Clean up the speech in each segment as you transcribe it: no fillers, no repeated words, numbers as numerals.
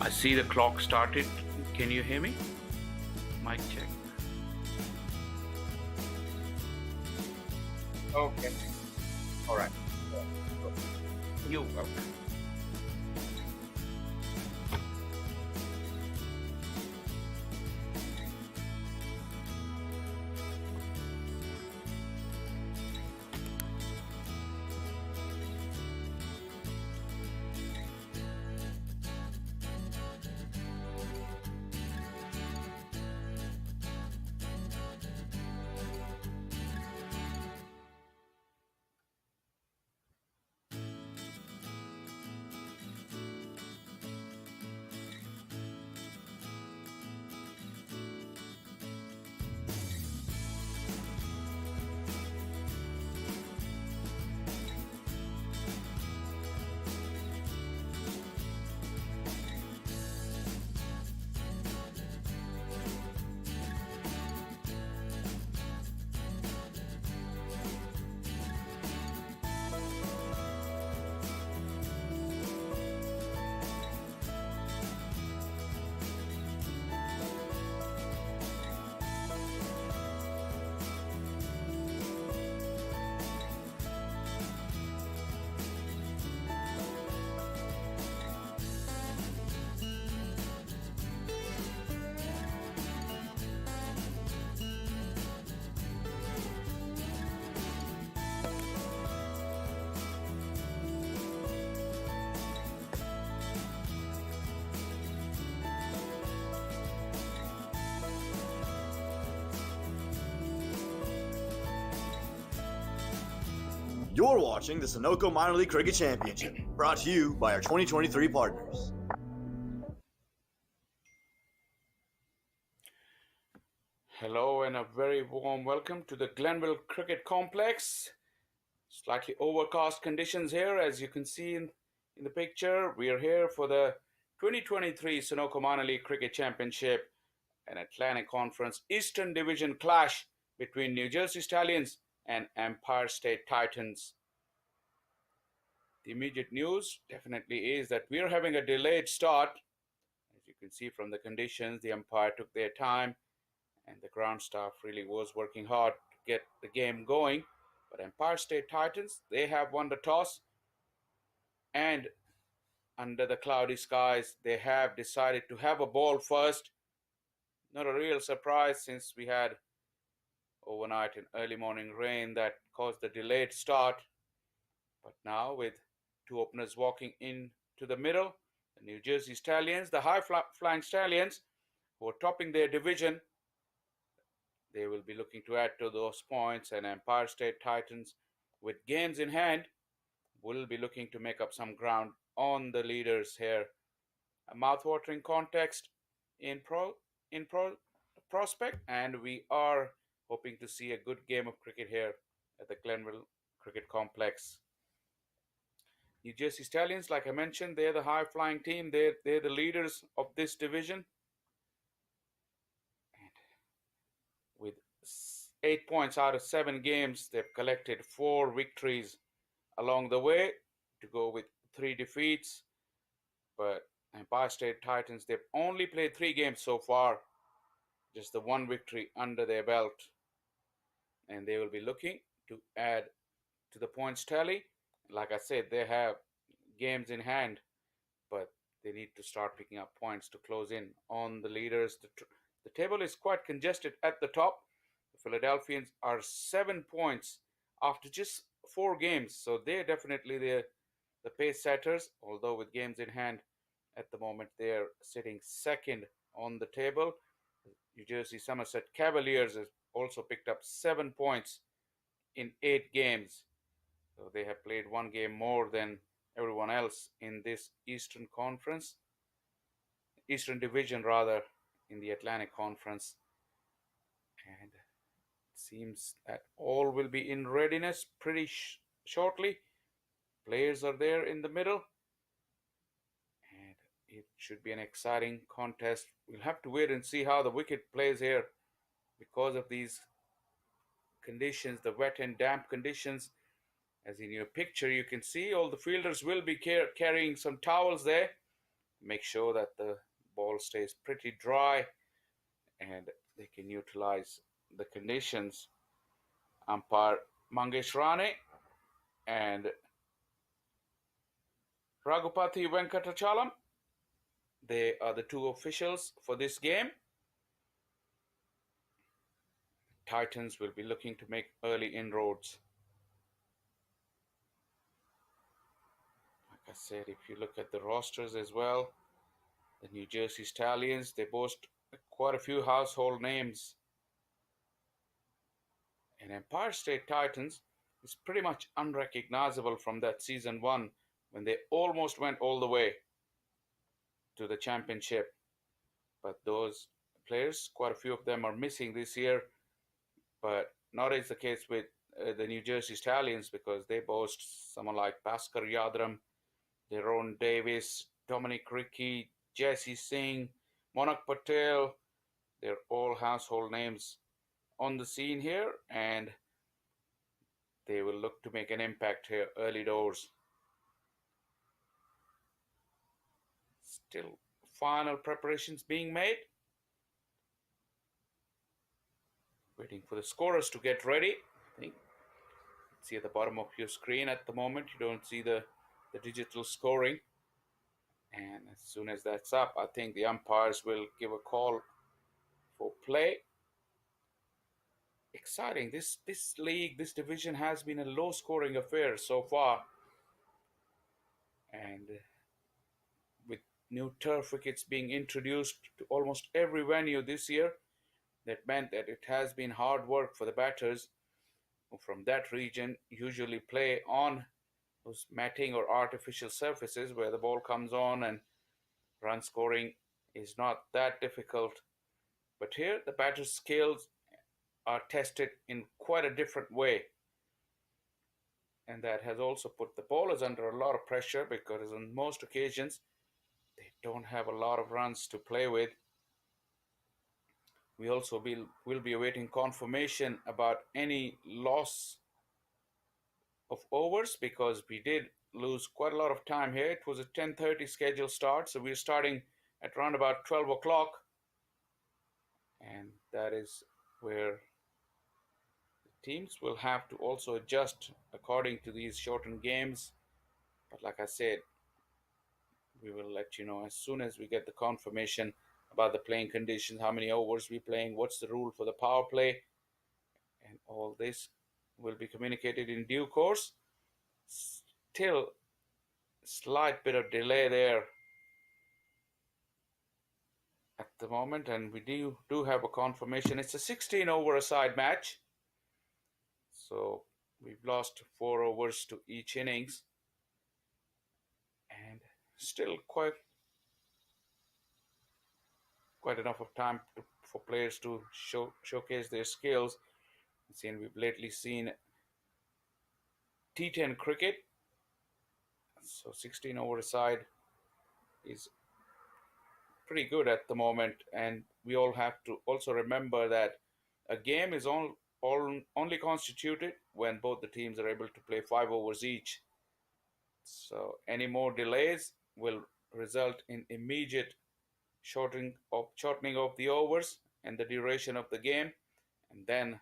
I see the clock started. Can you hear me? Mic check. Okay. All right. You're welcome. You're watching the Sunoco Minor League Cricket Championship, brought to you by our 2023 partners. Hello and a very warm welcome to the Glenville Cricket Complex. Slightly overcast conditions here, as you can see in the picture. We are here for the 2023 Sunoco Minor League Cricket Championship, an Atlantic Conference Eastern Division clash between New Jersey Stallions and Empire State Titans. The immediate news definitely is that we are having a delayed start. As you can see from the conditions, the umpire took their time and the ground staff really was working hard to get the game going. But Empire State Titans, they have won the toss, and under the cloudy skies, they have decided to have a ball first. Not a real surprise, since we had overnight and early morning rain that caused the delayed start. But now, with two openers walking in to the middle, the New Jersey Stallions, the high-flying Stallions, who are topping their division, they will be looking to add to those points, and Empire State Titans, with games in hand, will be looking to make up some ground on the leaders here. A mouth-watering context in prospect, and we are hoping to see a good game of cricket here at the Glenville Cricket Complex. New Jersey Stallions, like I mentioned, they're the high-flying team. They're the leaders of this division. And with 8 points out of 7 games, they've collected 4 victories along the way to go with 3 defeats. But Empire State Titans, they've only played 3 games so far, just the 1 victory under their belt. And they will be looking to add to the points tally. Like I said, they have games in hand, but they need to start picking up points to close in on the leaders. The table is quite congested at the top. The Philadelphians are 7 points after just 4 games, so they're definitely the pace setters, although with games in hand at the moment they're sitting second on the table. New Jersey Somerset Cavaliers has also picked up 7 points in 8 games. So they have played 1 game more than everyone else in this Eastern Division rather, in the Atlantic Conference. And it seems that all will be in readiness pretty shortly. Players are there in the middle, and it should be an exciting contest. We'll have to wait and see how the wicket plays here because of these conditions, the wet and damp conditions. As in your picture, you can see all the fielders will be carrying some towels there. make sure that the ball stays pretty dry and they can utilize the conditions. Umpire Mangesh Rane and Raghupati Venkatachalam, they are the two officials for this game. Titans will be looking to make early inroads. Like I said, if you look at the rosters as well, the New Jersey Stallions, they boast quite a few household names. And Empire State Titans is pretty much unrecognizable from that season one when they almost went all the way to the championship. But those players, quite a few of them are missing this year. But not is the case with the New Jersey Stallions because they boast someone like Bhaskar Yadram, Deron Davis, Dominic Ricky, Jesse Singh, Monak Patel. They're all household names on the scene here, and they will look to make an impact here early doors. Still final preparations being made. Waiting for the scorers to get ready. I think see at the bottom of your screen at the moment you don't see the digital scoring, and as soon as that's up I think the umpires will give a call for play. Exciting. This league, this division has been a low scoring affair so far, and with new turf wickets being introduced to almost every venue this year, that meant that it has been hard work for the batters who from that region usually play on those matting or artificial surfaces where the ball comes on and run scoring is not that difficult. But here the batter's skills are tested in quite a different way. And that has also put the bowlers under a lot of pressure because on most occasions they don't have a lot of runs to play with. We also will be awaiting confirmation about any loss of overs because we did lose quite a lot of time here. It was a 10:30 schedule start, so we're starting at around about 12 o'clock, and that is where the teams will have to also adjust according to these shortened games. But like I said, we will let you know as soon as we get the confirmation about the playing conditions, how many overs we're playing, what's the rule for the power play, and all this will be communicated in due course. Still slight bit of delay there at the moment, and we do have a confirmation. It's a 16 over a side match, so we've lost 4 overs to each innings, and still quite enough of time for players to showcase their skills. We've lately seen T10 cricket, so 16 over a side is pretty good at the moment, and we all have to also remember that a game is only constituted when both the teams are able to play 5 overs each. So any more delays will result in immediate shortening of the overs and the duration of the game, and then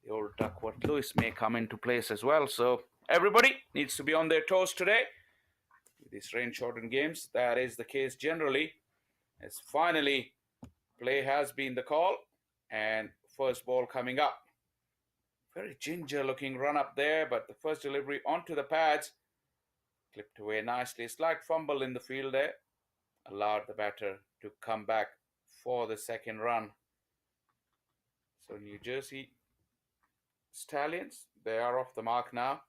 the old Duckworth Lewis may come into place as well. So everybody needs to be on their toes today with these rain shortened games. That is the case generally, as finally play has been the call, and first ball coming up. Very ginger looking run up there, but the first delivery onto the pads clipped away nicely. Slight fumble in the field there allowed the batter to come back for the second run. So New Jersey Stallions, they are off the mark now.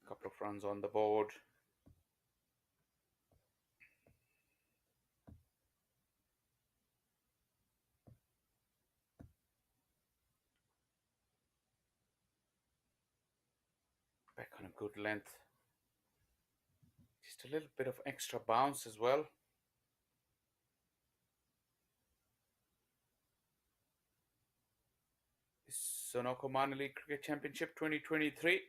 A couple of runs on the board. Back on a good length. Just a little bit of extra bounce as well. This Sunoco Minor League Cricket Championship 2023,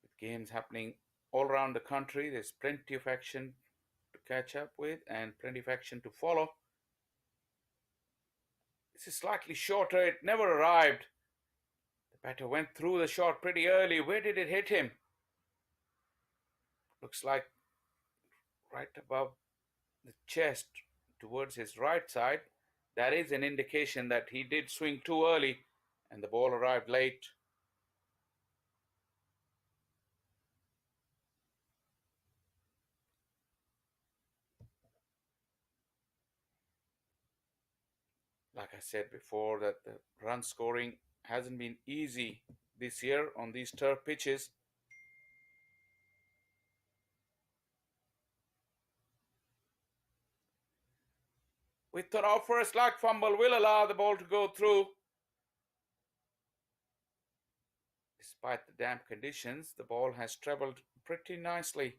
with games happening all around the country. There's plenty of action to catch up with and plenty of action to follow. This is slightly shorter. It never arrived. The batter went through the shot pretty early. Where did it hit him? Looks like right above the chest towards his right side. That is an indication that he did swing too early and the ball arrived late. Like I said before, that the run scoring hasn't been easy this year on these turf pitches. We thought our first leg fumble will allow the ball to go through. Despite the damp conditions, the ball has traveled pretty nicely.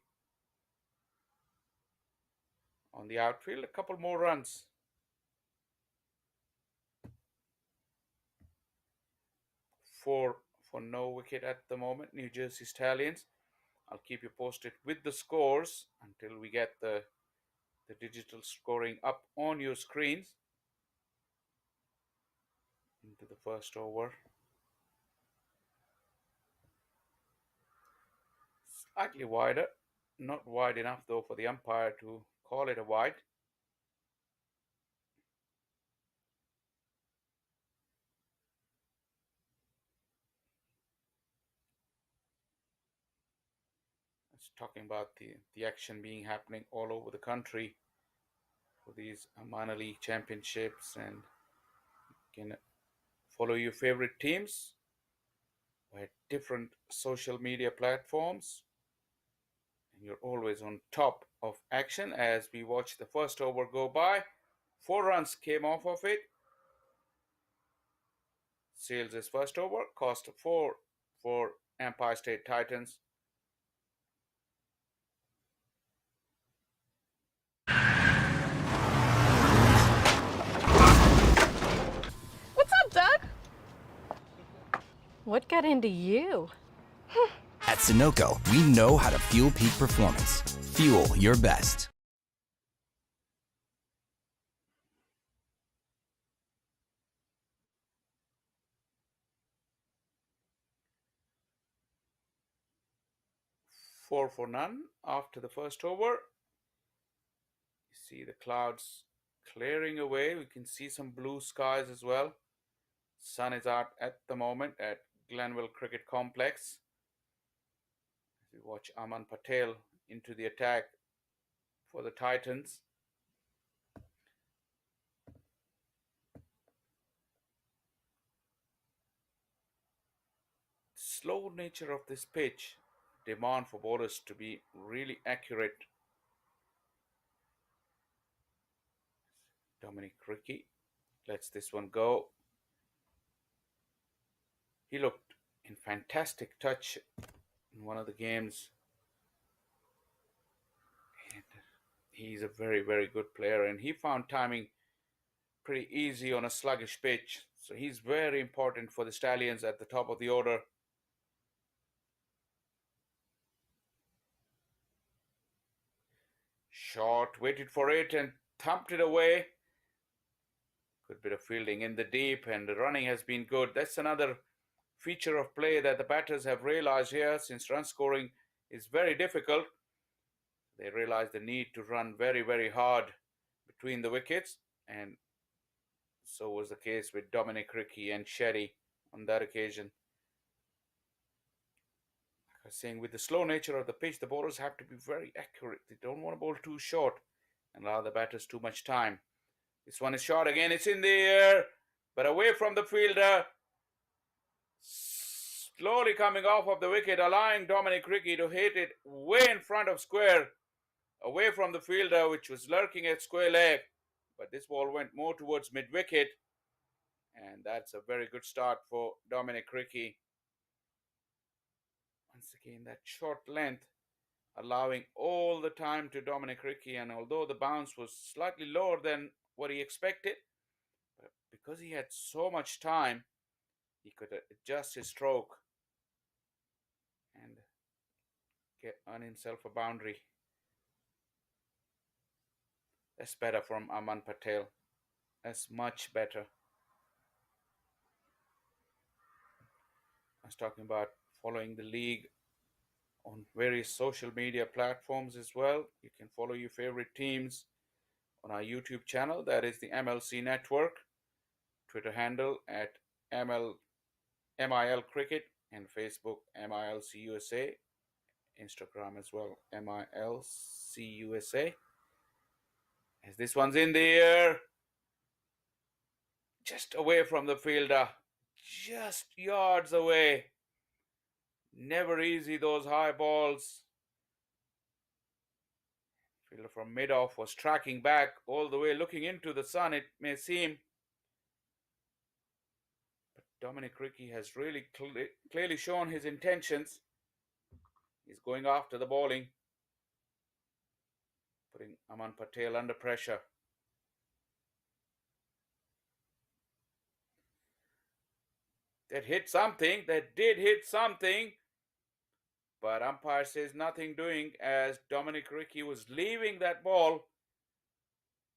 On the outfield, a couple more runs. 4 for no wicket at the moment, New Jersey Stallions. I'll keep you posted with the scores until we get the digital scoring up on your screens. Into the first over. Slightly wider. Not wide enough though for the umpire to call it a wide. It's talking about the action being happening all over the country for these minor league championships, and you can follow your favorite teams by different social media platforms, and you're always on top of action. As we watch the first over go by, 4 runs came off of it. Sales' first over cost 4 for Empire State Titans. What's up, Doug? What got into you? At Sunoco, we know how to fuel peak performance. Fuel your best. Four for none after the first over. You see the clouds clearing away. We can see some blue skies as well. Sun is out at the moment at Glenville Cricket Complex. As we watch Aman Patel into the attack for the Titans. Slow nature of this pitch demand for bowlers to be really accurate. Dominic Ricky lets this one go. He looked in fantastic touch in one of the games. And he's a very, very good player, and he found timing pretty easy on a sluggish pitch. So he's very important for the Stallions at the top of the order. Short, waited for it and thumped it away. Good bit of fielding in the deep, and the running has been good. That's another feature of play that the batters have realized here. Since run scoring is very difficult, they realize the need to run very, very hard between the wickets, and so was the case with Dominic Ricky and Shetty on that occasion. Like I was saying, with the slow nature of the pitch, the bowlers have to be very accurate. They don't want to bowl too short and allow the batters too much time. This one is short again. It's in the air, but away from the fielder. Slowly coming off of the wicket, allowing Dominic Ricky to hit it way in front of square, away from the fielder, which was lurking at square leg. But this ball went more towards mid-wicket, and that's a very good start for Dominic Ricky. Once again, that short length allowing all the time to Dominic Ricky, and although the bounce was slightly lower than what he expected, but because he had so much time, he could adjust his stroke and earn himself a boundary. That's better from Aman Patel. That's much better. I was talking about following the league on various social media platforms as well. You can follow your favorite teams on our YouTube channel, that is the MLC Network, Twitter handle at MIL Cricket, and Facebook MILC USA, Instagram as well MILC USA. As this one's in the air, just away from the fielder, just yards away. Never easy, those high balls. Fielder from mid-off was tracking back all the way, looking into the sun, it may seem. But Dominic Rickey has really clearly shown his intentions. He's going after the bowling, putting Aman Patel under pressure. That hit something, that did hit something. But umpire says nothing doing as Dominic Rickey was leaving that ball.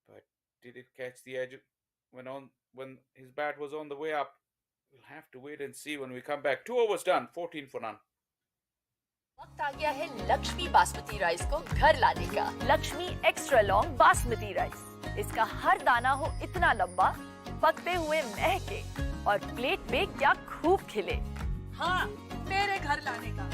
But did it catch the edge when his bat was on the way up? We'll have to wait and see when we come back. 2 overs done, 14 for none. वक्त आ गया है Lakshmi basmati rice को घर लाने का। Lakshmi extra long basmati rice. इसका हर दाना हो इतना लंबा, पकते हुए महके और प्लेट पे क्या खूब खिले। हाँ, मेरे घर लाने का।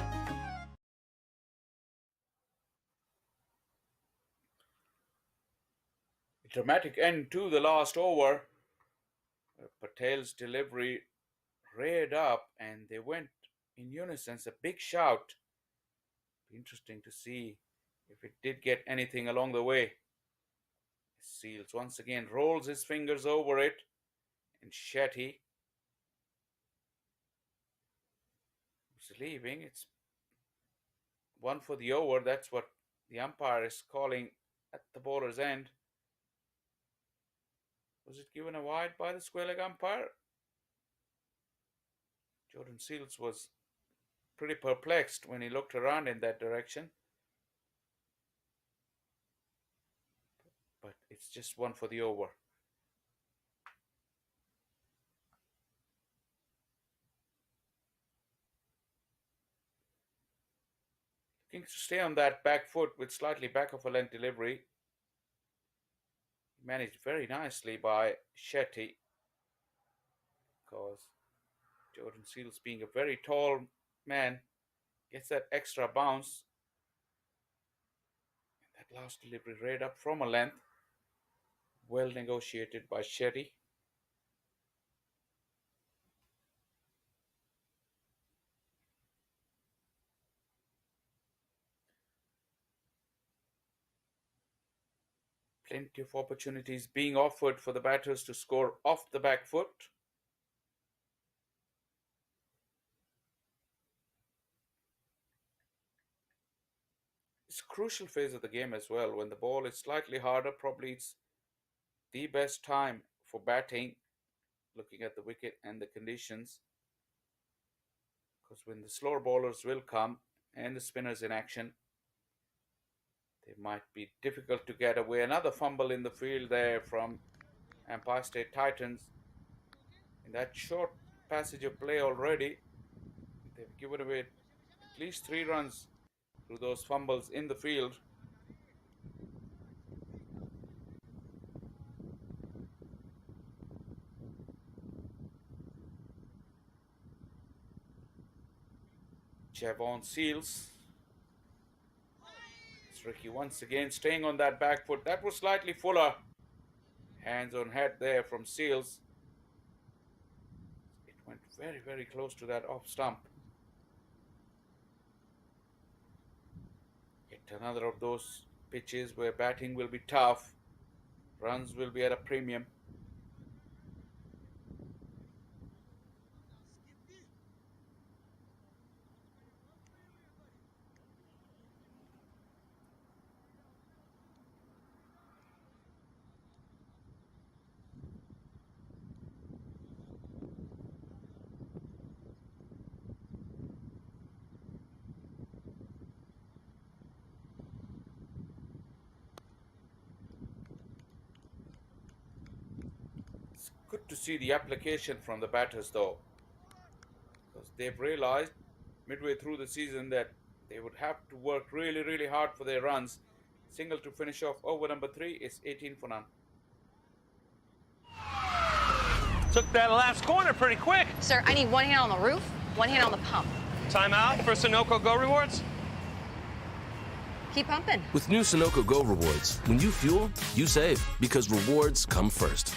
Dramatic end to the last over. Patel's delivery reared up and they went in unison. It's a big shout. Interesting to see if it did get anything along the way. Seals once again rolls his fingers over it, and Shetty is leaving. It's 1 for the over. That's what the umpire is calling at the bowler's end. Was it given a wide by the square leg umpire? Jordan Seals was pretty perplexed when he looked around in that direction. But it's just 1 for the over. Looking to stay on that back foot with slightly back of a length delivery. Managed very nicely by Shetty, because Jordan Seals, being a very tall man, gets that extra bounce. And that last delivery read up from a length. Well negotiated by Shetty. Plenty of opportunities being offered for the batters to score off the back foot. It's a crucial phase of the game as well. When the ball is slightly harder, probably it's the best time for batting, looking at the wicket and the conditions. Because when the slower bowlers will come and the spinners in action, they might be difficult to get away. Another fumble in the field there from Empire State Titans. In that short passage of play already, they've given away at least 3 runs through those fumbles in the field. Javon Seals. Rickey once again staying on that back foot. That was slightly fuller. Hands on head there from Seals. It went very, very close to that off stump. Yet another of those pitches where batting will be tough. Runs will be at a premium. Good to see the application from the batters though, because they've realized midway through the season that they would have to work really, really hard for their runs. Single to finish off over number 3 is 18 for none. Took that last corner pretty quick. Sir, I need one hand on the roof, one hand on the pump. Timeout for Sunoco Go Rewards. Keep pumping. With new Sunoco Go Rewards, when you fuel, you save, because rewards come first.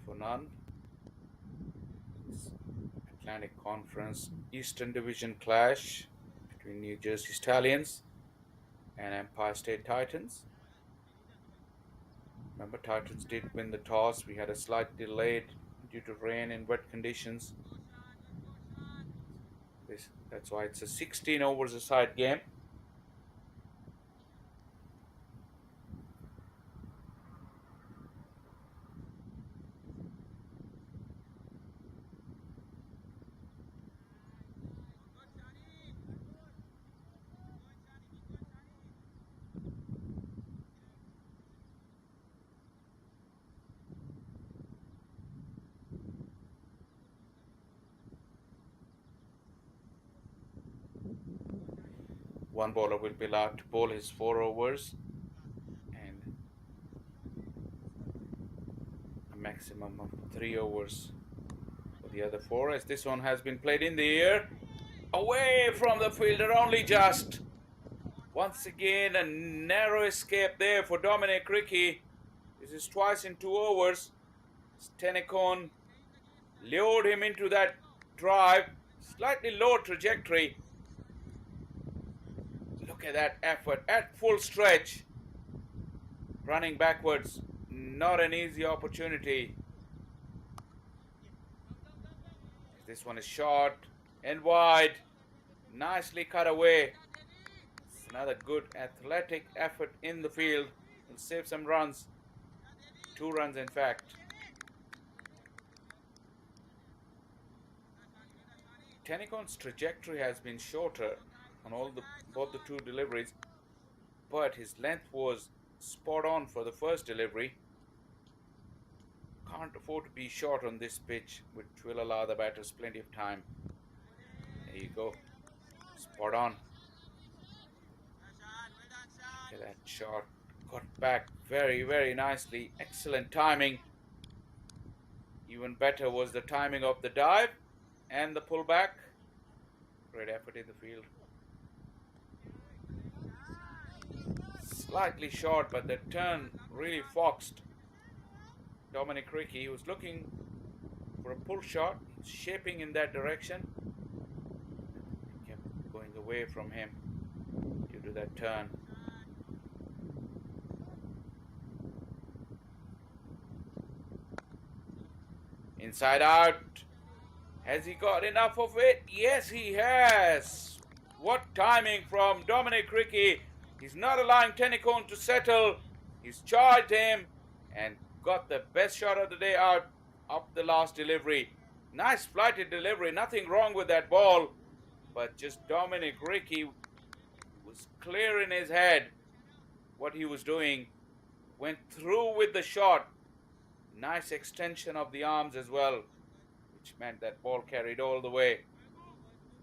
For none. Atlantic Conference Eastern Division clash between New Jersey Stallions and Empire State Titans. Remember, Titans did win the toss. We had a slight delay due to rain and wet conditions. That's why it's a 16 overs a side game. One bowler will be allowed to bowl his 4 overs and a maximum of 3 overs for the other 4, as this one has been played in the air away from the fielder only just. Once again a narrow escape there for Dominic Rickey. This is twice in 2 overs. Stennicon lured him into that drive, slightly low trajectory. Look at that effort at full stretch. Running backwards, not an easy opportunity. This one is short and wide. Nicely cut away. It's another good athletic effort in the field. Will save some runs. 2 runs in fact. Tennicon's trajectory has been shorter on both the 2 deliveries, but his length was spot on for the first delivery. Can't afford to be short on this pitch, which will allow the batters plenty of time. There you go, spot on. Look at that shot, got back very, very nicely. Excellent timing. Even better was the timing of the dive and the pullback. Great effort in the field. Slightly short, but the turn really foxed Dominic Rickey. He was looking for a pull shot, shaping in that direction. It kept going away from him due to that turn. Inside out. Has he got enough of it? Yes, he has. What timing from Dominic Rickey. He's not allowing Tennicon to settle. He's charged him and got the best shot of the day out up the last delivery. Nice flighted delivery. Nothing wrong with that ball. But just Dominic Rickey was clear in his head what he was doing. Went through with the shot. Nice extension of the arms as well, which meant that ball carried all the way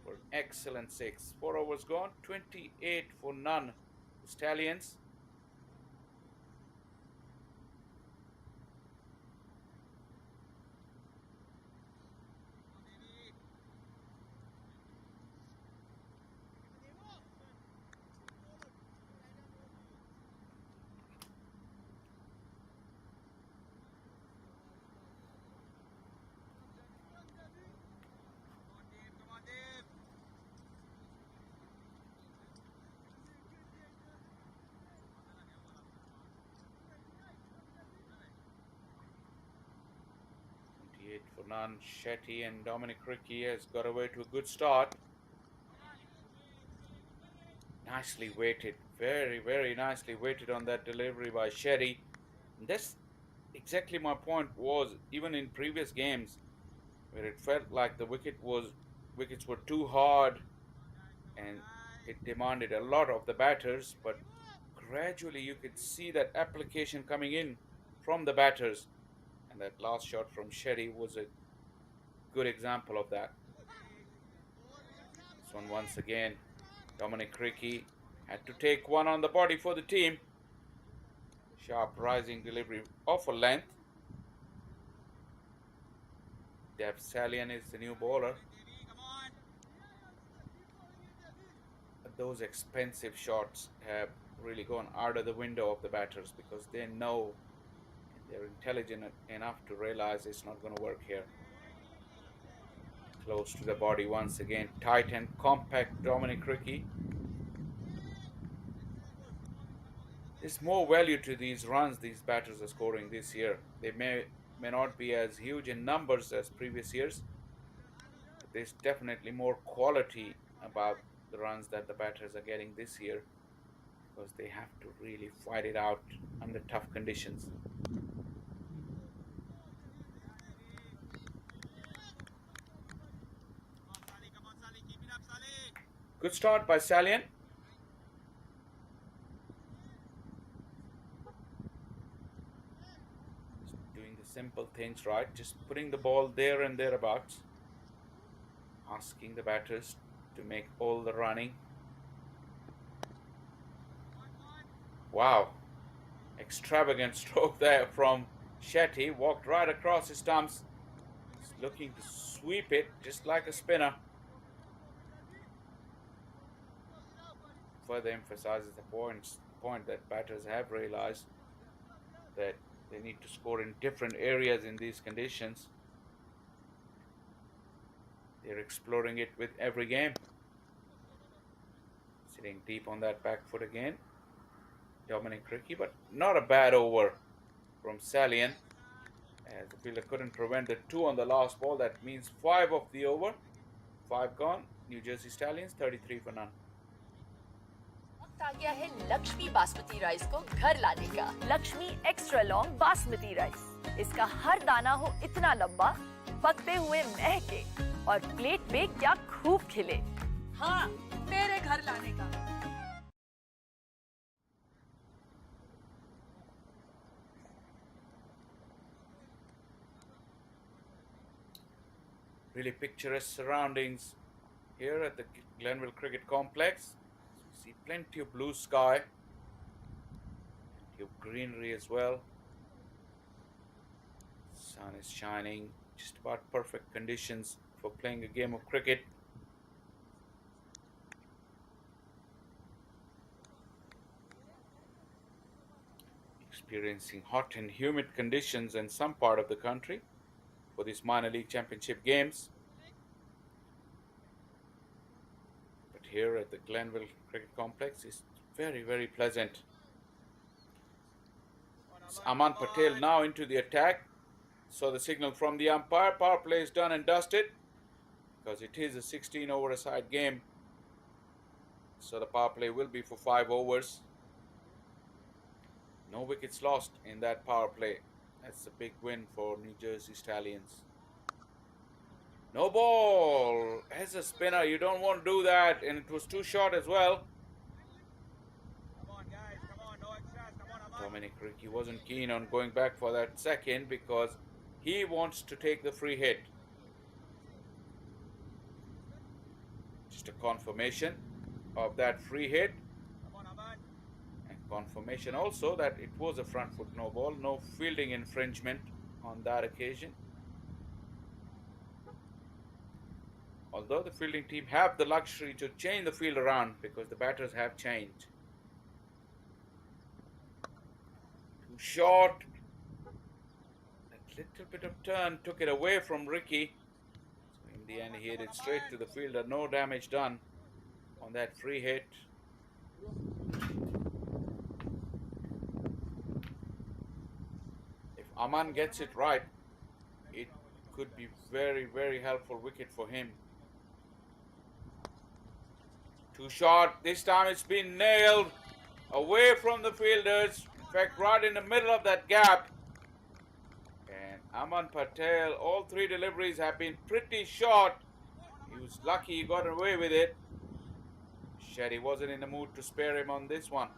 for an excellent 6. 4 overs gone. 28 for none. Stallions. For none. Shetty and Dominic Rickey has got away to a good start. Nicely weighted. Very, very nicely weighted on that delivery by Shetty. That's exactly my point. Was even in previous games where it felt like the wickets were too hard and it demanded a lot of the batters, but gradually you could see that application coming in from the batters, and that last shot from Shetty was a good example of that. This one once again, Dominic Ricky had to take one on the body for the team. Sharp rising delivery of a length. Stallions is the new bowler. Those expensive shots have really gone out of the window of the batters because they know, they're intelligent enough to realize it's not going to work here. Close to the body once again, tight and compact Dominic Ricky. There's more value to these runs these batters are scoring this year. They may not be as huge in numbers as previous years, but there's definitely more quality about the runs that the batters are getting this year because they have to really fight it out under tough conditions. Good start by Stallions. Doing the simple things right, just putting the ball there and thereabouts, asking the batters to make all the running. Wow, extravagant stroke there from Shetty. Walked right across his stumps. He's looking to sweep it just like a spinner. Further emphasizes the point that batters have realized that they need to score in different areas in these conditions. They're exploring it with every game. Sitting deep on that back foot again, Dominic Ricky, but not a bad over from Stallions. As the fielder couldn't prevent the 2 on the last ball, that means 5 of the over. 5 gone. New Jersey Stallions 33 for none. आ गया है Lakshmi basmati rice को घर लाने का। Lakshmi extra long basmati rice. इसका हर दाना हो इतना लंबा, पकते हुए महके और प्लेट पे क्या खूब खिले। हाँ, मेरे घर लाने का। Really picturesque surroundings here at the Glenville Cricket Complex. See plenty of blue sky, plenty of greenery as well. Sun is shining, just about perfect conditions for playing a game of cricket. Experiencing hot and humid conditions in some part of the country for these minor league championship games. Here at the Glenville Cricket Complex is very, very pleasant. It's Aman Patel now into the attack. Saw the signal from the umpire. Power play is done and dusted because it is a 16 over a side game. So the power play will be for 5 overs. No wickets lost in that power play. That's a big win for New Jersey Stallions. No ball. As a spinner, you don't want to do that, and it was too short as well. Come on, guys. Come on. No extras. Come on, Aman. Dominic Ricky wasn't keen on going back for that second because he wants to take the free hit. Just a confirmation of that free hit. Come on, Aman. And confirmation also that it was a front foot no ball. No fielding infringement on that occasion. Although the fielding team have the luxury to change the field around because the batters have changed. Too short. That little bit of turn took it away from Ricky. So in the end he hit it straight to the fielder. No damage done on that free hit. If Aman gets it right, it could be very, very helpful wicket for him. Too short. This time it's been nailed away from the fielders. fact, right in the middle of that gap. And Aman Patel, all three deliveries have been pretty short. He was lucky he got away with it. Shetty wasn't in the mood to spare him on this one.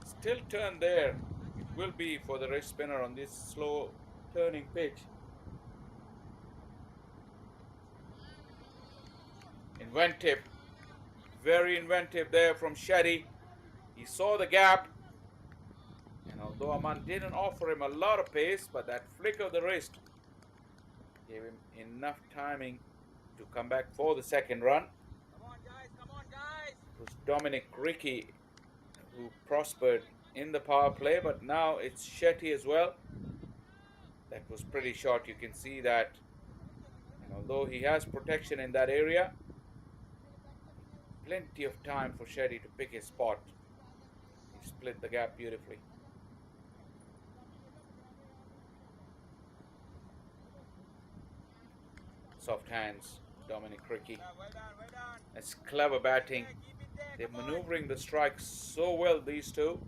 Still turn there. It will be for the wrist spinner on this slow turning pitch. Inventive. Very inventive there from Shetty. He saw the gap. And although Aman didn't offer him a lot of pace, but that flick of the wrist gave him enough timing to come back for the second run. Come on, guys. Come on, guys. It was Dominic Ricky who prospered in the power play, but now it's Shetty as well. That was pretty short. You can see that. And although he has protection in that area, plenty of time for Shetty to pick his spot. He split the gap beautifully. Soft hands, Dominic Ricky. Well done, well done. That's clever batting. Keep it there. They're Come on. maneuvering the strikes so well, these two.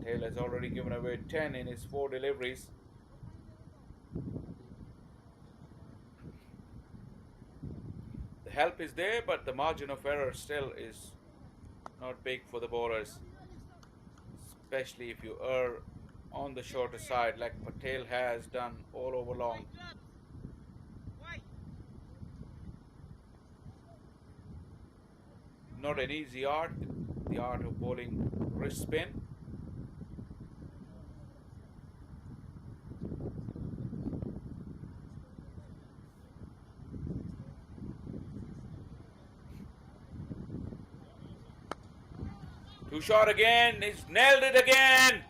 Taylor has already given away 10 in his 4 deliveries. The help is there, but the margin of error still is not big for the bowlers. Especially if you err on the shorter side like Patel has done all over long. Not an easy art, the art of bowling wrist spin. Two shot again, he's nailed it again,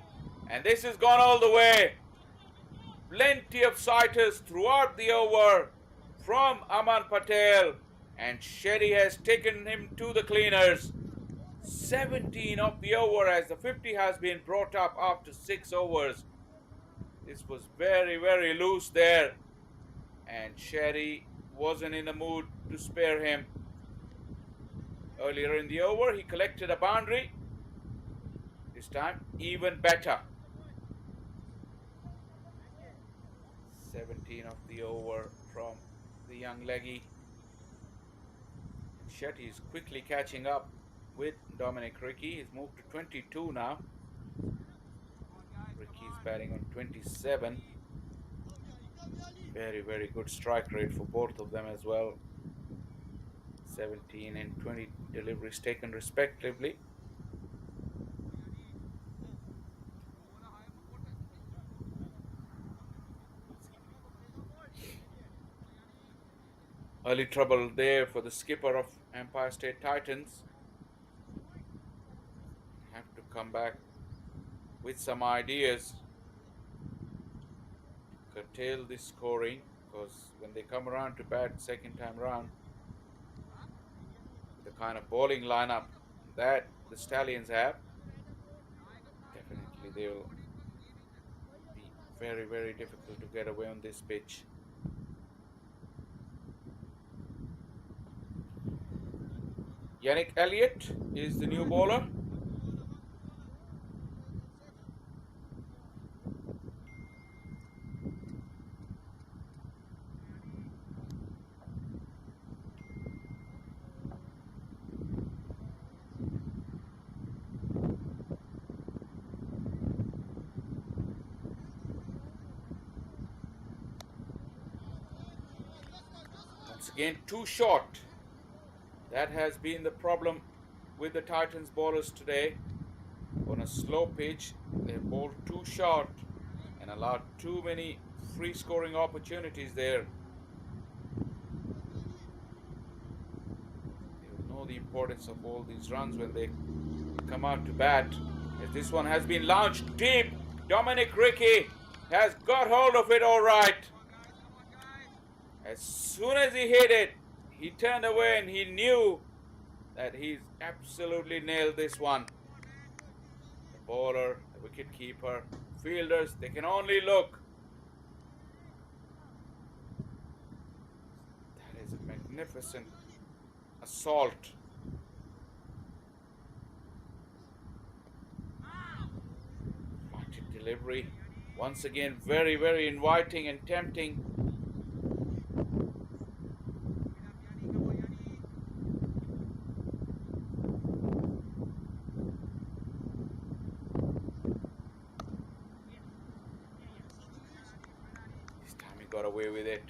and this has gone all the way. Plenty of sighters throughout the over from Aman Patel. And Shetty has taken him to the cleaners. 17 of the over as the 50 has been brought up after 6 overs. This was very, very loose there. And Shetty wasn't in the mood to spare him. Earlier in the over, he collected a boundary. This time, even better. 17 of the over from the young leggy. Shetty is quickly catching up with Dominic Ricky. He's moved to 22 now. Ricky's batting on 27. Very, very good strike rate for both of them as well. 17 and 20 deliveries taken respectively. Early trouble there for the skipper of Empire State Titans. Have to come back with some ideas. Curtail this scoring, because when they come around to bat second time round, the kind of bowling lineup that the Stallions have, definitely they will be very, very difficult to get away on this pitch. Yannick Elliott is the new bowler. Once again, too short. That has been the problem with the Titans bowlers today. On a slow pitch, they bowled too short and allowed too many free scoring opportunities there. They know the importance of all these runs when they come out to bat. As this one has been launched deep, Dominic Ricky has got hold of it all right. As soon as he hit it, he turned away and he knew that he's absolutely nailed this one. The bowler, the wicket keeper, fielders, they can only look. That is a magnificent assault. Delivery once again very, very inviting and tempting. This time he got away with it.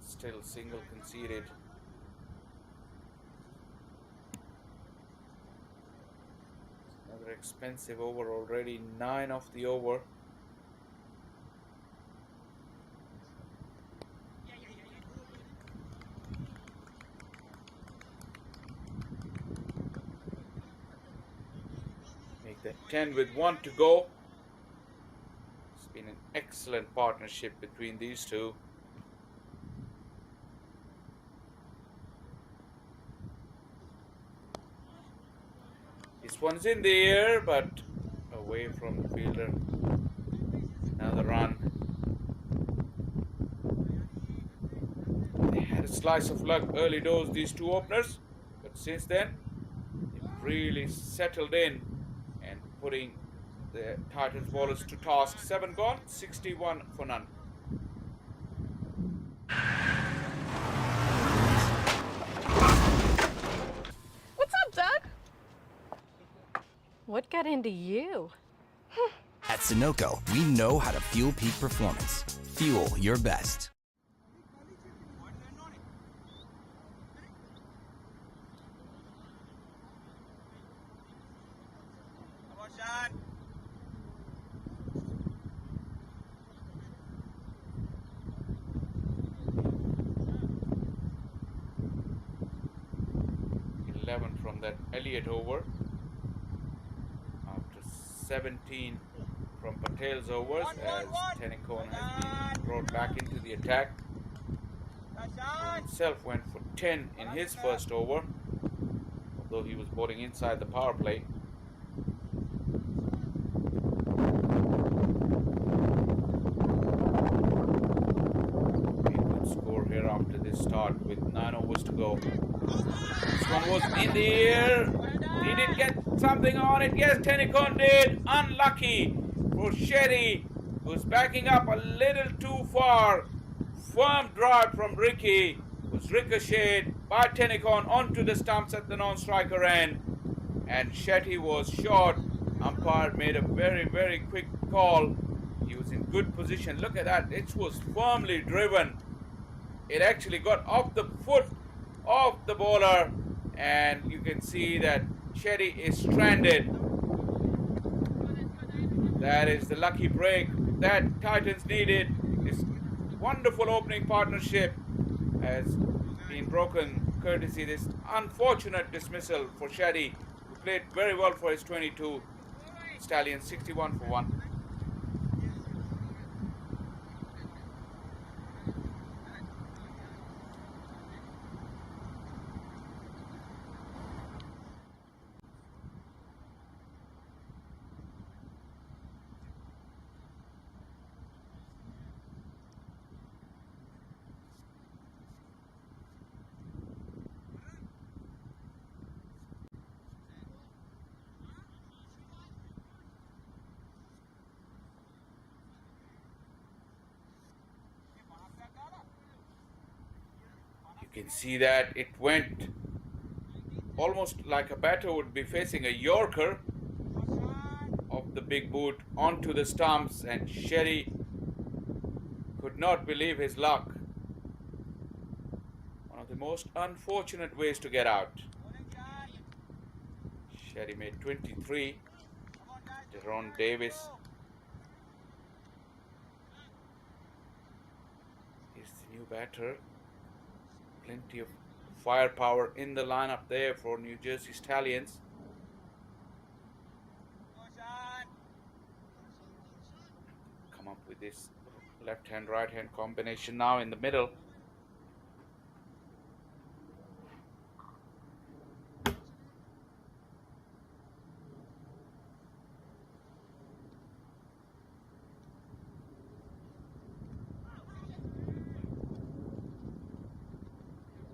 Still single conceded. Another expensive over already, 9 of the over. Make that 10 with 1 to go. It's been an excellent partnership between these two. This one's in the air, but away from the fielder. Another run. They had a slice of luck early doors, these two openers, but since then, they've really settled in and putting the Titans bowlers to task. 7 gone, 61 for none. What's up, Doug? What got into you? At Sunoco, we know how to fuel peak performance. Fuel your best. Come on, Sean. From that Elliott over after 17 from Patel's overs, as Tennicone has been brought back into the attack. He himself went for 10 in his first over, although he was bowling inside the power play. A good score here after this start with 9 overs to go. This one was in the air. He did get something on it. Yes, Tennicone did. Unlucky for Shetty, who's backing up a little too far. Firm drive from Ricky was ricocheted by Tennicone onto the stumps at the non-striker end. And Shetty was short. Umpire made a very, very quick call. He was in good position. Look at that. It was firmly driven. It actually got off the foot of the bowler, and you can see that Shetty is stranded. That is the lucky break that Titans needed. This wonderful opening partnership has been broken courtesy this unfortunate dismissal for Shetty, who played very well for his 22. Stallions 61 for 1. You can see that it went almost like a batter would be facing a Yorker of the big boot onto the stumps, and Shetty could not believe his luck. One of the most unfortunate ways to get out. Shetty made 23. Deron Davis is the new batter. Plenty of firepower in the lineup there for New Jersey Stallions. Come up with this left-hand, right-hand combination now in the middle.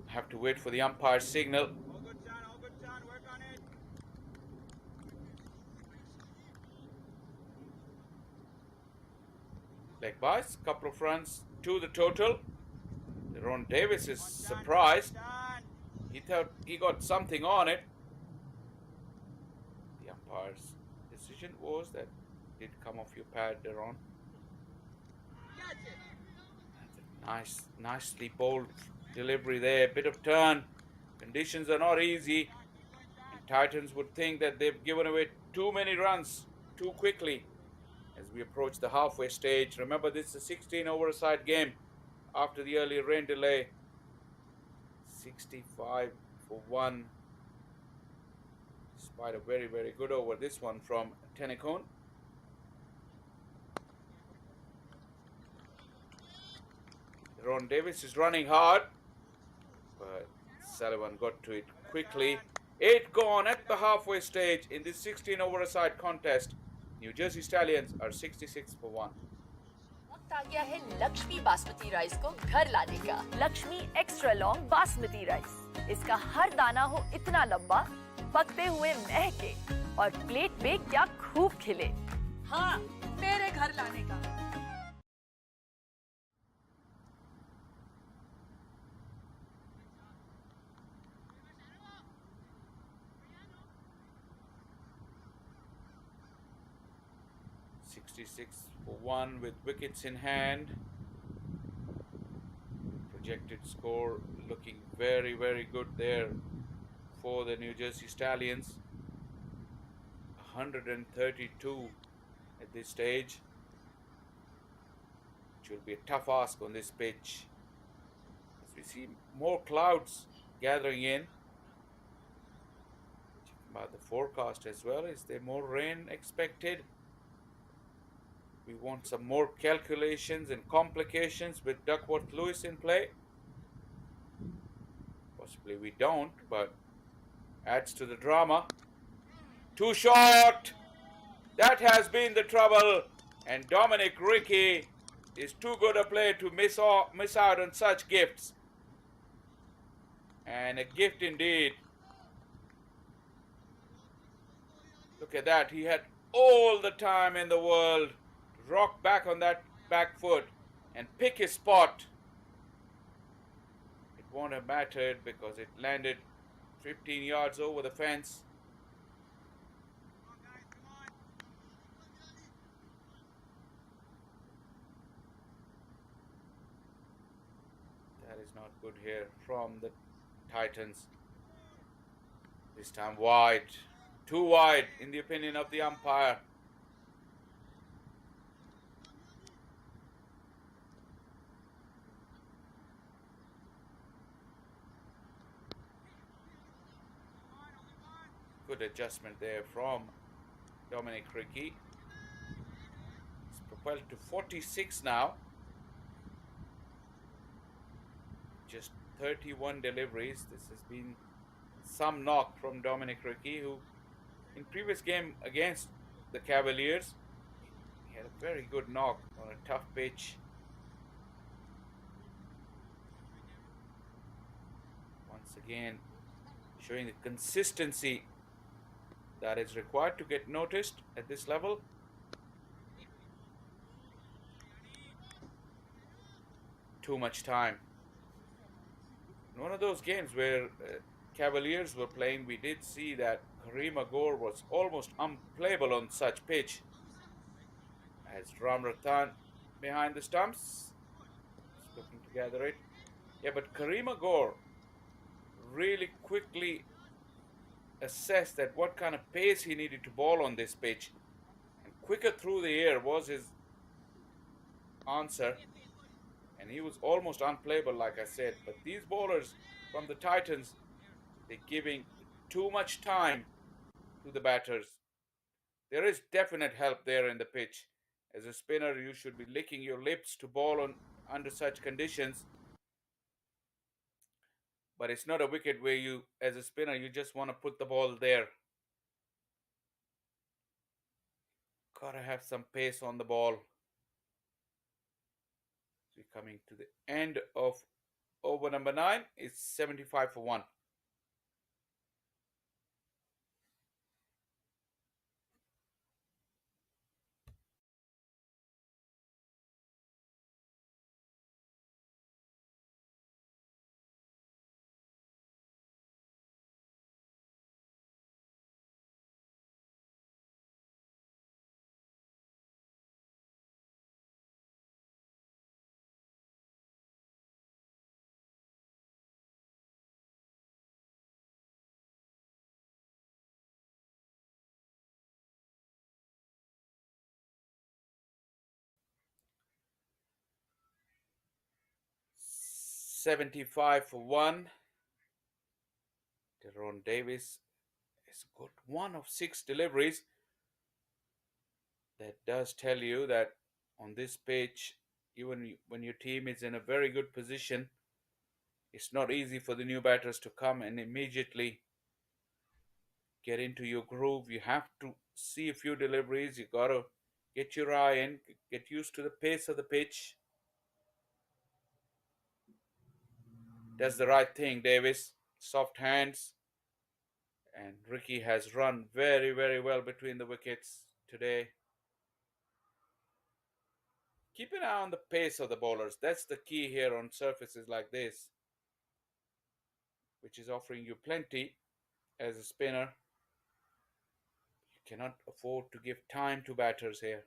Have to wait for the umpire's signal. All good, Sean. Work on it. leg byes, couple of runs to the total. Deron Davis is surprised. He thought he got something on it. The umpire's decision was that it did come off your pad, Deron. Nicely bowled delivery there. Bit of turn. Conditions are not easy. And Titans would think that they've given away too many runs too quickly as we approach the halfway stage. Remember, this is a 16 over a side game after the early rain delay. 65 for 1. Despite a very, very good over this one from Tenekon. Deron Davis is running hard, but Sullivan got to it quickly. 8 gone at the halfway stage in this 16 over a side contest. New Jersey Stallions are 66 for 1. वक्त आ गया है Lakshmi basmati rice को घर लाने का। Lakshmi extra long basmati rice. इसका हर दाना हो इतना लंबा, पकते हुए महके और प्लेट पे क्या खूब खिले। हाँ, मेरे घर लाने का। For 1 with wickets in hand. Projected score looking very, very good there for the New Jersey Stallions. 132 at this stage. It will be a tough ask on this pitch. As we see more clouds gathering in. Check about the forecast as well. Is there more rain expected? We want some more calculations and complications with Duckworth-Lewis in play. Possibly we don't, but adds to the drama. Too short! That has been the trouble. And Dominic Ricky is too good a player to miss out on such gifts. And a gift indeed. Look at that. He had all the time in the world. Rock back on that back foot and pick his spot. It won't have mattered because it landed 15 yards over the fence. That is not good here from the Titans. This time wide. Too wide in the opinion of the umpire. Good adjustment there from Dominic Ricky. It's propelled to 46 now. Just 31 deliveries. This has been some knock from Dominic Ricky, who in previous game against the Cavaliers, he had a very good knock on a tough pitch. Once again, showing the consistency that is required to get noticed at this level. Too much time. In one of those games where Cavaliers were playing, we did see that Kareem Agor was almost unplayable on such pitch. As Ram Rathan behind the stumps, just looking to gather it. Yeah, but Kareem Agor really quickly assessed that what kind of pace he needed to bowl on this pitch, and quicker through the air was his answer, and he was almost unplayable, like I said. But these bowlers from the Titans, they're giving too much time to the batters. There is definite help there in the pitch. As a spinner, you should be licking your lips to bowl on under such conditions. But it's not a wicket where you, as a spinner, you just want to put the ball there. Gotta have some pace on the ball. We're coming to the end of over number 9. It's 75 for 1. 75 for 1. Deron Davis has got 1 of 6 deliveries. That does tell you that on this pitch, even when your team is in a very good position, it's not easy for the new batters to come and immediately get into your groove. You have to see a few deliveries. You got to get your eye in, get used to the pace of the pitch. Does the right thing, Davis. Soft hands. And Ricky has run very, very well between the wickets today. Keep an eye on the pace of the bowlers. That's the key here on surfaces like this, which is offering you plenty as a spinner. You cannot afford to give time to batters here.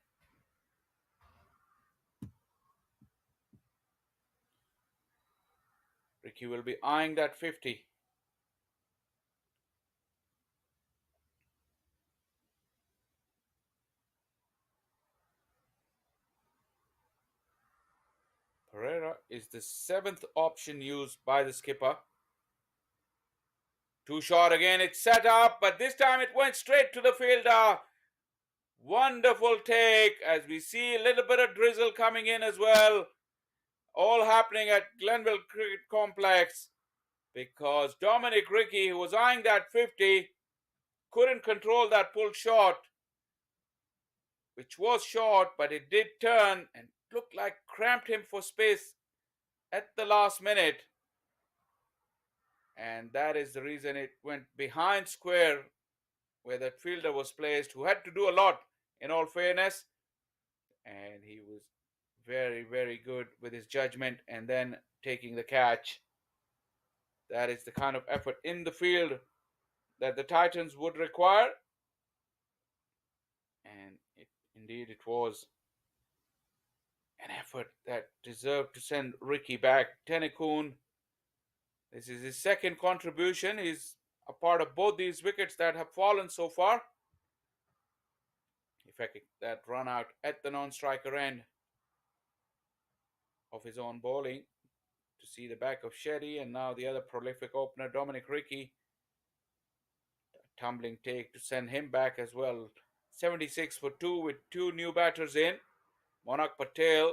Ricky will be eyeing that 50. Pereira is the 7th option used by the skipper. Too short again, it's set up, but this time it went straight to the fielder. Wonderful take, as we see a little bit of drizzle coming in as well. All happening at Glenville Cricket Complex, because Dominic Ricky, who was eyeing that 50, couldn't control that pull shot, which was short, but it did turn and looked like cramped him for space at the last minute. And that is the reason it went behind square where that fielder was placed, who had to do a lot in all fairness. And he was very, very good with his judgment and then taking the catch. That is the kind of effort in the field that the Titans would require. And indeed it was an effort that deserved to send Ricky back. Tennecoon, this is his second contribution. He's a part of both these wickets that have fallen so far. Effecting that run out at the non-striker end of his own bowling to see the back of Shetty, and now the other prolific opener, Dominic Ricky. A tumbling take to send him back as well. 76 for 2 with 2 new batters in. Monak Patel,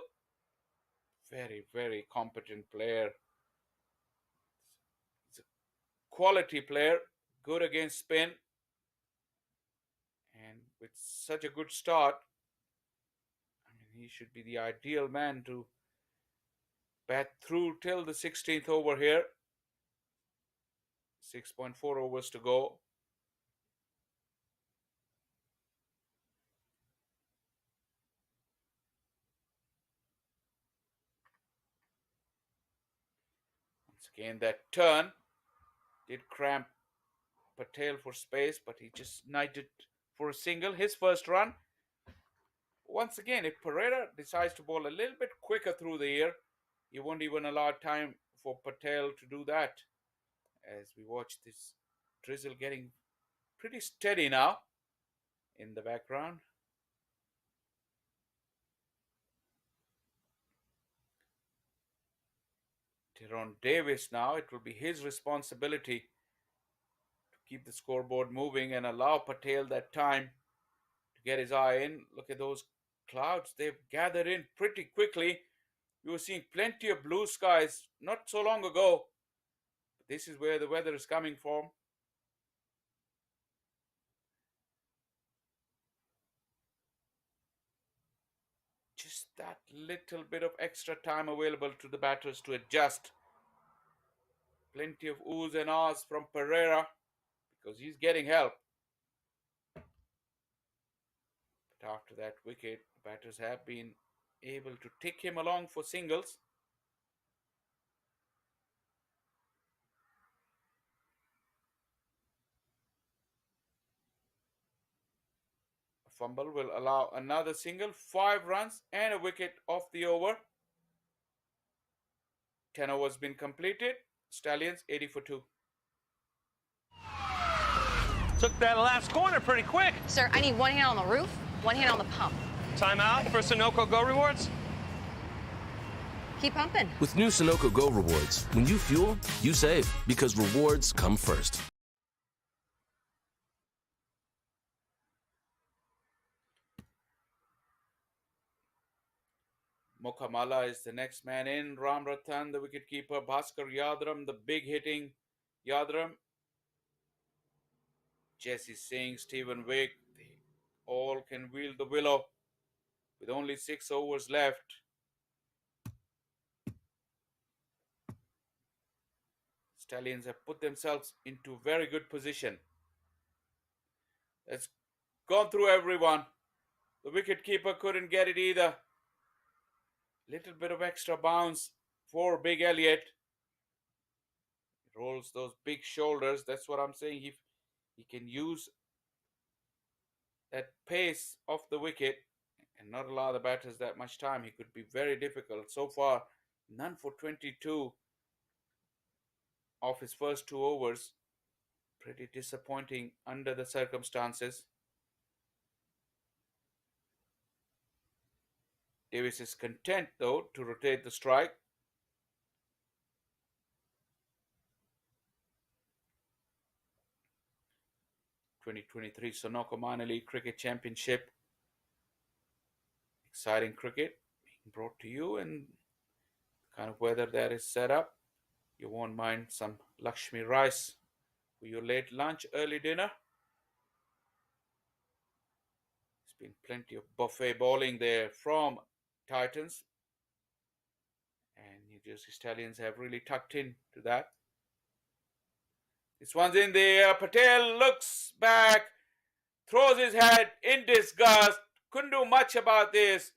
very, very competent player. He's a quality player, good against spin. And with such a good start, I mean, he should be the ideal man to bat through till the 16th over here. 6.4 overs to go. Once again, that turn did cramp Patel for space, but he just knighted for a single, his first run. Once again, if Pereira decides to bowl a little bit quicker through the air, he won't even allow time for Patel to do that. As we watch this drizzle getting pretty steady now in the background. Deron Davis now, it will be his responsibility to keep the scoreboard moving and allow Patel that time to get his eye in. Look at those clouds, they've gathered in pretty quickly. We were seeing plenty of blue skies not so long ago. But this is where the weather is coming from. Just that little bit of extra time available to the batters to adjust. Plenty of oohs and ahs from Pereira because he's getting help. But after that wicket, the batters have been able to tick him along for singles. A fumble will allow another single, 5 runs and a wicket off the over. 10 overs been completed. Stallions 80 for 2. Took that last corner pretty quick. Sir, I need 1 hand on the roof, 1 hand on the pump. Timeout for Sunoco Go Rewards. Keep pumping. With new Sunoco Go rewards, when you fuel, you save because rewards come first. Mokamala is the next man in. Ram Ratan, the wicketkeeper. Bhaskar Yadram, the big hitting Yadram. Jesse Singh, Stephen Wick, they all can wield the willow with only 6 overs left. Stallions have put themselves into very good position. It's gone through everyone. The wicketkeeper couldn't get it either. Little bit of extra bounce for Big Elliot. He rolls those big shoulders. That's what I'm saying. He can use that pace off the wicket and not allow the batters that much time. He could be very difficult. So far, none for 22 of his first 2 overs. Pretty disappointing under the circumstances. Davis is content, though, to rotate the strike. (2023) Sunoco Minor League Cricket Championship. Exciting cricket being brought to you, and the kind of weather that is set up, you won't mind some Lakshmi rice for your late lunch, early dinner. There's been plenty of buffet bowling there from Titans, and New Jersey Stallions have really tucked in to that. This one's in there. Patel looks back, throws his head in disgust. Couldn't do much about this.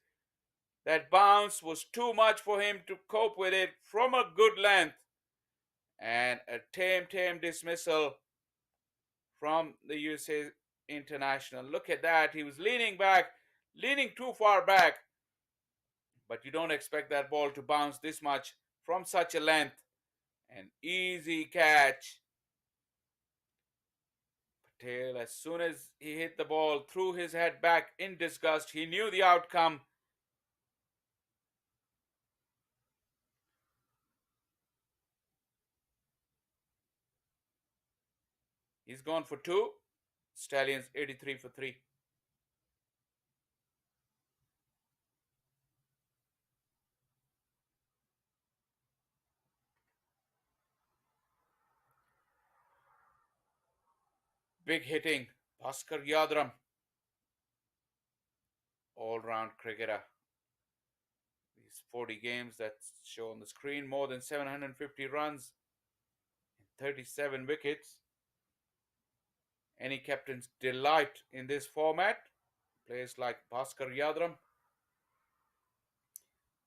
That bounce was too much for him to cope with it from a good length. And a tame dismissal from the USA International. Look at that. He was leaning back, leaning too far back. But you don't expect that ball to bounce this much from such a length. An easy catch. Patel, as soon as he hit the ball, threw his head back in disgust. He knew the outcome. He's gone for 2. Stallions 83 for 3. Big hitting, Bhaskar Yadram. All-round cricketer. These 40 games that show on the screen, more than 750 runs and 37 wickets. Any captain's delight in this format. Players like Bhaskar Yadram.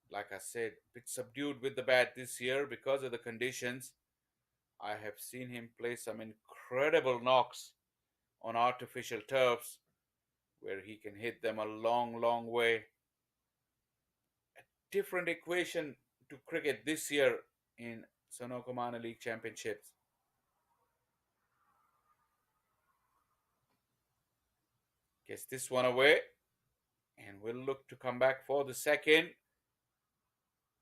Like I said, a bit subdued with the bat this year because of the conditions. I have seen him play some incredible knocks on artificial turfs where he can hit them a long way. A different equation to cricket this year in Sunoco Minor League Championships. Gets this one away and will look to come back for the second.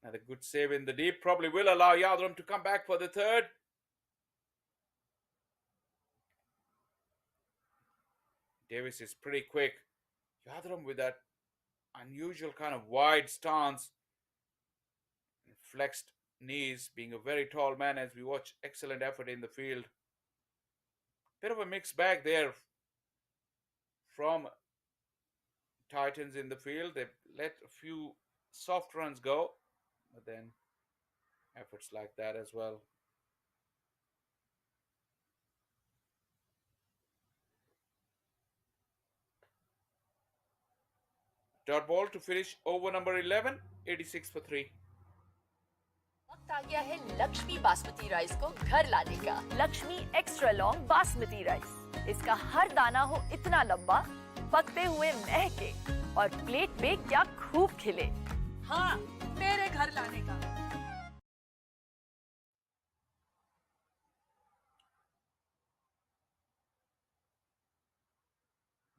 Another good save in the deep. Probably will allow Yadram to come back for the third. Davis is pretty quick. Yadram with that unusual kind of wide stance and flexed knees, being a very tall man as we watch excellent effort in the field. Bit of a mixed bag there from Titans in the field. They've let a few soft runs go, but then efforts like that as well. Dot ball to finish over number 11, 86 for 3. वक्त आ गया है Lakshmi basmati rice को घर लाने का। Lakshmi extra long basmati rice. इसका हर दाना हो इतना लंबा, पकते हुए महके और प्लेट पे क्या खूब खिले। हाँ, मेरे घर लाने का।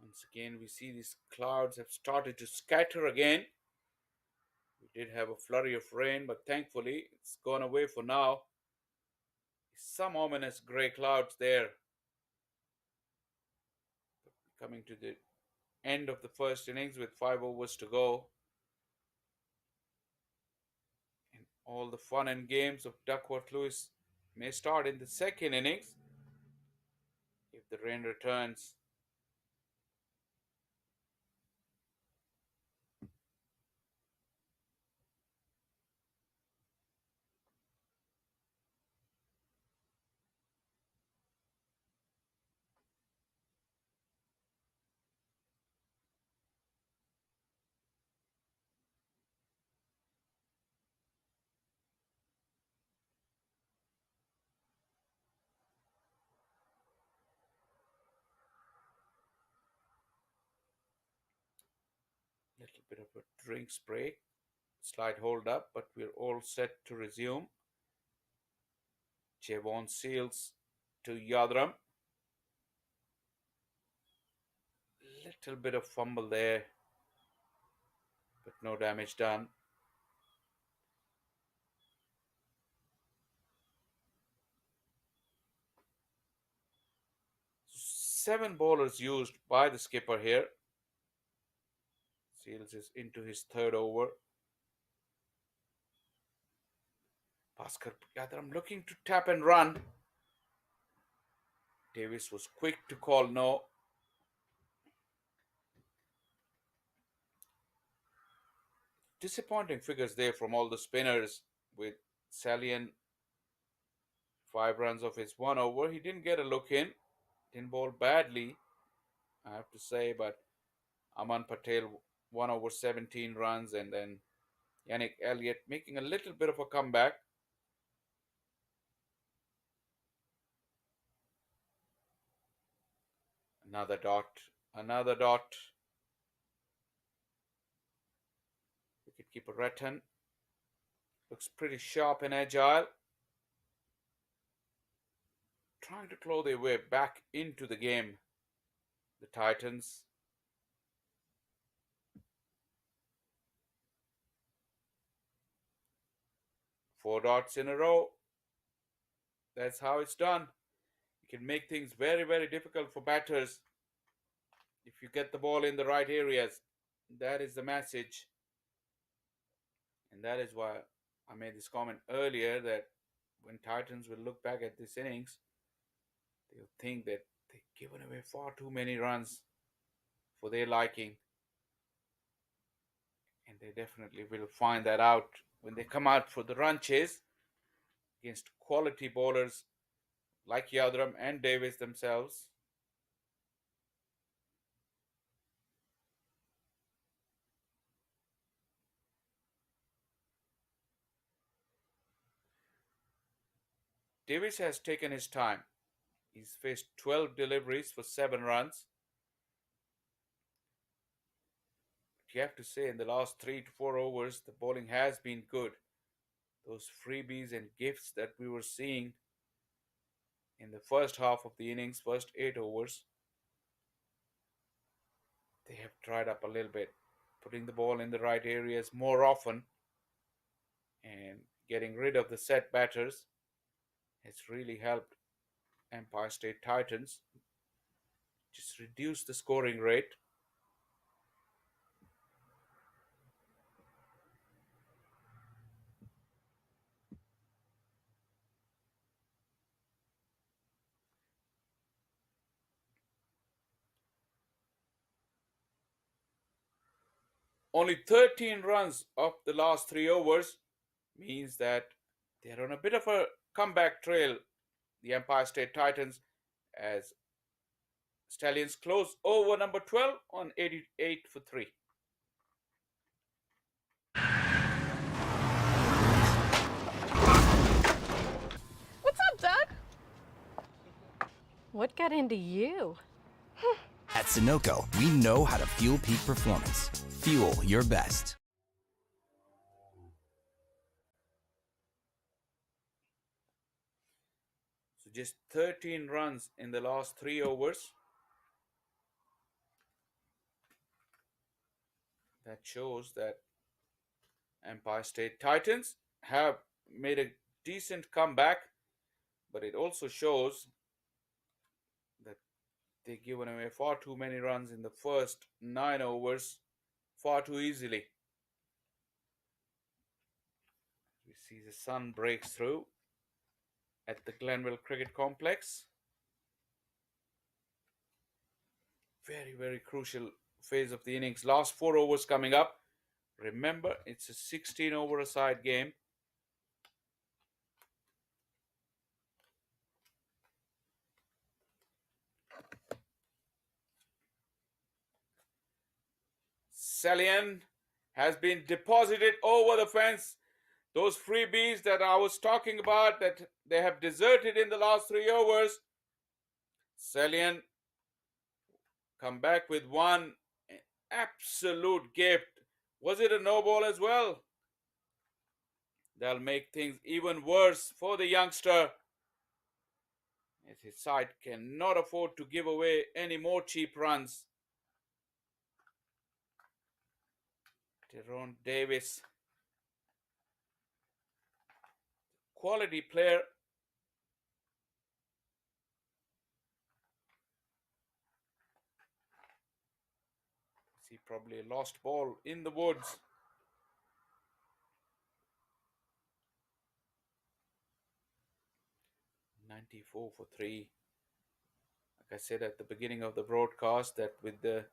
Once again, we see these clouds have started to scatter again. We did have a flurry of rain, but thankfully it's gone away for now. Some ominous grey clouds there. Coming to the end of the first innings with 5 overs to go. And all the fun and games of Duckworth Lewis may start in the second innings if the rain returns. Little bit of a drinks break, slight hold up, but we're all set to resume. Javon Seals to Yadram. Little bit of fumble there, but no damage done. Seven bowlers used by the skipper here. Seals is into his third over. Bhaskar Yadram looking to tap and run. Davis was quick to call no. Disappointing figures there from all the spinners, with Stallions 5 runs of his 1 over. He didn't get a look in. Didn't bowl badly, I have to say, but Aman Patel 1 over 17 runs, and then Yannick Elliott making a little bit of a comeback. Another dot. Another dot. Wicketkeeper Rattan looks pretty sharp and agile. Trying to claw their way back into the game, the Titans. Four dots in a row. That's how it's done. You can make things very, very difficult for batters if you get the ball in the right areas. That is the message. And that is why I made this comment earlier, that when Titans will look back at this innings, they'll think that they've given away far too many runs for their liking. And they definitely will find that out when they come out for the run chase against quality bowlers like Yadram and Davis themselves. Davis has taken his time. He's faced 12 deliveries for 7 runs. But you have to say, in the last 3 to 4 overs, the bowling has been good. Those freebies and gifts that we were seeing in the first half of the innings, first 8 overs, they have dried up a little bit. Putting the ball in the right areas more often and getting rid of the set batters has really helped Empire State Titans just reduce the scoring rate. Only 13 runs of the last 3 overs means that they're on a bit of a comeback trail, the Empire State Titans, as Stallions close over number 12 on 88 for 3. What's up, Doug? What got into you? At Sunoco, we know how to fuel peak performance. Fuel your best. So just 13 runs in the last 3 overs. That shows that Empire State Titans have made a decent comeback, but it also shows that they've given away far too many runs in the first 9 overs, far too easily. We see the sun breaks through at the Glenville Cricket Complex. Very, very crucial phase of the innings. Last 4 overs coming up. Remember, it's a 16-over-a-side game. Stallion has been deposited over the fence. Those freebies that I was talking about that they have deserted in the last 3 overs. Stallion come back with one absolute gift. Was it a no ball as well? That'll make things even worse for the youngster, as his side cannot afford to give away any more cheap runs. Deron Davis, quality player. See, probably a lost ball in the woods. .94 for 3. Like I said at the beginning of the broadcast, that with the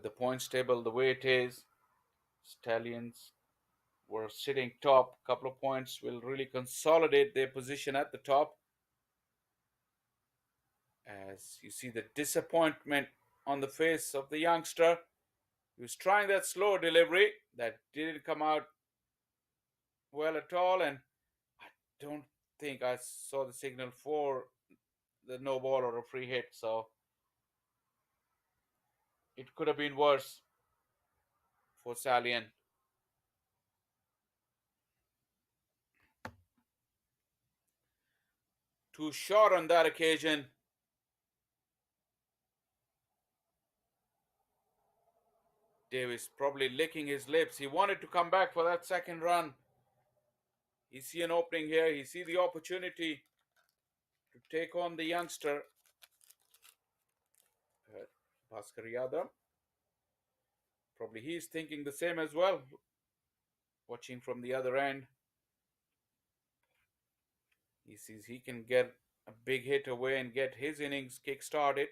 points table the way it is, Stallions were sitting top. A couple of points will really consolidate their position at the top. As you see the disappointment on the face of the youngster. He was trying that slow delivery that didn't come out well at all, and I don't think I saw the signal for the no ball or a free hit, so it could have been worse for Stallion. Too short on that occasion. Davis probably licking his lips. He wanted to come back for that second run. He see an opening here. He see the opportunity to take on the youngster. Bhaskar Yadav. Probably he's thinking the same as well. Watching from the other end. He sees he can get a big hit away and get his innings kick-started.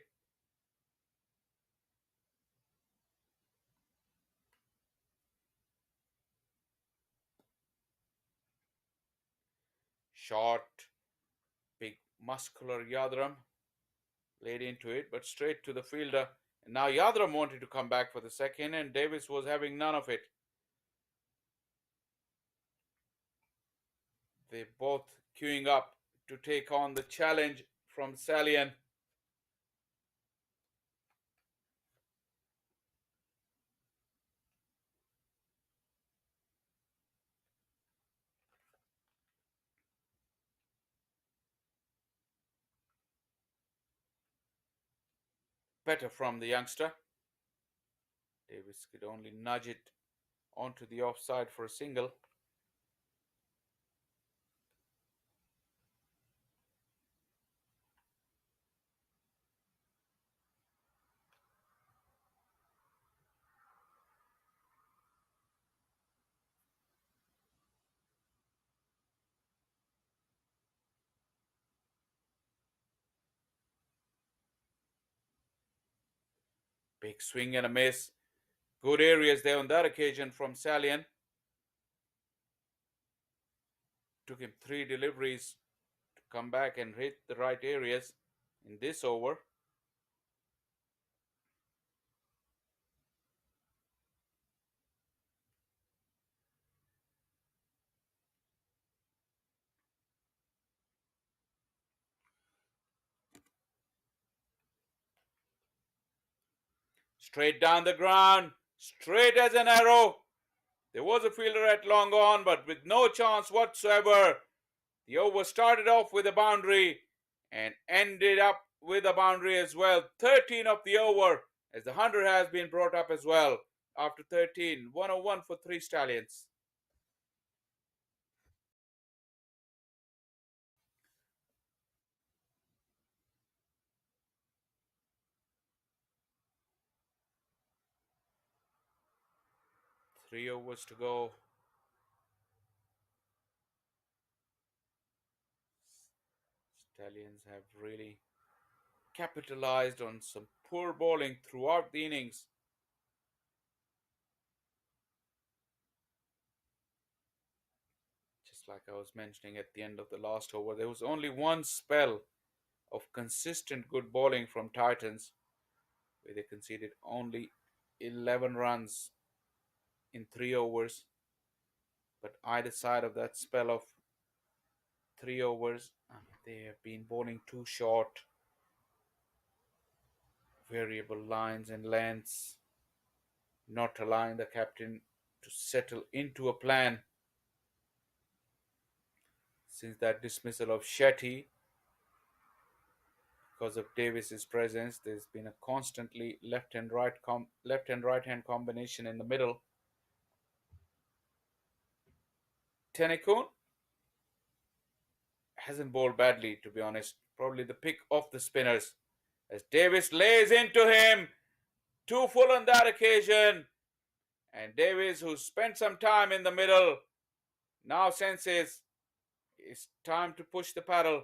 Short, big muscular Yadram laid into it, but straight to the fielder. And now Yadram wanted to come back for the second, and Davis was having none of it. They both queuing up to take on the challenge from Stallion. Better from the youngster. Davis could only nudge it onto the offside for a single. Big swing and a miss. Good areas there on that occasion from Stallion. Took him 3 deliveries to come back and hit the right areas in this over. Straight down the ground, straight as an arrow. There was a fielder at long on, but with no chance whatsoever. The over started off with a boundary and ended up with a boundary as well. 13 of the over, as the 100 has been brought up as well. After 13, 101 for 3 Stallions. 3 overs to go. Stallions have really capitalized on some poor bowling throughout the innings. Just like I was mentioning at the end of the last over, there was only one spell of consistent good bowling from Titans, where they conceded only 11 runs in 3 overs. But either side of that spell of 3 overs, they have been bowling too short. Variable lines and lengths, not allowing the captain to settle into a plan. Since that dismissal of Shetty, because of Davis's presence, there's been a constantly left and right hand combination in the middle. Tenekun hasn't bowled badly, to be honest. Probably the pick of the spinners, as Davis lays into him. 2 full on that occasion. And Davis, who spent some time in the middle, now senses it's time to push the paddle.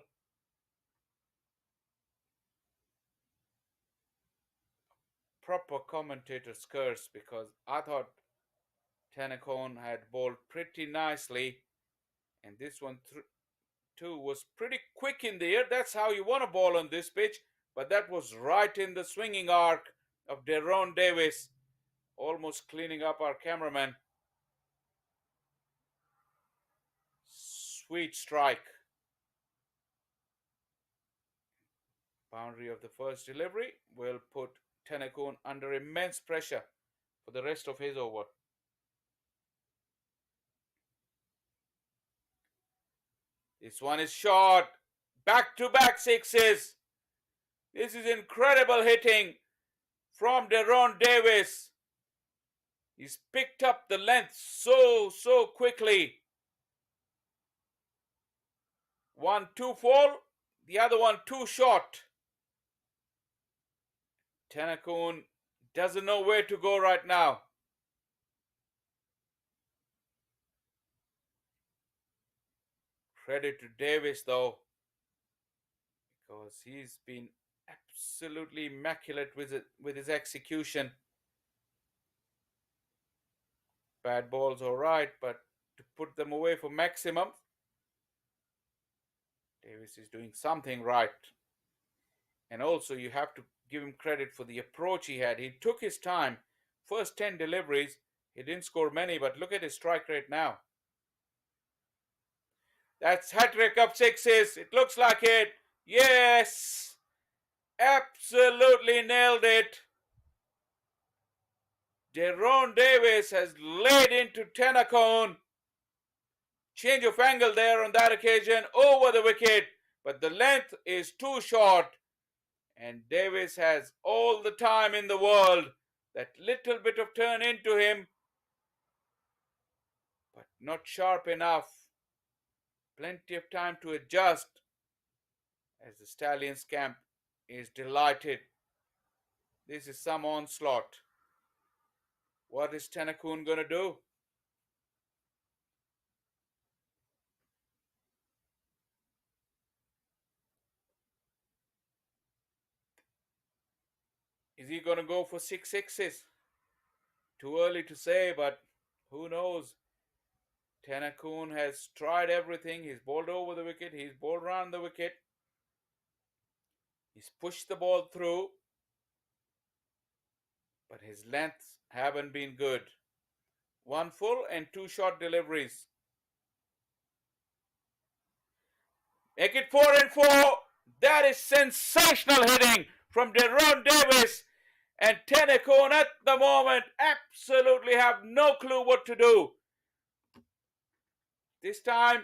Proper commentator's curse, because I thought Tenekun had bowled pretty nicely, and this one too was pretty quick in the air. That's how you want to bowl on this pitch, but that was right in the swinging arc of Deron Davis, almost cleaning up our cameraman. Sweet strike. Boundary of the first delivery will put Tenekun under immense pressure for the rest of his over. This one is short. Back-to-back sixes. This is incredible hitting from Deron Davis. He's picked up the length so quickly. One too full, the other one too short. Tenekun doesn't know where to go right now. Credit to Davis though, because he's been absolutely immaculate with his execution. Bad balls all right, but to put them away for maximum, Davis is doing something right. And also you have to give him credit for the approach he had. He took his time. First 10 deliveries, he didn't score many, but look at his strike rate now. That's hat-trick of sixes. It looks like it. Yes! Absolutely nailed it. Deron Davis has laid into Tenekun. Change of angle there on that occasion over the wicket, but the length is too short. And Davis has all the time in the world. That little bit of turn into him, but not sharp enough. Plenty of time to adjust, as the Stallions camp is delighted. This is some onslaught. What is Tenekun going to do? Is he going to go for 6 sixes? Too early to say, but who knows? Tenekun has tried everything. He's bowled over the wicket. He's bowled around the wicket. He's pushed the ball through, but his lengths haven't been good. 1 full and 2 short deliveries. Make it 4 and 4. That is sensational hitting from Deron Davis. And Tenekun at the moment absolutely have no clue what to do. This time,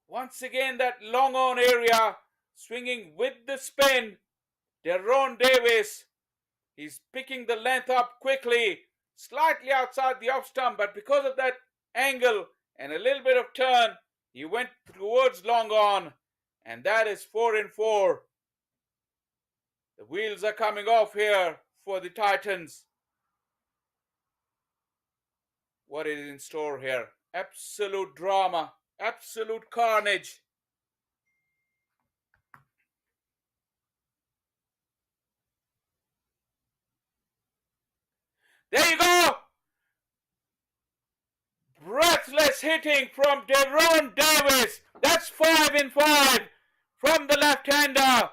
once again, that long on area, swinging with the spin. Deron Davis, he's picking the length up quickly, slightly outside the off stump, but because of that angle and a little bit of turn, he went towards long on, and that is 4 and 4. The wheels are coming off here for the Titans. what is in store here. Absolute drama, absolute carnage. There you go! Breathless hitting from Deron Davis. That's 5 in 5 from the left-hander.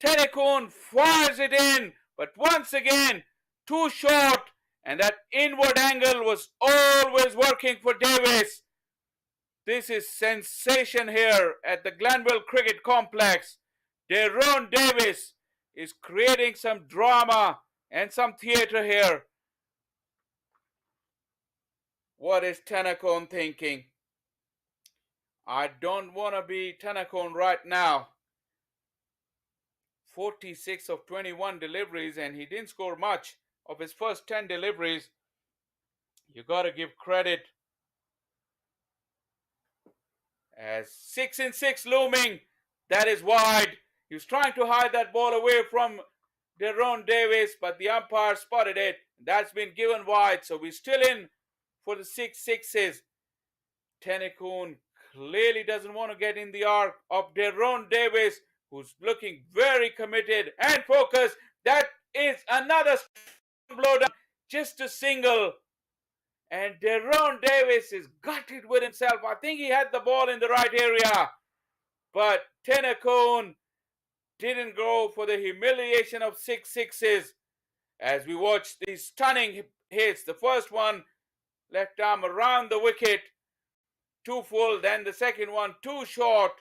Tennecoon fires it in, but once again, too short, and that inward angle was always working for Davis. This is sensation here at the Glanville Cricket Complex. Deron Davis is creating some drama and some theatre here. What is Tennecoon thinking? I don't want to be Tennecoon right now. 46 of 21 deliveries, and he didn't score much of his first 10 deliveries. You got to give credit. As 6 in 6 looming, that is wide. He was trying to hide that ball away from Deron Davis, but the umpire spotted it. That's been given wide, so we're still in for the 6 sixes. Tennecoon clearly doesn't want to get in the arc of Deron Davis, who's looking very committed and focused. That is another blowdown, just a single. And Deron Davis is gutted with himself. I think he had the ball in the right area. But Tennecoon didn't go for the humiliation of 6 sixes. As we watch these stunning hits. The first one, left arm around the wicket. Too full. Then the second one, too short.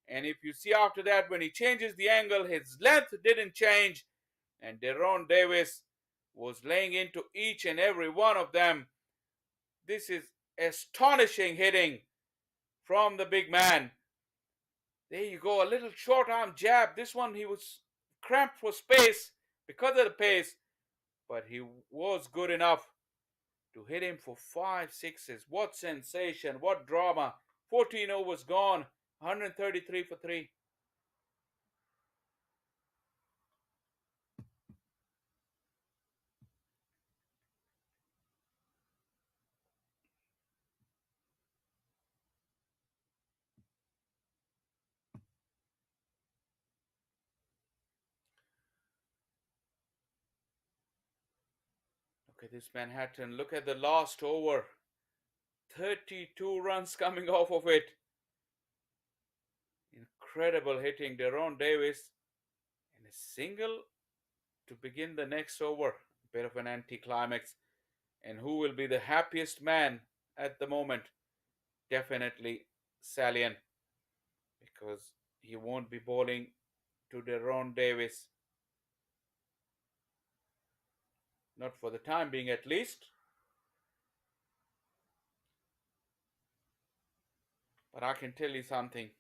And if you see after that, when he changes the angle, his length didn't change. And Deron Davis was laying into each and every one of them. This is astonishing hitting from the big man. There you go, a little short arm jab. This one he was cramped for space because of the pace. But he was good enough to hit him for 5 sixes. What sensation, what drama. 14 overs gone, 133 for 3. Look at this Manhattan. Look at the last over. 32 runs coming off of it. Incredible hitting. Deron Davis in a single to begin the next over. Bit of an anticlimax. And who will be the happiest man at the moment? Definitely Stallion. Because he won't be bowling to Deron Davis. Not for the time being, at least. But I can tell you something.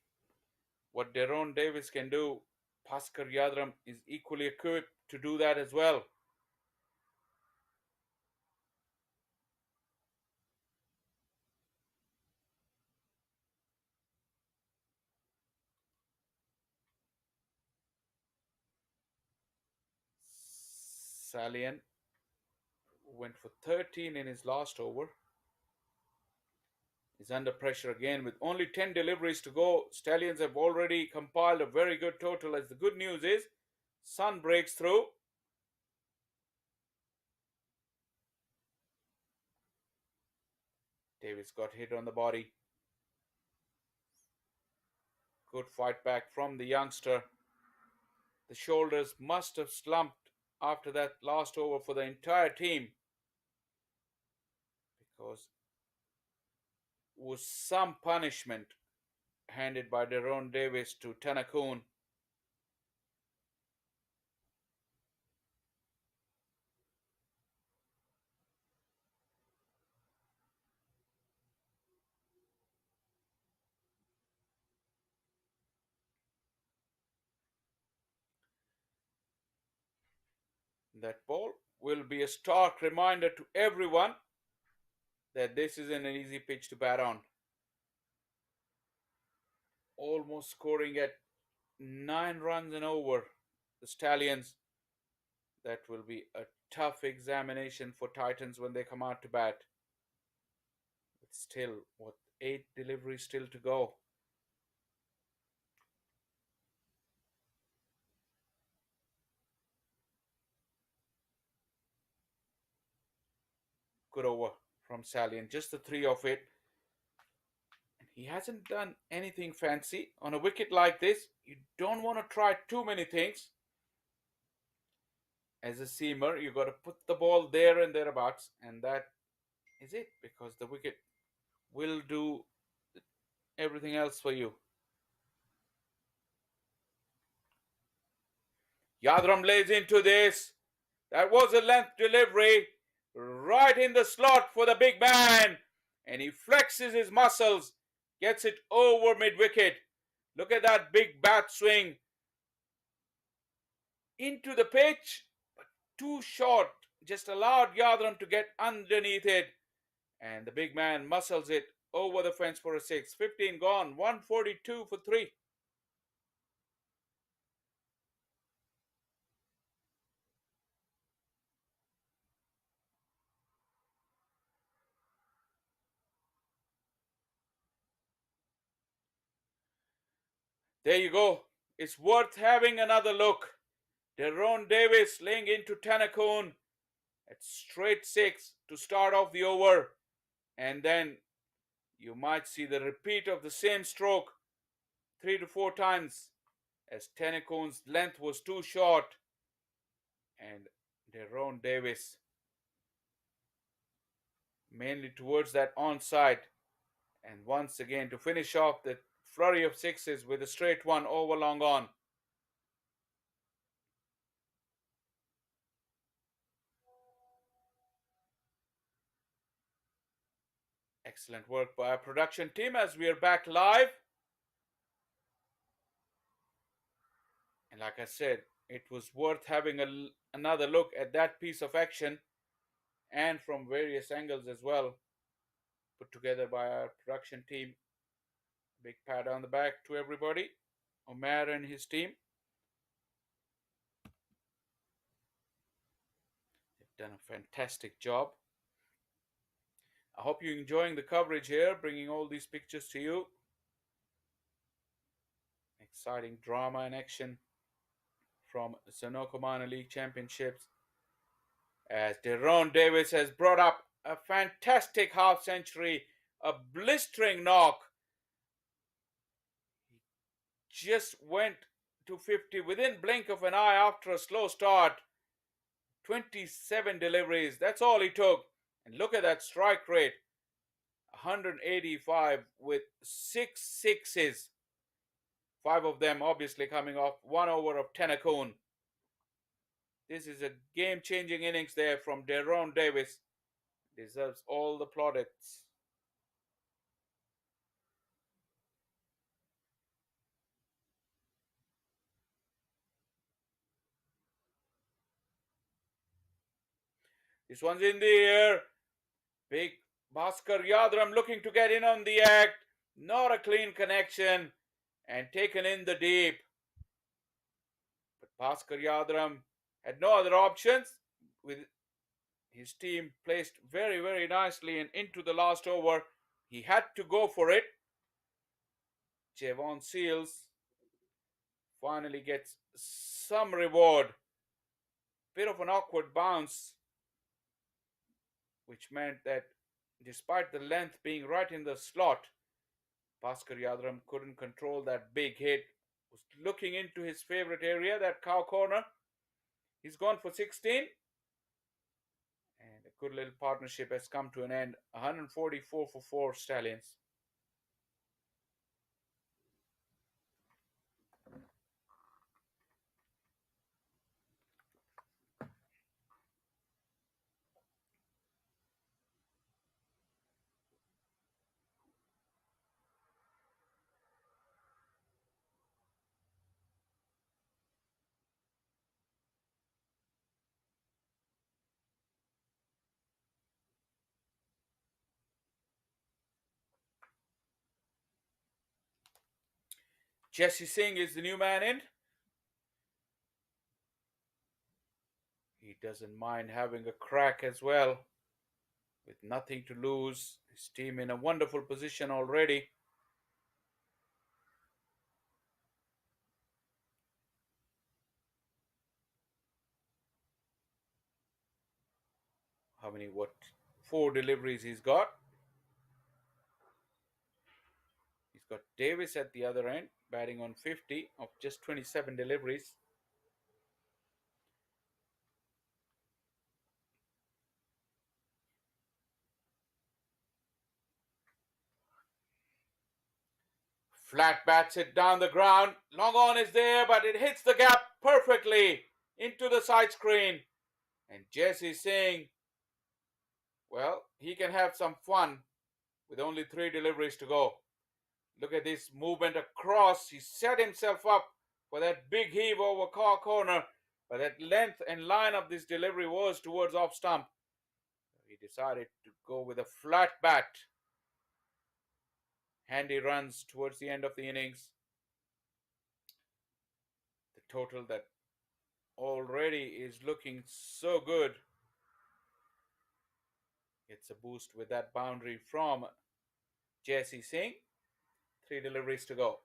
What Deron Davis can do, Bhaskar Yadram is equally equipped to do that as well. Stallion went for 13 in his last over. He's under pressure again with only 10 deliveries to go. Stallions have already compiled a very good total, as the good news is sun breaks through. Davis got hit on the body. Good fight back from the youngster. The shoulders must have slumped after that last over for the entire team, because it was some punishment handed by Deron Davis to Tennecoon. That ball will be a stark reminder to everyone that this isn't an easy pitch to bat on. Almost scoring at 9 runs and over, the Stallions. That will be a tough examination for Titans when they come out to bat. Still, what, 8 deliveries still to go. Good over from Stallion, just the 3 of it. He hasn't done anything fancy. On a wicket like this, you don't want to try too many things. As a seamer, you got to put the ball there and thereabouts, and that is it, because the wicket will do everything else for you. Yadram lays into this. That was a length delivery right in the slot for the big man, and he flexes his muscles, gets it over mid-wicket. Look at that big bat swing into the pitch, but too short. Just allowed Yadram to get underneath it, and the big man muscles it over the fence for a 6. 15 gone, 142 for 3. There you go. It's worth having another look. Deron Davis laying into Tanakun at straight 6 to start off the over. And then you might see the repeat of the same stroke 3 to 4 times, as Tanakun's length was too short. And Deron Davis mainly towards that onside. And once again to finish off the flurry of 6s with a straight one over long on. Excellent work by our production team as we are back live. And like I said, it was worth having another look at that piece of action, and from various angles as well, put together by our production team. Big pat on the back to everybody, Omer and his team. They've done a fantastic job. I hope you're enjoying the coverage here, bringing all these pictures to you. Exciting drama and action from the Sunoco Minor League Championships, as Deron Davis has brought up a fantastic half century, a blistering knock. He just went to 50 within blink of an eye after a slow start. 27 deliveries, that's all he took. And look at that strike rate, 185 with 6 sixes. 5 of them obviously coming off 1 over of Tanakun. This is a game-changing innings there from Deron Davis. Deserves all the plaudits. This one's in the air. Big Bhaskar Yadram looking to get in on the act. Not a clean connection. And taken in the deep. But Bhaskar Yadram had no other options, with his team placed very, very nicely and into the last over. He had to go for it. Javon Seals finally gets some reward. Bit of an awkward bounce, which meant that despite the length being right in the slot, Bhaskar Yadram couldn't control that big hit. Was looking into his favorite area, that cow corner. He's gone for 16. And a good little partnership has come to an end. 144 for 4 Stallions. Jesse Singh is the new man in. He doesn't mind having a crack as well, with nothing to lose. His team in a wonderful position already. How many, what, 4 deliveries he's got. He's got Davis at the other end, batting on 50 of just 27 deliveries. Flat bats it down the ground. Long on is there, but it hits the gap perfectly into the side screen. And Jesse Singh, well, he can have some fun with only 3 deliveries to go. Look at this movement across. He set himself up for that big heave over corner, but that length and line of this delivery was towards off stump. He decided to go with a flat bat. Handy runs towards the end of the innings. The total that already is looking so good. Gets a boost with that boundary from Jesse Singh. 3 deliveries to go.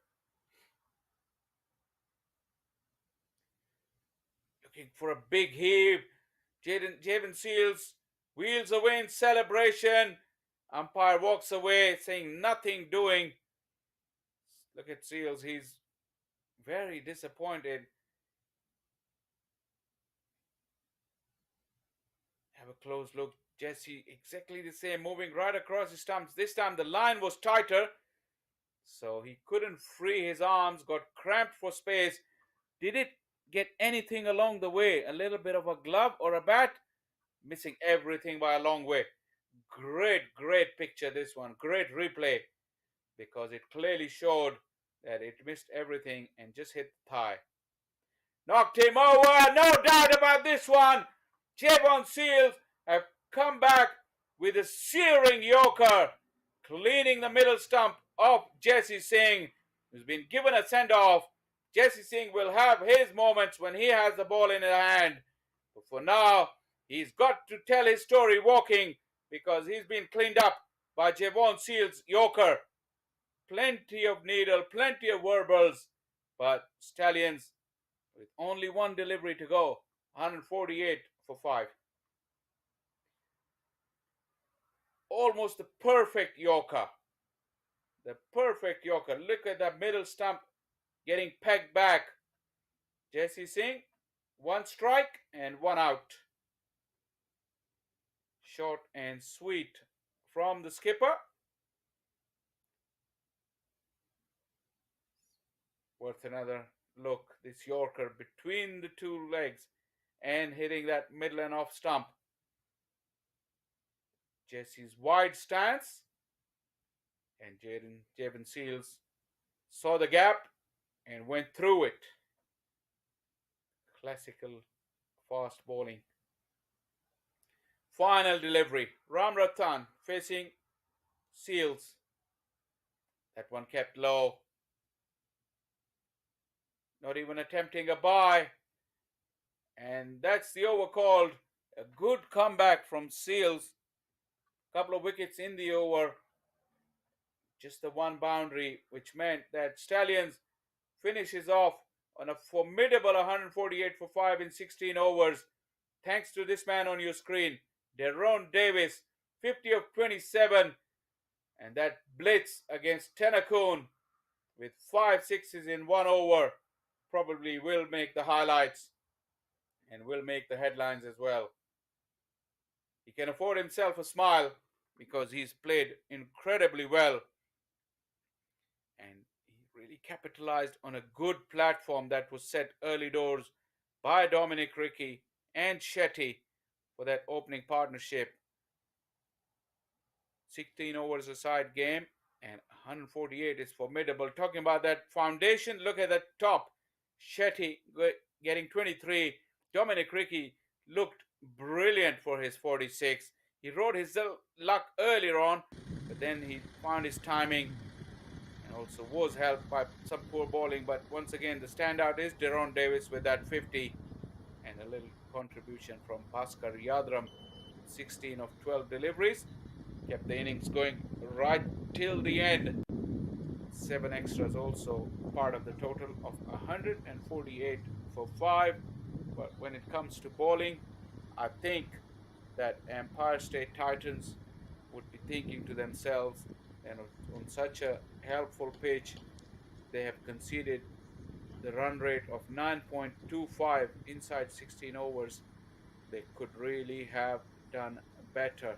Looking for a big heave. Javen Seals wheels away in celebration. Umpire walks away saying nothing doing. Look at Seals. He's very disappointed. Have a close look. Jesse exactly the same, moving right across his stumps. This time the line was tighter, so he couldn't free his arms, got cramped for space. Did it get anything along the way? A little bit of a glove or a bat? Missing everything by a long way. Great picture this one. Great replay, because it clearly showed that it missed everything and just hit the thigh. Knocked him over, no doubt about this one. Javon Seals have come back with a searing yorker, cleaning the middle stump of Jesse Singh, who's been given a send-off. Jesse Singh will have his moments when he has the ball in his hand. But for now, he's got to tell his story walking, because he's been cleaned up by Javon Seals' yorker. Plenty of needle, plenty of verbals, but Stallions with only 1 delivery to go, 148 for 5. Almost the perfect yorker. The perfect yorker. Look at that middle stump getting pegged back. Jesse Singh, 1 strike and 1 out. Short and sweet from the skipper. Worth another look. This yorker between the 2 legs and hitting that middle and off stump. Jesse's wide stance, and Javon Seals saw the gap and went through it. Classical fast bowling. Final delivery. Ram Rattan facing Seals. That one kept low. Not even attempting a bye. And that's the over called. A good comeback from Seals. Couple of wickets in the over. Just the 1 boundary, which meant that Stallions finishes off on a formidable 148 for 5 in 16 overs. Thanks to this man on your screen, Deron Davis, 50 of 27. And that blitz against Tennakoon with 5 sixes in 1 over probably will make the highlights and will make the headlines as well. He can afford himself a smile because he's played incredibly well. And he really capitalized on a good platform that was set early doors by Dominic Rickey and Shetty for that opening partnership. 16 overs a side game and 148 is formidable. Talking about that foundation, look at the top. Shetty getting 23. Dominic Rickey looked brilliant for his 46. He rode his luck earlier on, but then he found his timing and also was helped by some poor bowling. But once again, the standout is Deron Davis with that 50 and a little contribution from Bhaskar Yadram, 16 of 12 deliveries. kept the innings going right till the end. 7 extras also part of the total of 148 for 5. But when it comes to bowling, I think that Empire State Titans would be thinking to themselves, and on such a helpful pitch, they have conceded the run rate of 9.25 inside 16 overs. They could really have done better.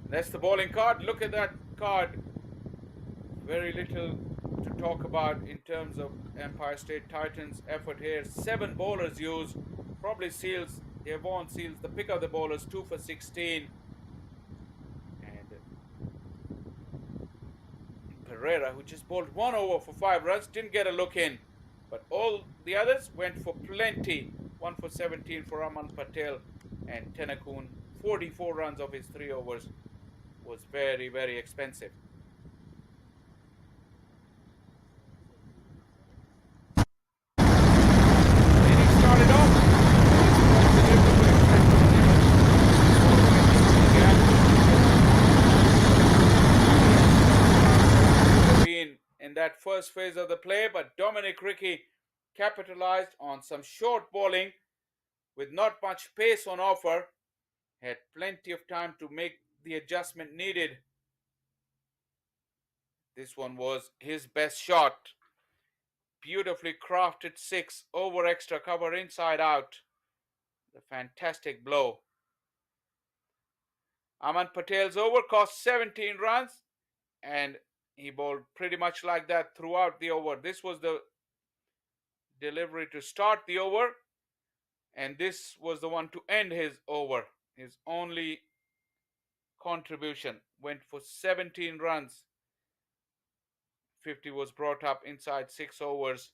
That's the bowling card. Look at that card. Very little to talk about in terms of Empire State Titans' effort here. 7 bowlers used. Probably Seals, Deron Seals, the pick of the bowlers, 2 for 16. And Pereira, who just bowled 1 over for 5 runs, didn't get a look in. But all the others went for plenty. 1 for 17 for Aman Patel, and Tenakun, 44 runs of his 3 overs, was very, very expensive. Inning started off. Been in that first phase of the play, but Dominic Ricky capitalized on some short bowling with not much pace on offer. Had plenty of time to make the adjustment needed. This one was his best shot. Beautifully crafted 6 over extra cover inside out. The fantastic blow. Aman Patel's over cost 17 runs, and he bowled pretty much like that throughout the over. This was the delivery to start the over, and this was the one to end his over. His only contribution went for 17 runs. 50 was brought up inside 6 overs.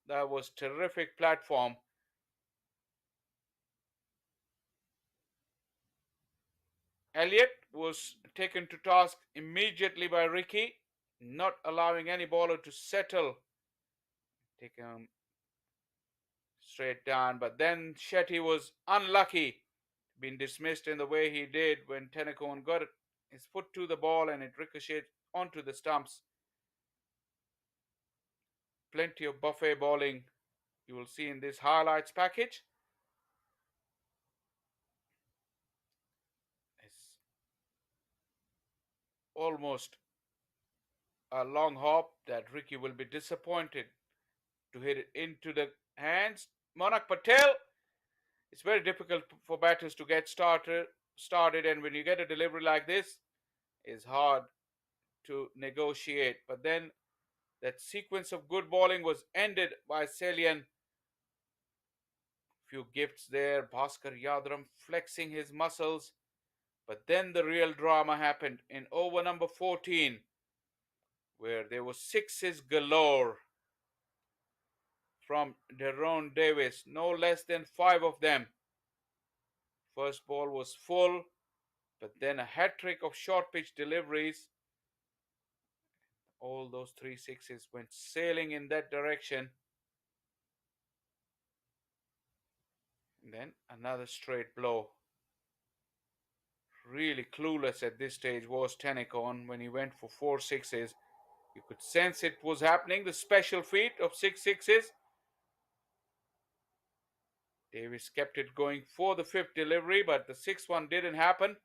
That was terrific platform. Elliott was taken to task immediately by Ricky, not allowing any bowler to settle. Take him straight down, but then Shetty was unlucky, being dismissed in the way he did when Tenakon got his foot to the ball and it ricocheted onto the stumps. Plenty of buffet bowling you will see in this highlights package. It's almost a long hop that Ricky will be disappointed to hit it into the hands. Monak Patel. It's very difficult for batters to get started, and when you get a delivery like this, it's hard to negotiate. But then that sequence of good bowling was ended by Stallions. Few gifts there. Bhaskar Yadram flexing his muscles. But then the real drama happened in over number 14, where there were 6s galore from Deron Davis, no less than 5 of them. First ball was full, but then a hat-trick of short pitch deliveries. All those 3 6s went sailing in that direction. And then another straight blow. Really clueless at this stage was Tenakon when he went for 4 6s. You could sense it was happening, the special feat of 6 6s. Davis kept it going for the 5th delivery, but the 6th one didn't happen.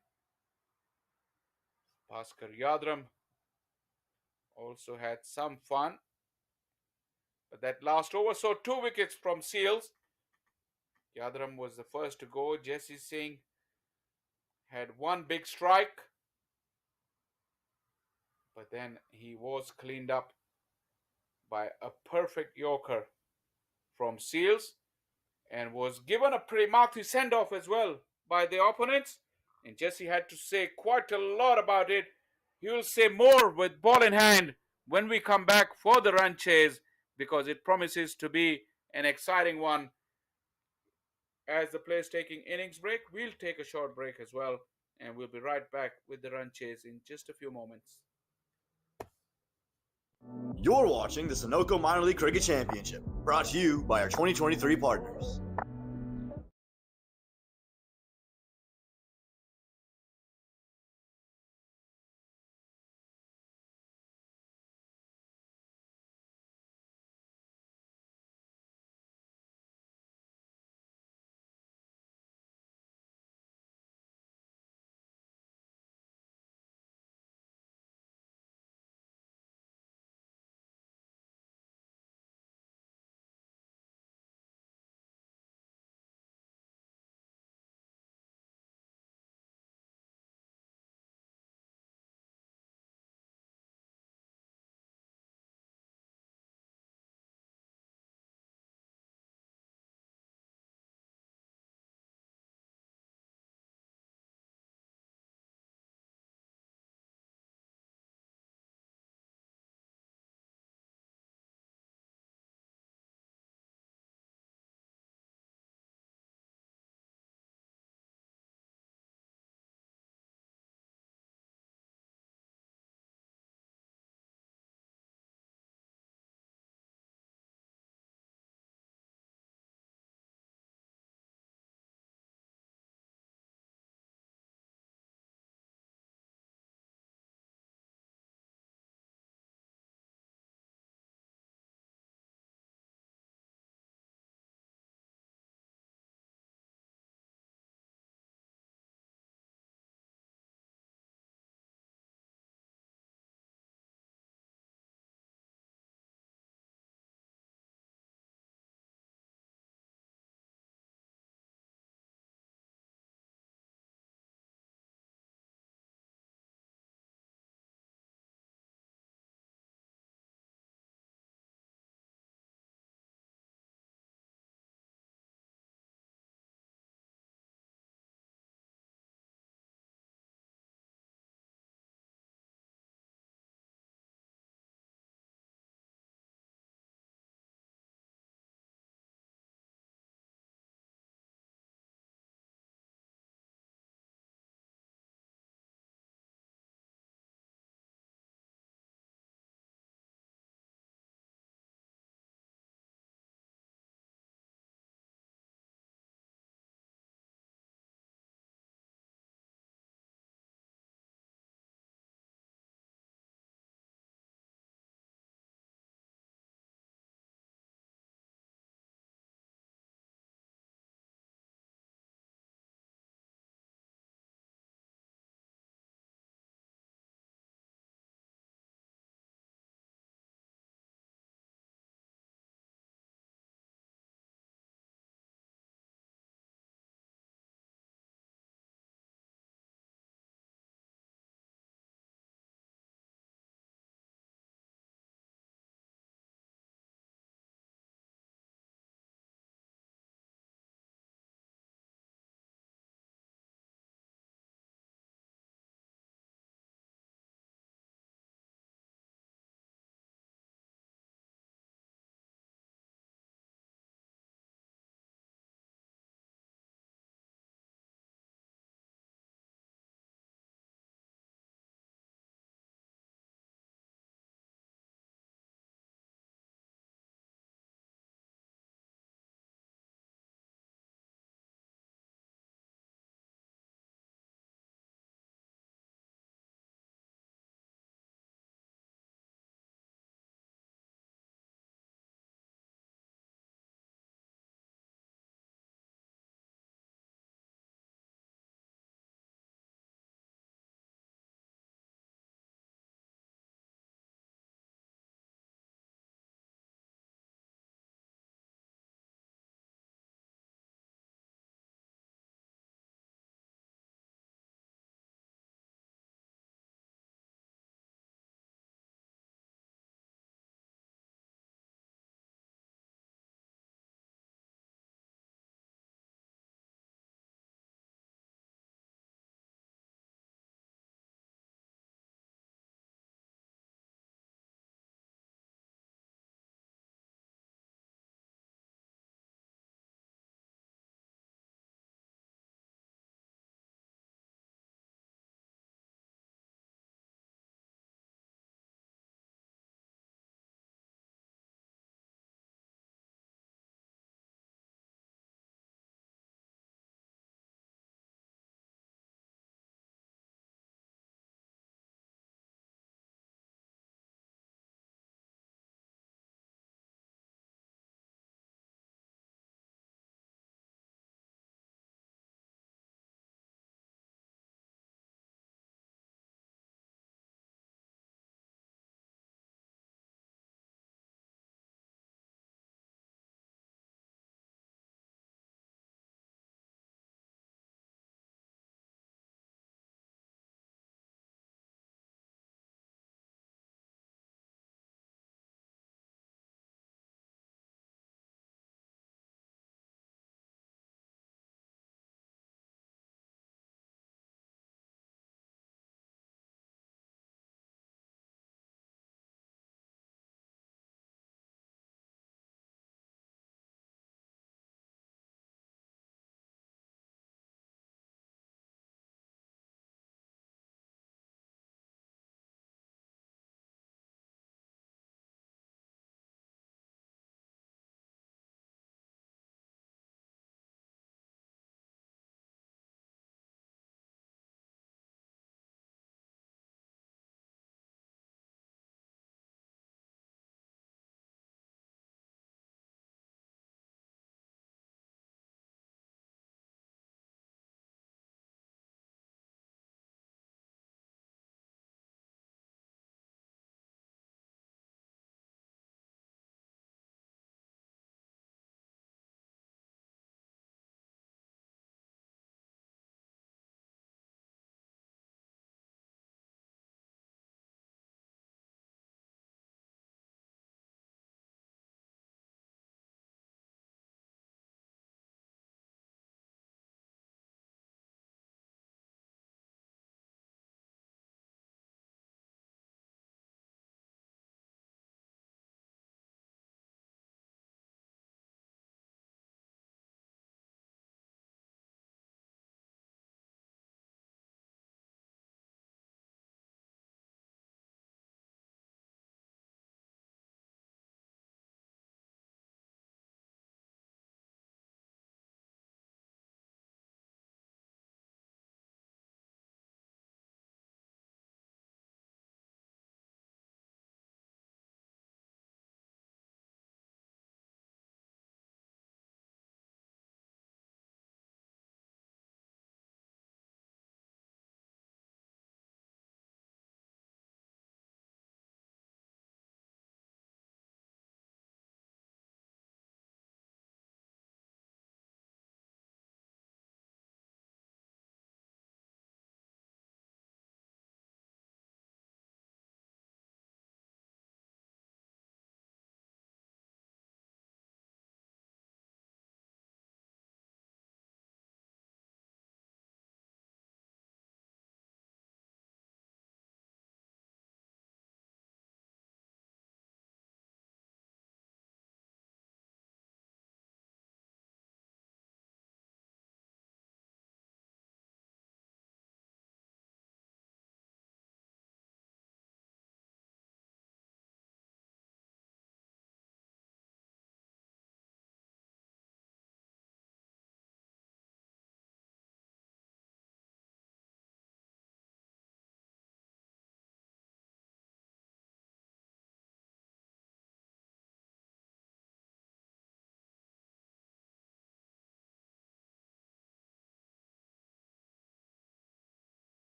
Bhaskar Yadram also had some fun. But that last over saw 2 wickets from Seals. Yadram was the first to go. Jesse Singh had 1 big strike, but then he was cleaned up by a perfect Yorker from Seals and was given a pretty marked send-off as well by the opponents. And Jesse had to say quite a lot about it. He will say more with ball in hand when we come back for the run chase, because it promises to be an exciting one. As the players taking innings break, we'll take a short break as well, and we'll be right back with the run chase in just a few moments. You're watching the Sunoco Minor League Cricket Championship, brought to you by our 2023 partners.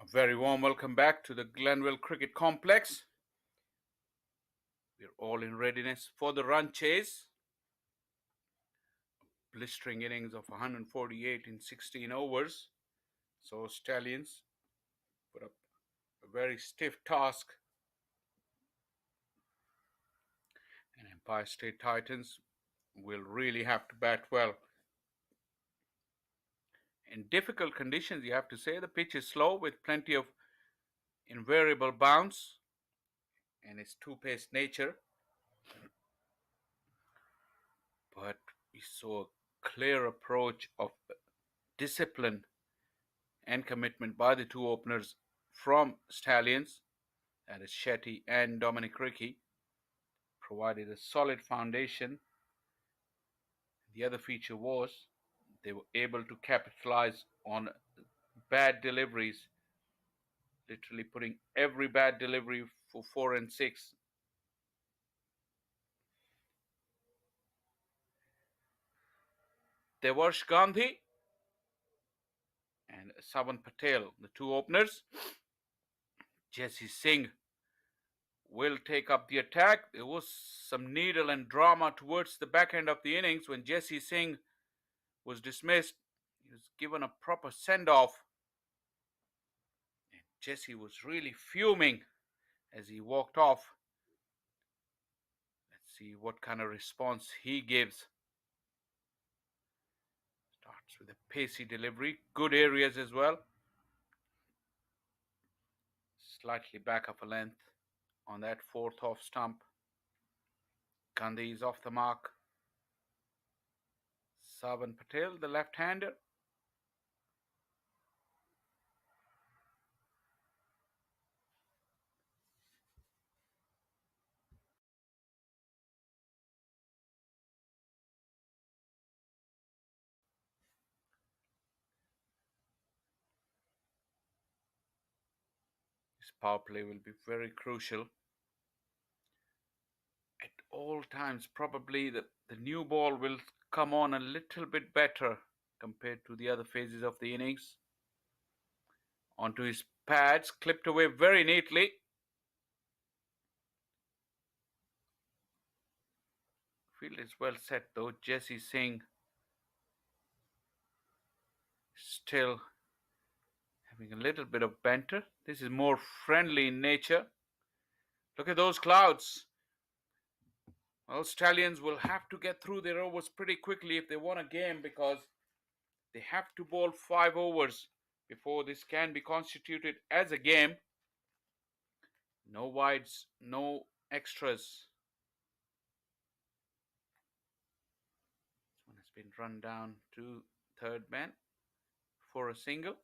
A very warm welcome back to the Glenville Cricket Complex. We're all in readiness for the run chase. Blistering innings of 148 in 16 overs. So Stallions put up a very stiff task. And Empire State Titans will really have to bat well. In difficult conditions, you have to say, the pitch is slow with plenty of invariable bounce and its two-paced nature. But we saw a clear approach of discipline and commitment by the two openers from Stallions, that is Shetty and Dominic Rickey, provided a solid foundation. The other feature was they were able to capitalize on bad deliveries, literally putting every bad delivery for 4 and 6. Devarsh Gandhi and Savan Patel, the two openers. Jesse Singh will take up the attack. There was some needle and drama towards the back end of the innings when Jesse Singh was dismissed. He was given a proper send-off. And Jesse was really fuming as he walked off. Let's see what kind of response he gives. Starts with a pacey delivery, good areas as well. Slightly back of a length on that fourth off stump. Gandhi is off the mark. Savan Patel, the left-hander. This power play will be very crucial. At all times, probably the new ball will come on a little bit better compared to the other phases of the innings. Onto his pads, clipped away very neatly. Field is well set though. Jesse Singh still having a little bit of banter. This is more friendly in nature. Look at those clouds. Well, Stallions will have to get through their overs pretty quickly if they want a game, because they have to bowl 5 overs before this can be constituted as a game. No wides, no extras. This one has been run down to third man for a single.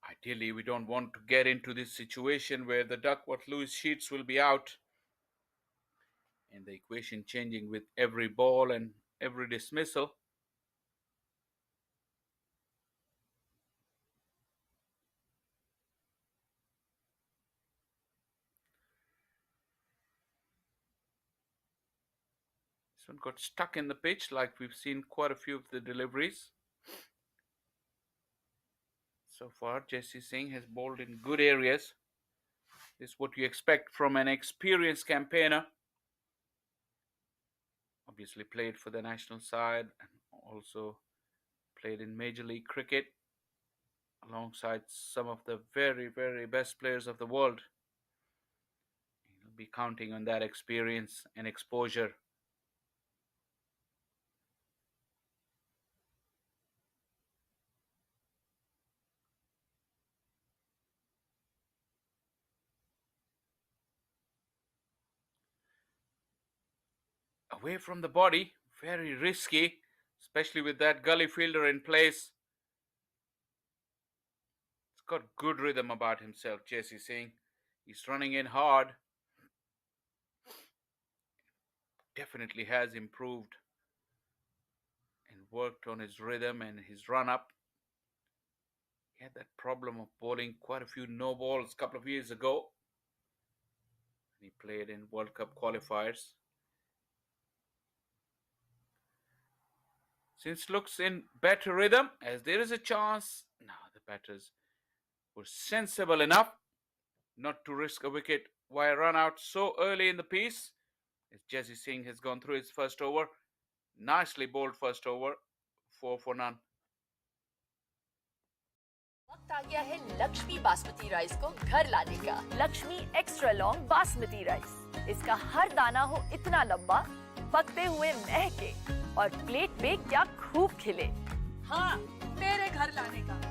Ideally, we don't want to get into this situation where the Duckworth-Lewis sheets will be out and the equation changing with every ball and every dismissal. This one got stuck in the pitch, like we've seen quite a few of the deliveries. So far, Jesse Singh has bowled in good areas. This is what you expect from an experienced campaigner. Obviously played for the national side and also played in Major League Cricket alongside some of the very, very best players of the world. He'll be counting on that experience and exposure. Away from the body, very risky, especially with that gully fielder in place. He's got good rhythm about himself, Jesse Singh. He's running in hard. Definitely has improved and worked on his rhythm and his run-up. He had that problem of bowling quite a few no balls a couple of years ago. He played in World Cup qualifiers. Since looks in better rhythm, as there is a chance. Now the batters were sensible enough not to risk a wicket via run out so early in the piece. As Jesse Singh has gone through his first over. Nicely bowled first over. 4 for none. वक्त आ गया है Lakshmi basmati rice को घर लाने का। Lakshmi extra long basmati rice, इसका हर दाना हो इतना लंबा, पकते हुए महके और प्लेट पे क्या खूब खिले। हाँ, मेरे घर लाने का।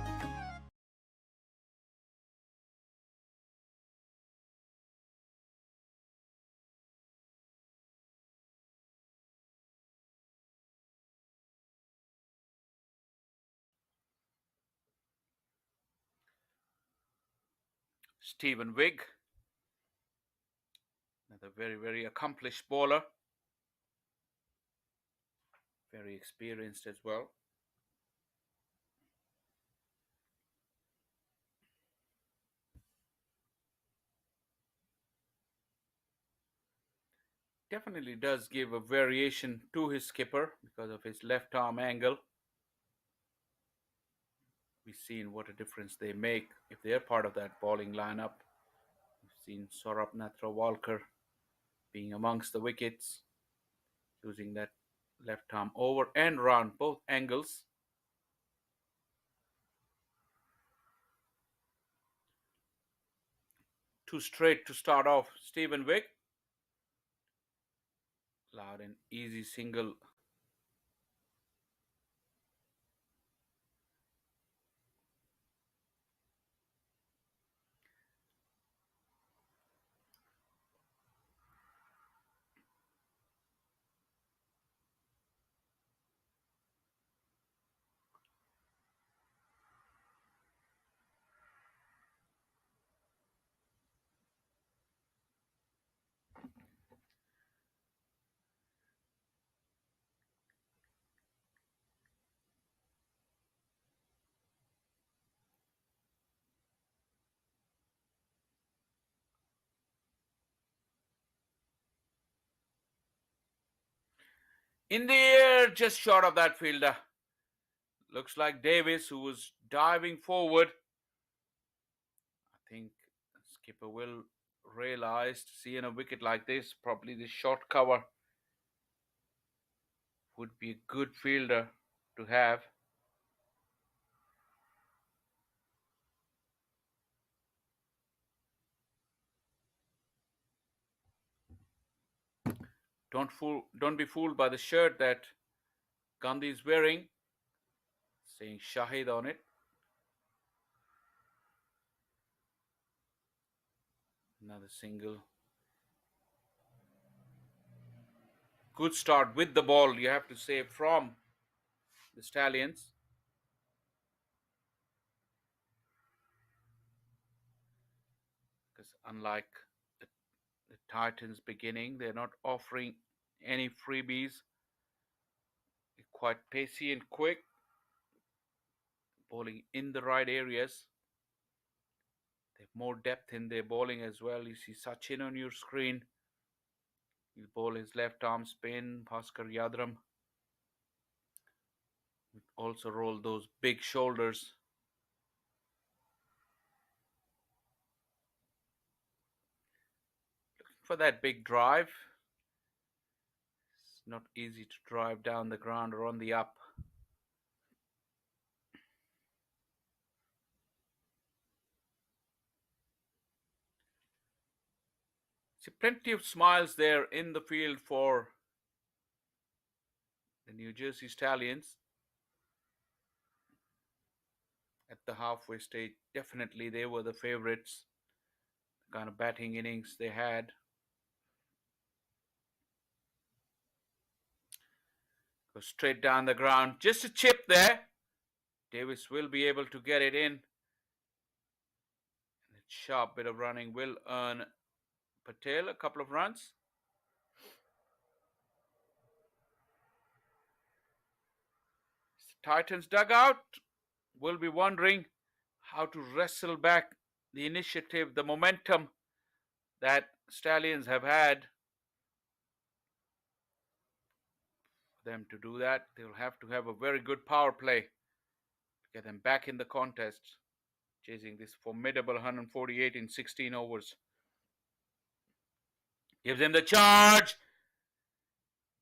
Stephen Wigg, another very accomplished bowler, very experienced as well. Definitely does give a variation to his skipper because of his left arm angle. We've seen what a difference they make if they're part of that bowling lineup. We've seen Saurabh Natrawalkar being amongst the wickets, using that left arm over and round both angles. Too straight to start off. Stephen Wigg. Loud and easy single. In the air, just short of that fielder. Looks like Davis, who was diving forward. I think skipper will realize, seeing a wicket like this, probably the short cover would be a good fielder to have. Don't be fooled by the shirt that Gandhi is wearing, saying Shahid on it. Another single. Good start with the ball, you have to say, from the Stallions. Because unlike the Titans beginning, they're not offering any freebies. They're quite pacey and quick, bowling in the right areas. They have more depth in their bowling as well. You see Sachin on your screen. He'll bowl his left arm spin. Bhaskar Yadram also roll those big shoulders. Looking for that big drive. It's not easy to drive down the ground or on the up. See plenty of smiles there in the field for the New Jersey Stallions. At the halfway stage, definitely they were the favorites. The kind of batting innings they had. Go straight down the ground. Just a chip there. Davis will be able to get it in. And a sharp bit of running will earn Patel a couple of runs. Titans dugout will be wondering how to wrestle back the initiative, the momentum that Stallions have had. For them to do that, they'll have to have a very good power play to get them back in the contest, chasing this formidable 148 in 16 overs. Gives him the charge.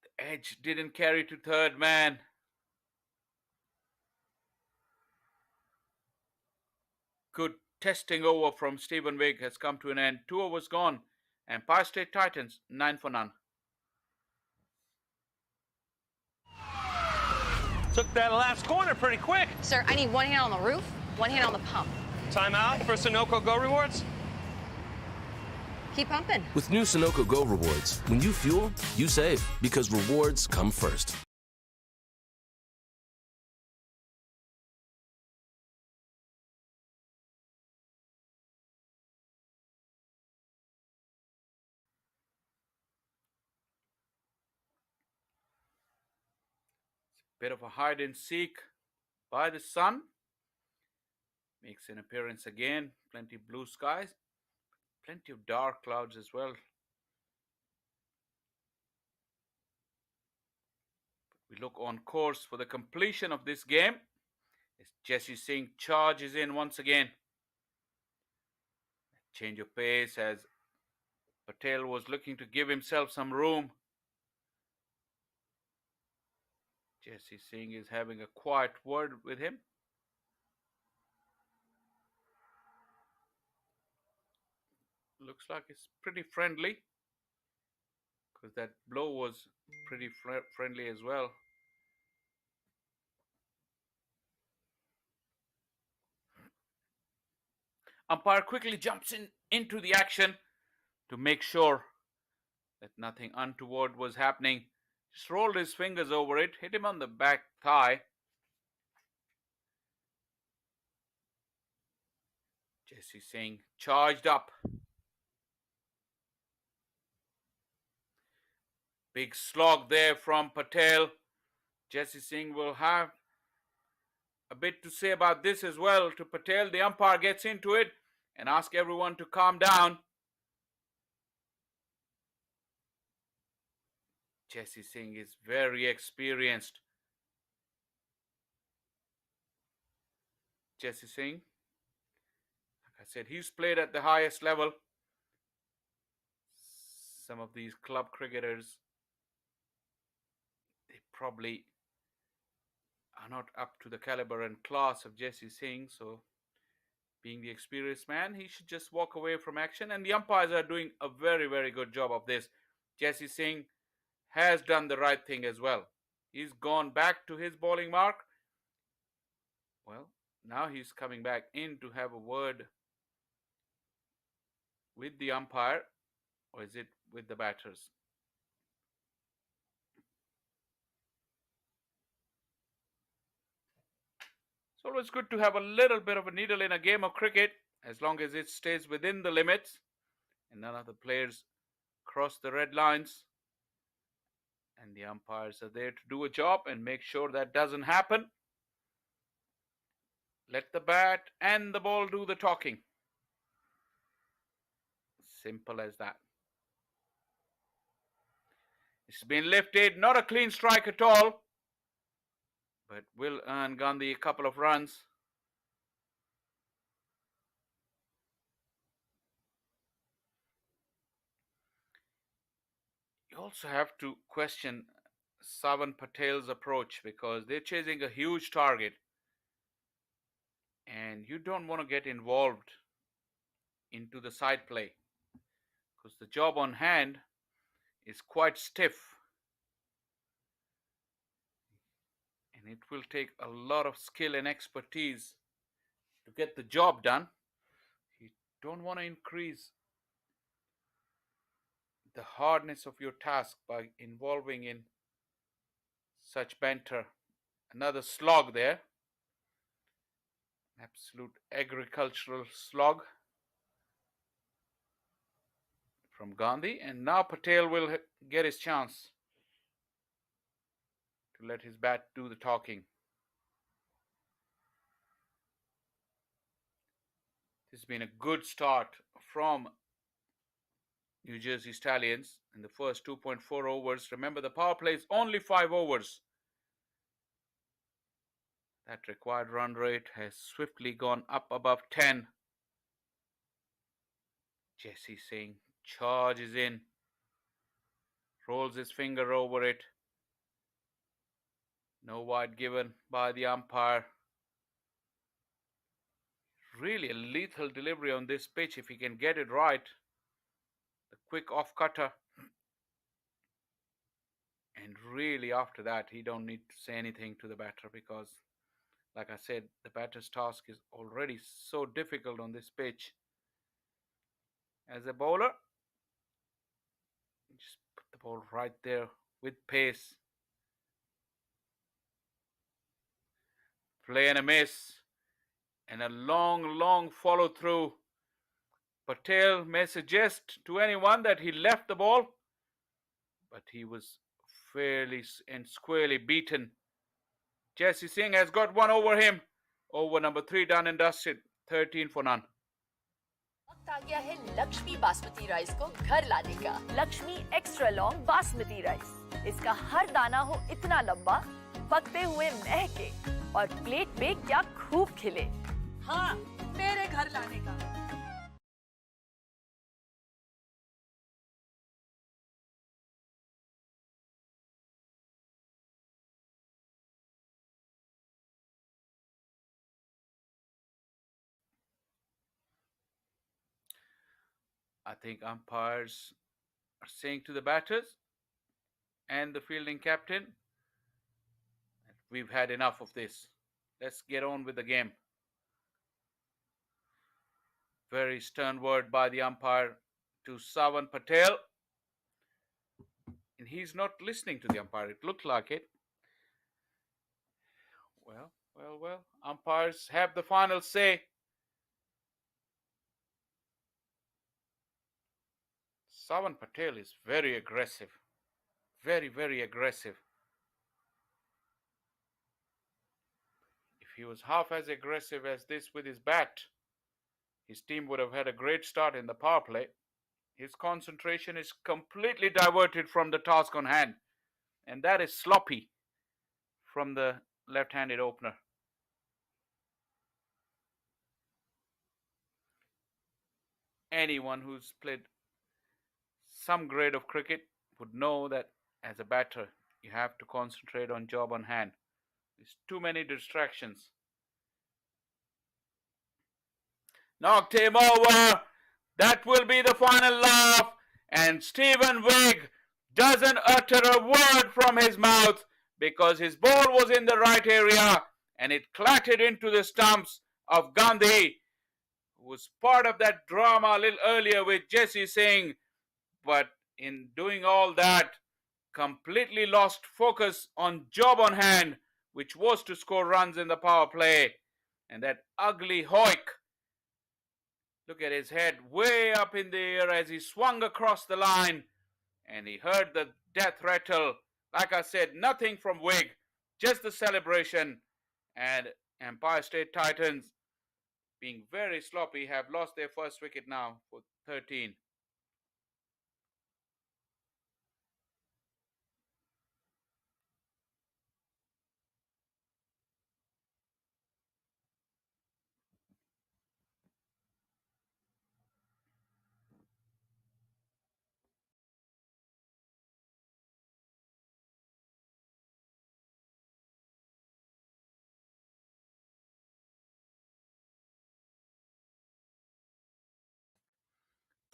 The edge didn't carry to third man. Good testing over from Stephen Wigg has come to an end. 2 overs gone. Empire State Titans 9 for none. Took that last corner pretty quick. Sir, I need one hand on the roof, one hand on the pump. Timeout for Sunoco Go Rewards. Keep pumping. With new Sunoco Go rewards, when you fuel, you save because rewards come first. Bit of a hide and seek by the sun. Makes an appearance again. Plenty of blue skies. Plenty of dark clouds as well. We look on course for the completion of this game as Jesse Singh charges in once again. Change of pace as Patel was looking to give himself some room. Jesse Singh is having a quiet word with him. Looks like it's pretty friendly, because that blow was pretty friendly as well. Umpire quickly jumps into the action to make sure that nothing untoward was happening. Just rolled his fingers over it, hit him on the back thigh. Jesse Singh charged up. Big slog there from Patel. Jesse Singh will have a bit to say about this as well to Patel. The umpire gets into it and asks everyone to calm down. Jesse Singh is very experienced. Jesse Singh, like I said, he's played at the highest level. Some of these club cricketers, they probably are not up to the caliber and class of Jesse Singh. So being the experienced man, he should just walk away from action. And the umpires are doing a very, very good job of this. Jesse Singh has done the right thing as well. He's gone back to his bowling mark. Well, now he's coming back in to have a word with the umpire, or is it with the batters? It's always good to have a little bit of a needle in a game of cricket, as long as it stays within the limits and none of the players cross the red lines. And the umpires are there to do a job and make sure that doesn't happen. Let the bat and the ball do the talking. Simple as that. It's been lifted, not a clean strike at all, but will earn Gandhi a couple of runs. You also have to question Savan Patel's approach, because they're chasing a huge target and you don't want to get involved into the side play, because the job on hand is quite stiff and it will take a lot of skill and expertise to get the job done. You don't want to increase the hardness of your task by involving in such banter. Another slog there. Absolute agricultural slog from Gandhi. And now Patel will get his chance to let his bat do the talking. This has been a good start from New Jersey Stallions in the first 2.4 overs. Remember, the power play is only 5 overs. That required run rate has swiftly gone up above 10. Jesse Singh charges in, rolls his finger over it. No wide given by the umpire. Really a lethal delivery on this pitch if he can get it right. The quick off cutter. And really after that, he don't need to say anything to the batter because, like I said, the batter's task is already so difficult on this pitch. As a bowler, just put the ball right there with pace. Play and a miss. And a long follow through. Patel may suggest to anyone that he left the ball, but he was fairly and squarely beaten. Jesse Singh has got one over him. Over number 3 done and dusted. 13 for none. वक्त आ गया है Lakshmi basmati rice को घर लाने का। Lakshmi extra long basmati rice. इसका हर दाना हो इतना लंबा, पकते हुए महके और प्लेट पे क्या खूब खिले। हाँ, मेरे घर लाने का। I think umpires are saying to the batters and the fielding captain, we've had enough of this. Let's get on with the game. Very stern word by the umpire to Sawan Patel. And he's not listening to the umpire. It looked like it. Well. Umpires have the final say. Sawan Patel is very aggressive. Very aggressive. If he was half as aggressive as this with his bat, his team would have had a great start in the power play. His concentration is completely diverted from the task on hand. And that is sloppy from the left-handed opener. Anyone who's played some grade of cricket would know that as a batter, you have to concentrate on job on hand. There's too many distractions. Knocked him over. That will be the final laugh. And Stephen Wigg doesn't utter a word from his mouth because his ball was in the right area and it clattered into the stumps of Gandhi, who was part of that drama a little earlier with Jesse Singh. But in doing all that, completely lost focus on job on hand, which was to score runs in the power play. And that ugly Hoik, look at his head way up in the air as he swung across the line. And he heard the death rattle. Like I said, nothing from Wigg, just the celebration. And Empire State Titans, being very sloppy, have lost their first wicket now for 13.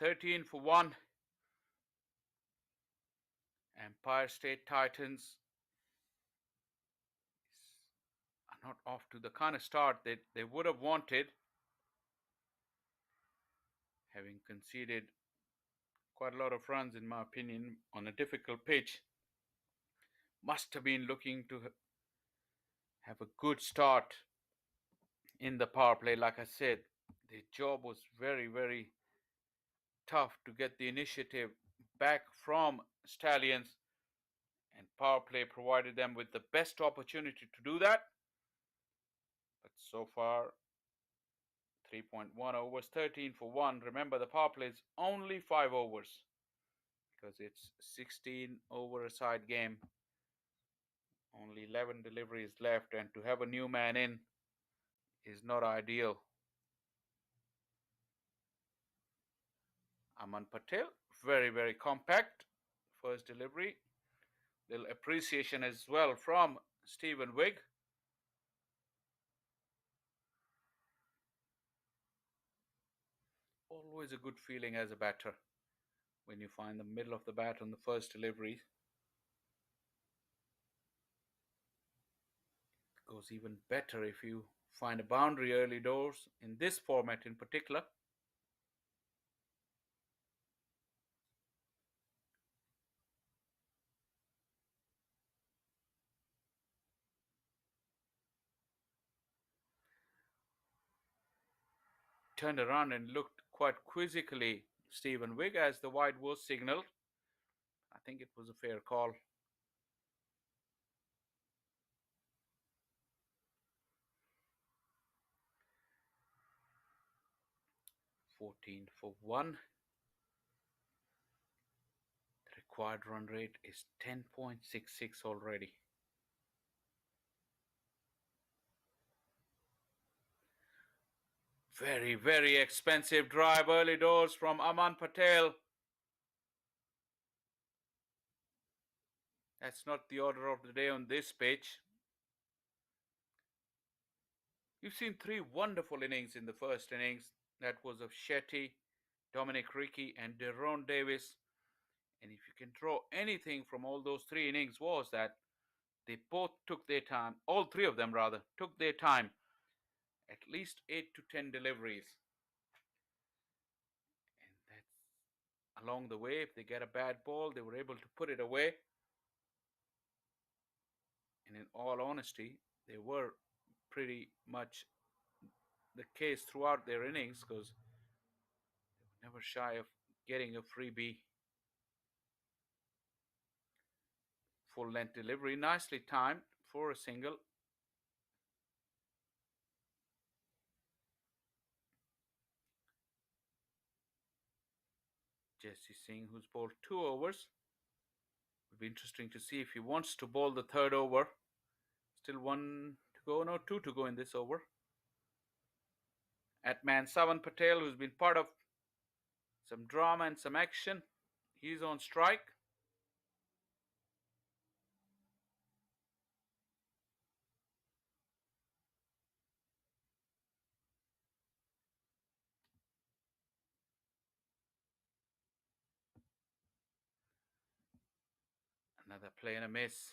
$13 for 1. Empire State Titans are not off to the kind of start that they would have wanted, having conceded quite a lot of runs, in my opinion, on a difficult pitch. Must have been looking to have a good start in the power play. Like I said, the job was very tough to get the initiative back from Stallions, and power play provided them with the best opportunity to do that. But so far, 3.1 overs, 13 for 1. Remember, the power play is only 5 overs. because it's 16 over a side game. Only 11 deliveries left, and to have a new man in is not ideal. Aman Patel, very, very compact. First delivery. Little appreciation as well from Stephen Wigg. Always a good feeling as a batter when you find the middle of the bat on the first delivery. It goes even better if you find a boundary early doors in this format in particular. Turned around and looked quite quizzically Stephen Wigg as the wide was signaled. I think it was a fair call. 14 for 1. The required run rate is 10.66 already. Very, very expensive drive early doors from Aman Patel. That's not the order of the day on this pitch. You've seen 3 wonderful innings in the first innings. That was of Shetty, Dominic Rickey and Deron Davis. And if you can draw anything from all those 3 innings was that they both took their time, all 3 of them rather, took their time. At least 8 to 10 deliveries. And that's along the way. If they get a bad ball, they were able to put it away. And in all honesty, they were pretty much the case throughout their innings because they were never shy of getting a freebie. Full length delivery, nicely timed for a single. Jesse Singh, who's bowled 2 overs. It'll be interesting to see if he wants to bowl the 3rd over. Still 1 to go, no, 2 to go in this over. Atman Savan Patel, who's been part of some drama and some action, he's on strike. Another play and a miss.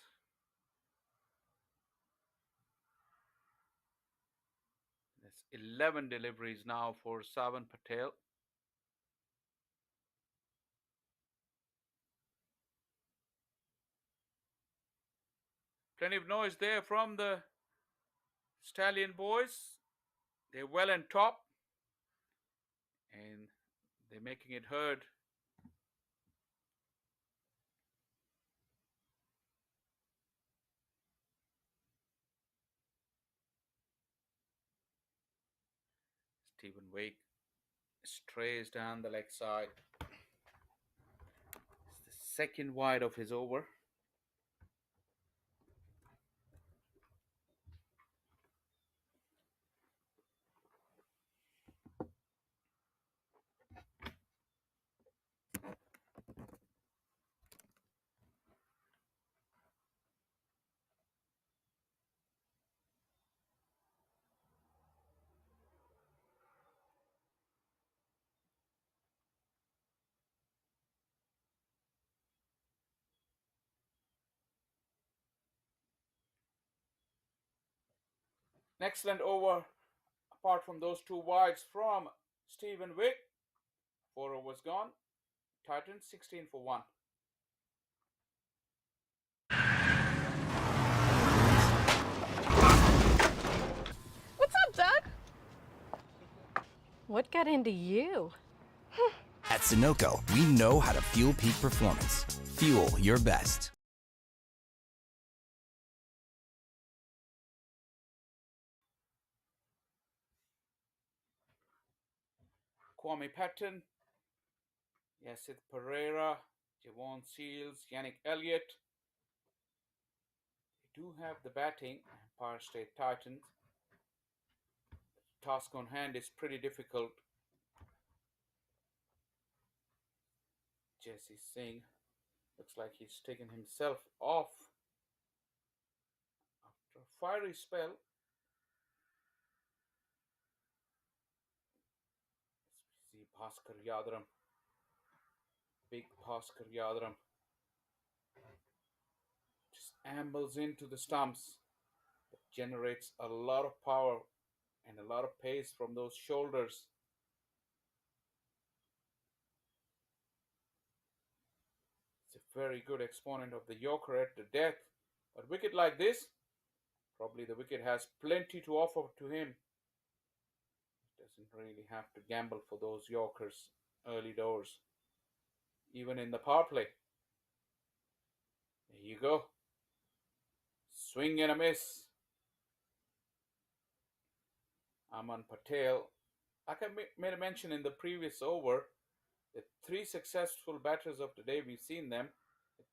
That's 11 deliveries now for Savan Patel. Plenty of noise there from the Stallion boys. They're well on top. And they're making it heard. Stephen Wake strays down the leg side. It's the 2nd wide of his over. An excellent over, apart from those 2 wides from Stephen Wick. 4 overs gone. Titans 16 for 1. What's up, Doug? What got into you? At Sunoco, we know how to fuel peak performance. Fuel your best. Kwame Patton, Yasith Pereira, Javon Seals, Yannick Elliott. They do have the batting, Empire State Titans. The task on hand is pretty difficult. Jesse Singh looks like he's taken himself off after a fiery spell. See Bhaskar Yadaram, big Bhaskar Yadaram, just ambles into the stumps. It generates a lot of power and a lot of pace from those shoulders. It's a very good exponent of the Yorker at the death. But wicket like this, probably the wicket has plenty to offer to him. He doesn't really have to gamble for those Yorkers early doors, even in the power play. There you go. Swing and a miss. Aman Patel. Like I made a mention in the previous over, the three successful batters of the day, we've seen them.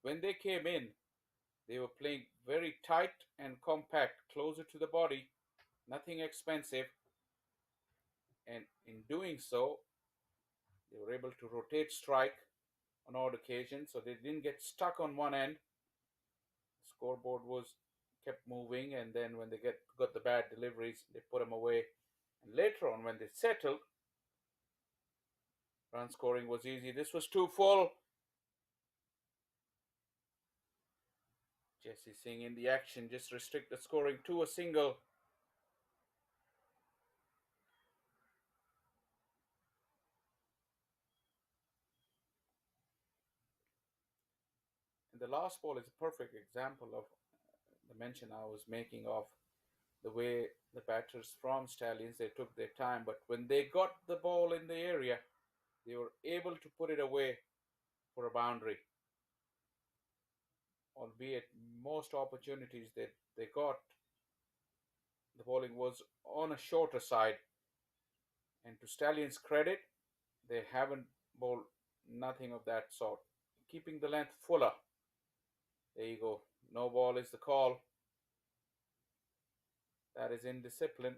When they came in, they were playing very tight and compact, closer to the body, nothing expensive. And in doing so, they were able to rotate strike on odd occasions, so they didn't get stuck on one end. The scoreboard was kept moving, and then when they got the bad deliveries, they put them away. And later on, when they settled, run scoring was easy. This was too full. Jesse Singh in the action, just restrict the scoring to a single. And the last ball is a perfect example of the mention I was making of the way the batters from Stallions, they took their time, but when they got the ball in the area, they were able to put it away for a boundary. Albeit most opportunities that they got, the bowling was on a shorter side. And to Stallions' credit, they haven't bowled nothing of that sort. Keeping the length fuller. There you go. No ball is the call. That is indiscipline.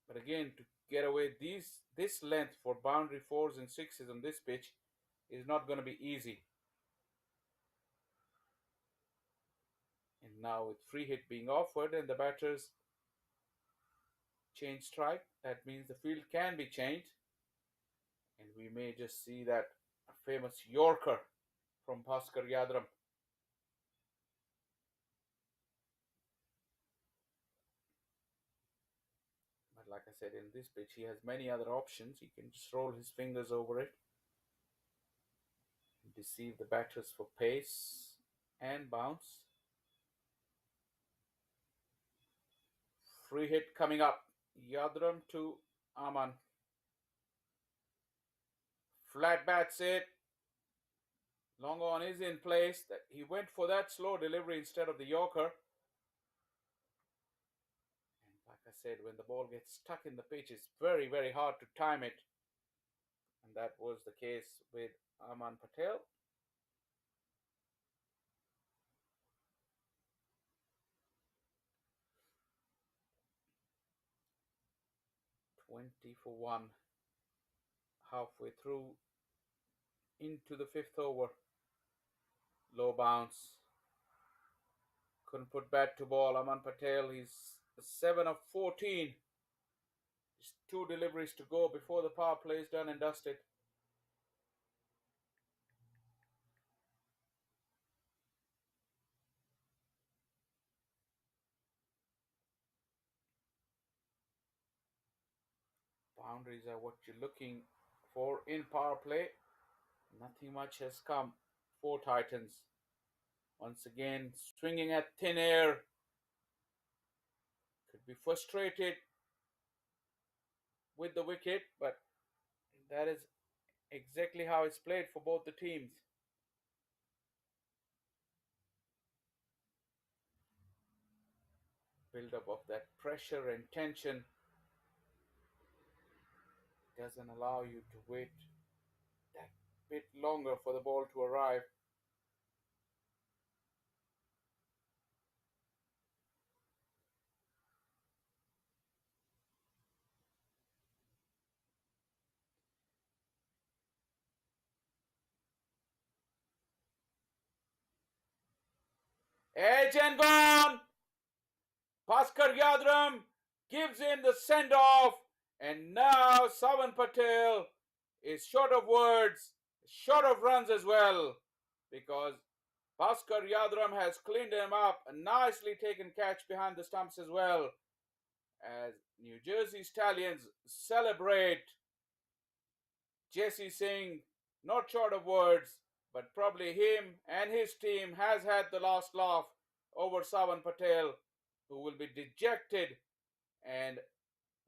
But again, to get away this length for boundary fours and sixes on this pitch is not going to be easy. And now with free hit being offered and the batters change strike, that means the field can be changed. And we may just see that famous Yorker from Bhaskar Yadaram. But like I said, in this pitch, he has many other options. He can just roll his fingers over it, deceive the batters for pace and bounce. Free hit coming up. Yadaram to Aman. Flat bats it. Long on is in place. He went for that slow delivery instead of the Yorker. And like I said, when the ball gets stuck in the pitch, it's very, very hard to time it. And that was the case with Aman Patel. $20 for 1. Halfway through into the fifth over. Low bounce. Couldn't put bat to ball. Aman Patel, he's 7 of 14. Just 2 deliveries to go before the power play is done and dusted. Boundaries are what you're looking for in power play. Nothing much has come for Titans. Once again, swinging at thin air. Could be frustrated with the wicket, but that is exactly how it's played for both the teams. Build up of that pressure and tension doesn't allow you to wait that bit longer for the ball to arrive. Edge and gone! Bhaskar Yadram gives in the send-off, and now Savan Patel is short of words, short of runs as well, because Bhaskar Yadram has cleaned him up, a nicely taken catch behind the stumps as well, as New Jersey Stallions celebrate. Jesse Singh, not short of words, but probably him and his team has had the last laugh over Savan Patel, who will be dejected. And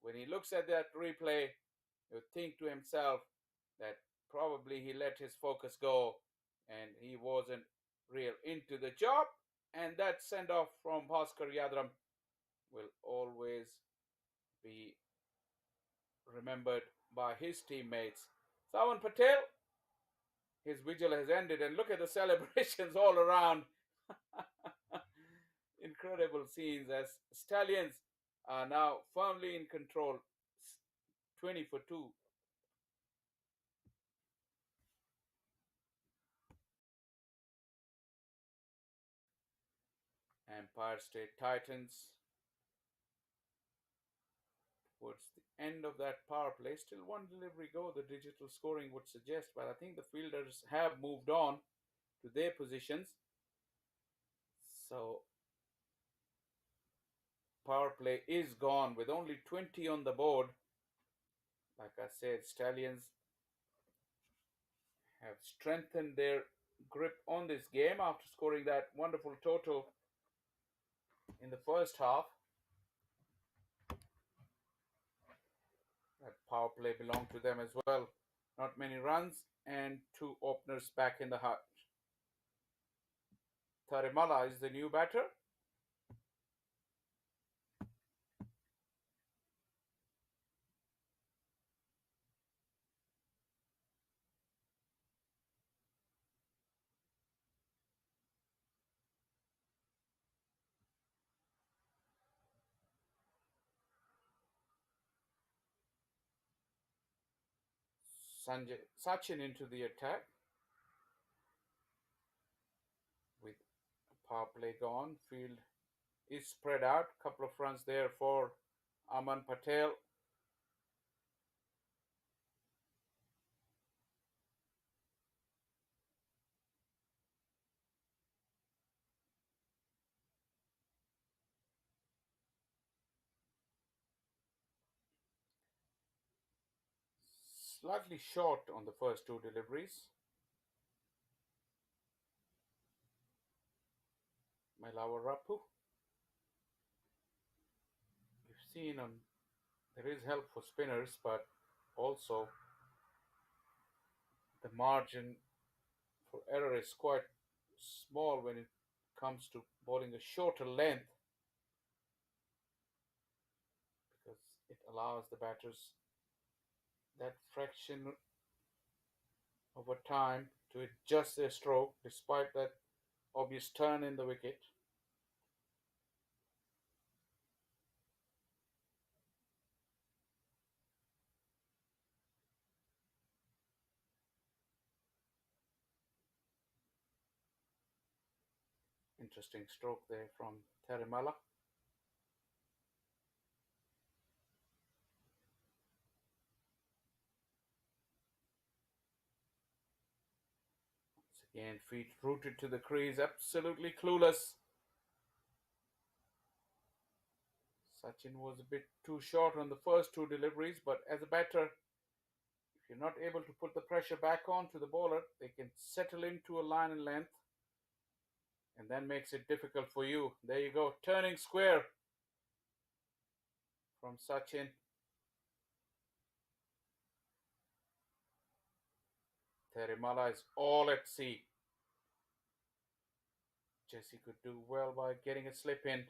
when he looks at that replay, he'll think to himself that probably he let his focus go and he wasn't real into the job. And that send off from Bhaskar Yadram will always be remembered by his teammates. Savan Patel, his vigil has ended, and look at the celebrations all around. Incredible scenes as Stallions are now firmly in control. 20 for 2. Empire State Titans towards the end of that power play. Still one delivery go, the digital scoring would suggest, but I think the fielders have moved on to their positions. So power play is gone with only 20 on the board. Like I said, Stallions have strengthened their grip on this game after scoring that wonderful total in the first half. That power play belonged to them as well. Not many runs and 2 openers back in the hut. Tarimala is the new batter. Sachin into the attack. With power play gone, field is spread out. Couple of runs there for Aman Patel. Slightly short on the first 2 deliveries. Melawa Rapu. We've seen there is help for spinners, but also the margin for error is quite small when it comes to bowling a shorter length, because it allows the batters that fraction over time to adjust their stroke despite that obvious turn in the wicket. Interesting stroke there from Tarimala. Once again, feet rooted to the crease, absolutely clueless. Sachin was a bit too short on the first 2 deliveries, but as a batter, if you're not able to put the pressure back on to the bowler, they can settle into a line and length, and then makes it difficult for you. There you go, turning square from Sachin. Tarimala is all at sea. Jesse could do well by getting a slip in.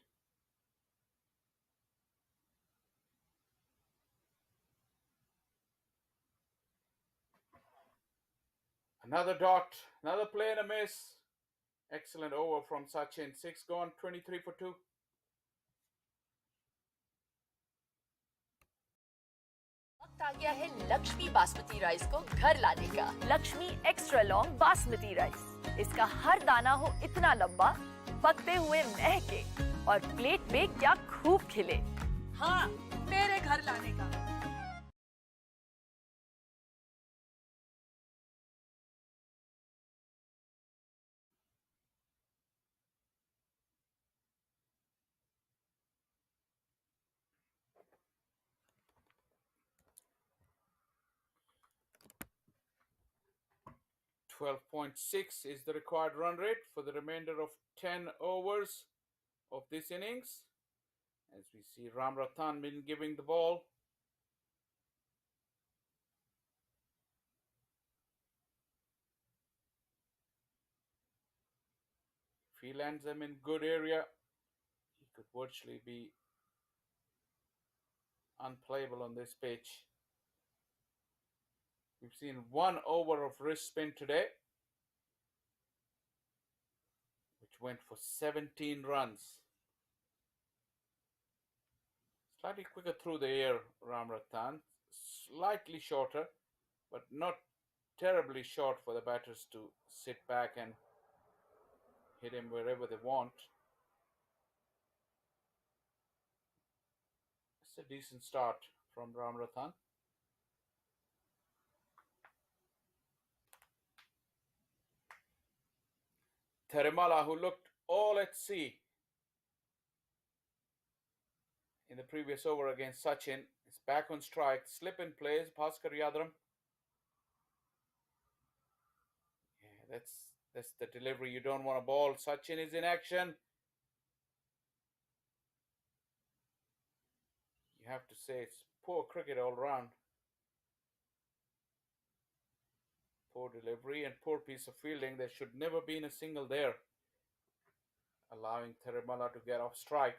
Another dot, another play and a miss. Excellent over from Sachin. 6 gone, 23 for 2. वक्त आ गया है Lakshmi basmati rice को घर लाने का। Lakshmi extra long basmati rice, इसका हर दाना हो इतना लंबा, पकते हुए महके और प्लेट में क्या खूब खिले। हाँ, मेरे घर लाने का। 12.6 is the required run rate for the remainder of 10 overs of this innings. As we see Ram Rathan been giving the ball. If he lands them in good area, he could virtually be unplayable on this pitch. We've seen 1 over of wrist spin today, which went for 17 runs. Slightly quicker through the air, Ram Rathan. Slightly shorter, but not terribly short for the batters to sit back and hit him wherever they want. It's a decent start from Ram Rathan. Therimala, who looked all at sea in the previous over against Sachin, is back on strike. Slip in plays, Bhaskar Yadram. Yeah, that's the delivery you don't want a ball. Sachin is in action. You have to say it's poor cricket all round. Poor delivery and poor piece of fielding. There should never been a single there, allowing Therimala to get off strike.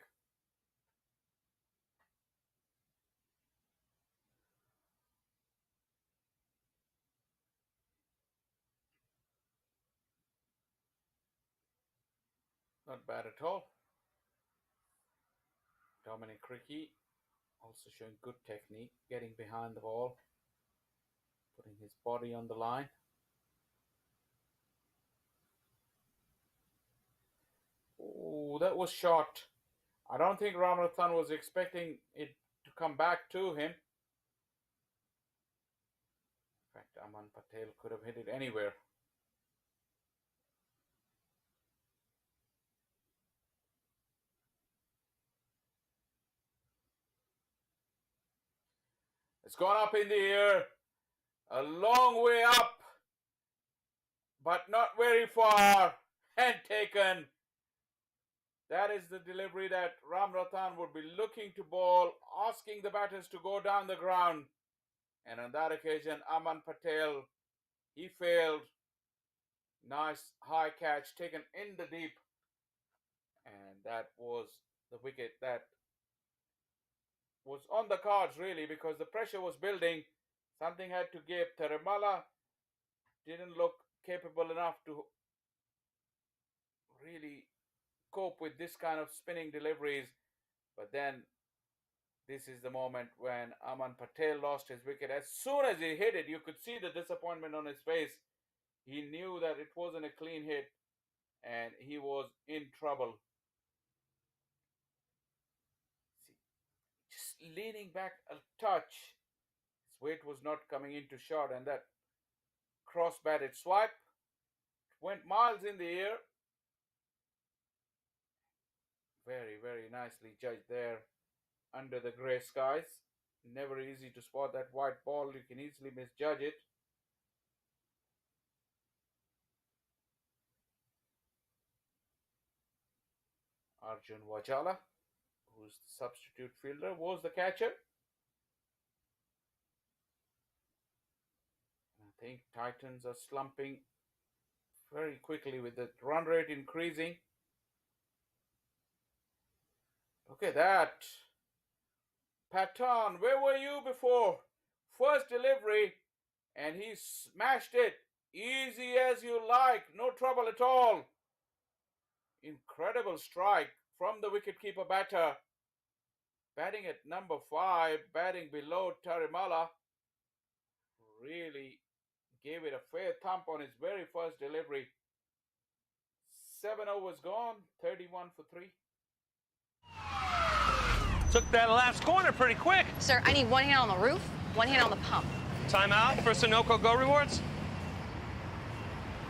Not bad at all. Dominic Cricky also showing good technique, getting behind the ball, putting his body on the line. Oh, that was short. I don't think Ramanathan was expecting it to come back to him. In fact, Aman Patel could have hit it anywhere. It's gone up in the air, a long way up, but not very far, and taken. That is the delivery that Ram Rathan would be looking to bowl, asking the batters to go down the ground. And on that occasion, Aman Patel, he failed. Nice high catch taken in the deep. And that was the wicket that was on the cards, really, because the pressure was building. Something had to give. Therimala didn't look capable enough to really cope with this kind of spinning deliveries. But then this is the moment when Aman Patel lost his wicket. As soon as he hit it, you could see the disappointment on his face. He knew that it wasn't a clean hit and he was in trouble. See, just leaning back a touch. His weight was not coming into shot, and that cross-batted swipe went miles in the air. Very, very nicely judged there under the grey skies. Never easy to spot that white ball. You can easily misjudge it. Arjun Wajala, who's the substitute fielder, was the catcher. I think Titans are slumping very quickly with the run rate increasing. Look at that. Pathan, where were you before? First delivery, and he smashed it Easy as you like, no trouble at all. Incredible strike from the wicketkeeper batter. Batting at number 5, batting below Tarimala. Really gave it a fair thump on his very first delivery. 7 overs gone, 31 for 3. Took that last corner pretty quick. Sir, I need one hand on the roof, one hand on the pump. Timeout for Sunoco Go Rewards.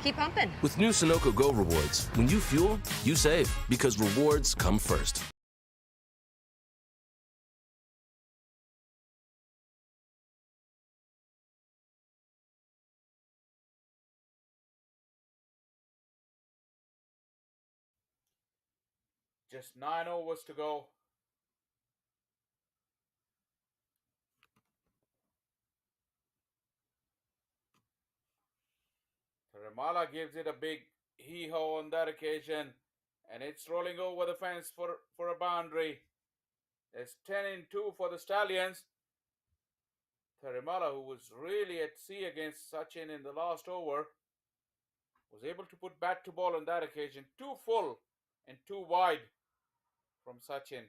Keep pumping. With new Sunoco Go rewards, when you fuel, you save because rewards come first. Just 9 overs to go. Tarimala gives it a big hee-haw on that occasion, and it's rolling over the fence for a boundary. There's 10 in 2 for the Stallions. Tarimala, who was really at sea against Sachin in the last over, was able to put bat to ball on that occasion. 2 full and 2 wide from Sachin.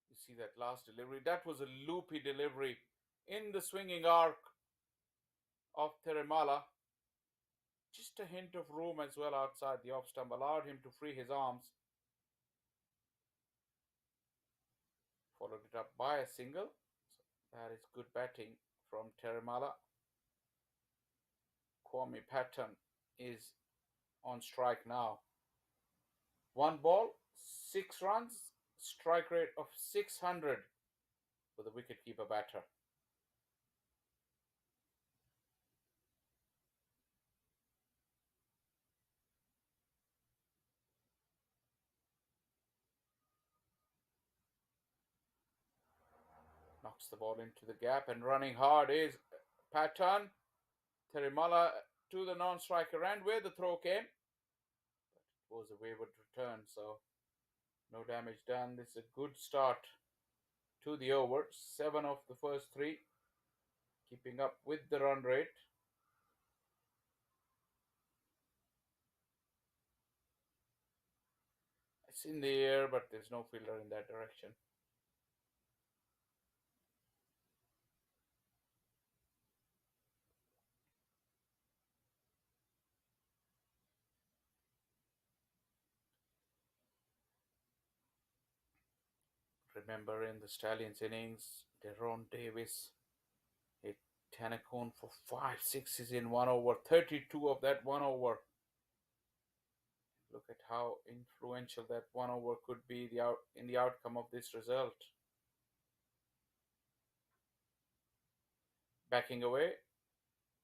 You see that last delivery? That was a loopy delivery in the swinging arc of Tarimala. Just a hint of room as well outside the off stump allowed him to free his arms. Followed it up by a single. So that is good batting from Tarimala. Kwame Patton is on strike now. 1 ball, 6 runs, strike rate of 600 for the wicketkeeper batter. Knocks the ball into the gap, and running hard is Patton. Tarimala to the non-striker end where the throw came. But it was a wayward return, so no damage done. This is a good start to the over. 7 of the first 3. Keeping up with the run rate. It's in the air, but there's no fielder in that direction. Remember in the Stallions innings, Deron Davis hit Tanacone for 5 sixes in 1 over. 32 of that 1 over. Look at how influential that 1 over could be in the outcome of this result. Backing away,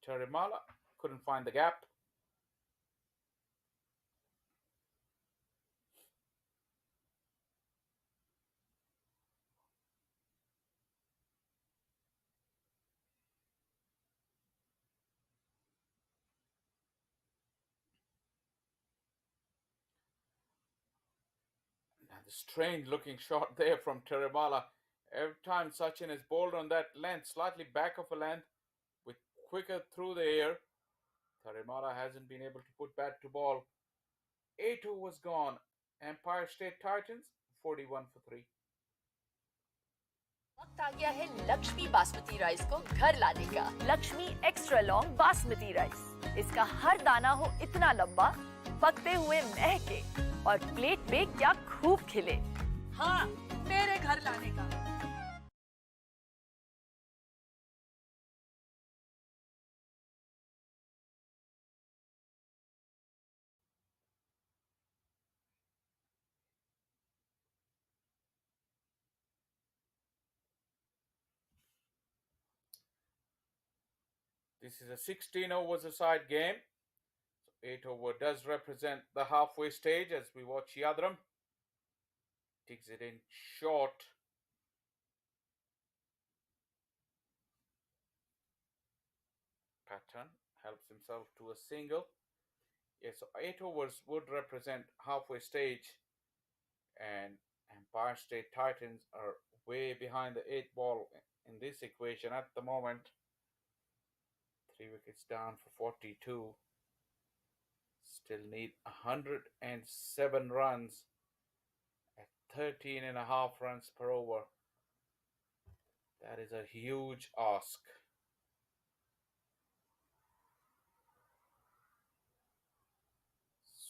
Tarimala couldn't find the gap. Now the strange looking shot there from Tarimala. Every time Sachin is bowled on that length, slightly back of a length, with quicker through the air, Tarimala hasn't been able to put bat to ball. 8 overs gone. Empire State Titans 41 for 3. वक्त आ गया है Lakshmi basmati rice को घर लाने का। Lakshmi extra long basmati rice. इसका हर दाना हो इतना लंबा, पकते हुए महके और प्लेट में क्या खूब खिले। हाँ, मेरे घर लाने का। This is a 16 overs a side game. So 8 over does represent the halfway stage as we watch Yadram. Digs it in short. Patton helps himself to a single. Yes, so 8 overs would represent halfway stage, and Empire State Titans are way behind the 8 ball in this equation at the moment. 3 wickets down for 42. Still need 107 runs at 13.5 runs per over. That is a huge ask.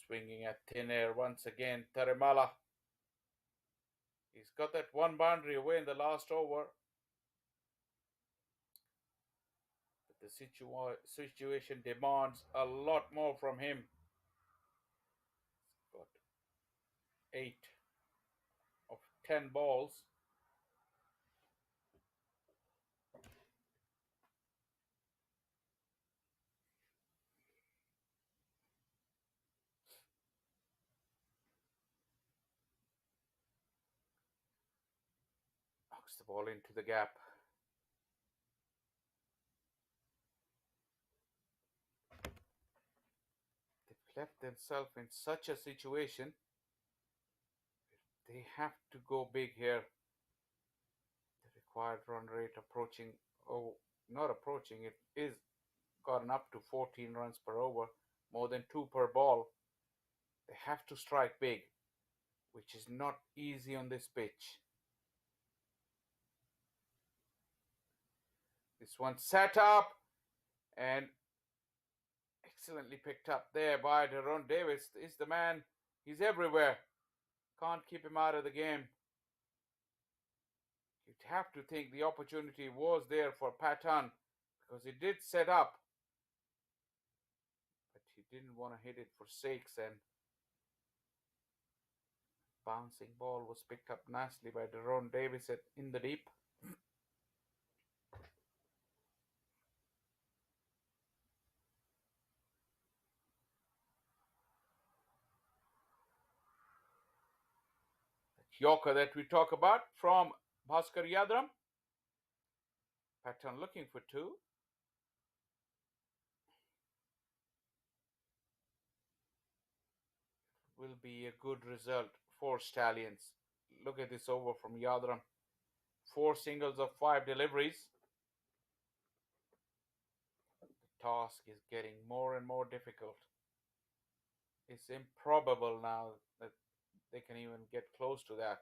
Swinging at thin air once again, Tarimala. He's got that one boundary away in the last over. But the situation demands a lot more from him. He's got 8 of 10 balls. Knocks the ball into the gap. They've left themselves in such a situation. They have to go big here. The required run rate approaching, oh, not approaching, it is gotten up to 14 runs per over, more than 2 per ball. They have to strike big, which is not easy on this pitch. This one set up and excellently picked up there by Deron Davis. Is the man. He's everywhere. Can't keep him out of the game. You'd have to think the opportunity was there for Patton because he did set up. But he didn't want to hit it for 6, and bouncing ball was picked up nicely by Deron Davis in the deep. Yorker that we talk about from Bhaskar Yadram. Patton looking for 2. Will be a good result for Stallions. Look at this over from Yadram. 4 singles of 5 deliveries. The task is getting more and more difficult. It's improbable now that they can even get close to that.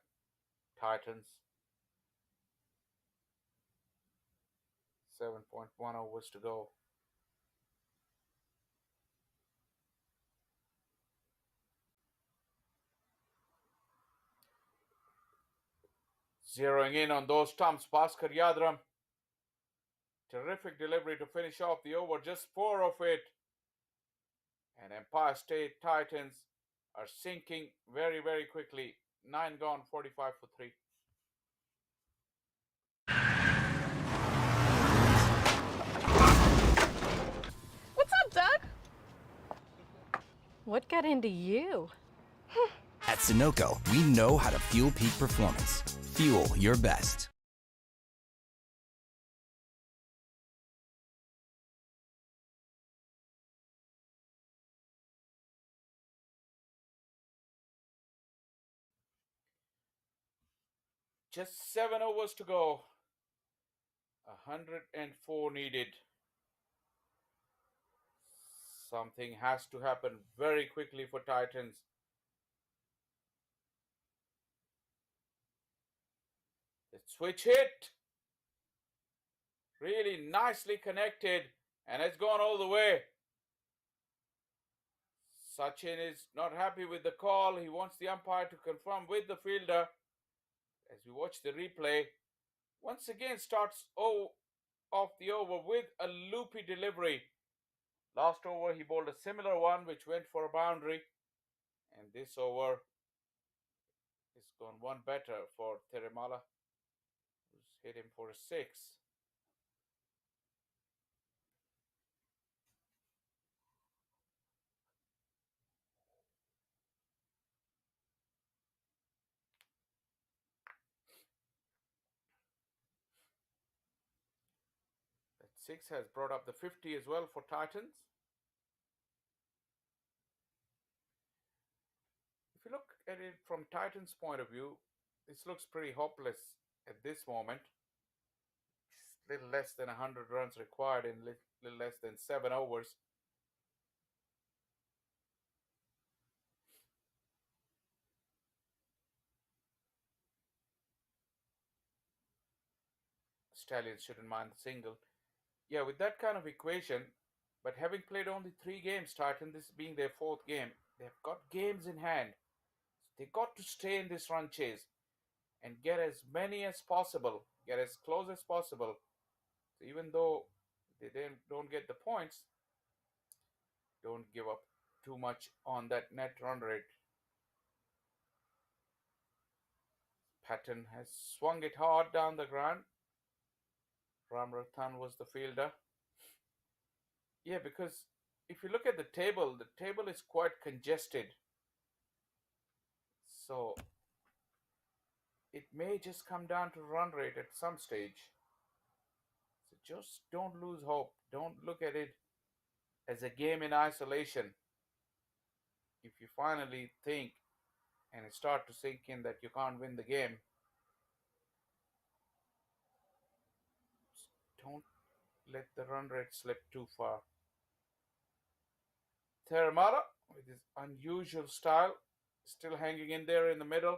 Titans. 7.1 overs to go. Zeroing in on those stumps, Bhaskar Yadram. Terrific delivery to finish off the over, just 4 of it. And Empire State Titans are sinking very, very quickly. 9 gone, 45 for 3. What's up, Doug? What got into you? At Sunoco, we know how to fuel peak performance. Fuel your best. Just 7 overs to go. 104 needed. Something has to happen very quickly for Titans. The switch hit. Really nicely connected, and it's gone all the way. Sachin is not happy with the call. He wants the umpire to confirm with the fielder. As we watch the replay, once again starts off the over with a loopy delivery. Last over he bowled a similar one which went for a boundary, and this over is gone one better for Therimala, who's hit him for a 6. 6 has brought up the 50 as well for Titans. If you look at it from Titans' point of view, this looks pretty hopeless at this moment. It's little less than 100 runs required in little less than 7 overs. Stallions shouldn't mind the single. Yeah, with that kind of equation, but having played only 3 games, Titan, this being their 4th game, they've got games in hand. They got to stay in this run chase and get as many as possible, get as close as possible. So even though they don't get the points, don't give up too much on that net run rate. Patton has swung it hard down the ground. Ramrathan was the fielder. Yeah, because if you look at the table is quite congested. So it may just come down to run rate at some stage. So just don't lose hope. Don't look at it as a game in isolation. If you finally think and it start to sink in that you can't win the game, don't let the run rate slip too far. Theramata, with his unusual style, still hanging in there in the middle.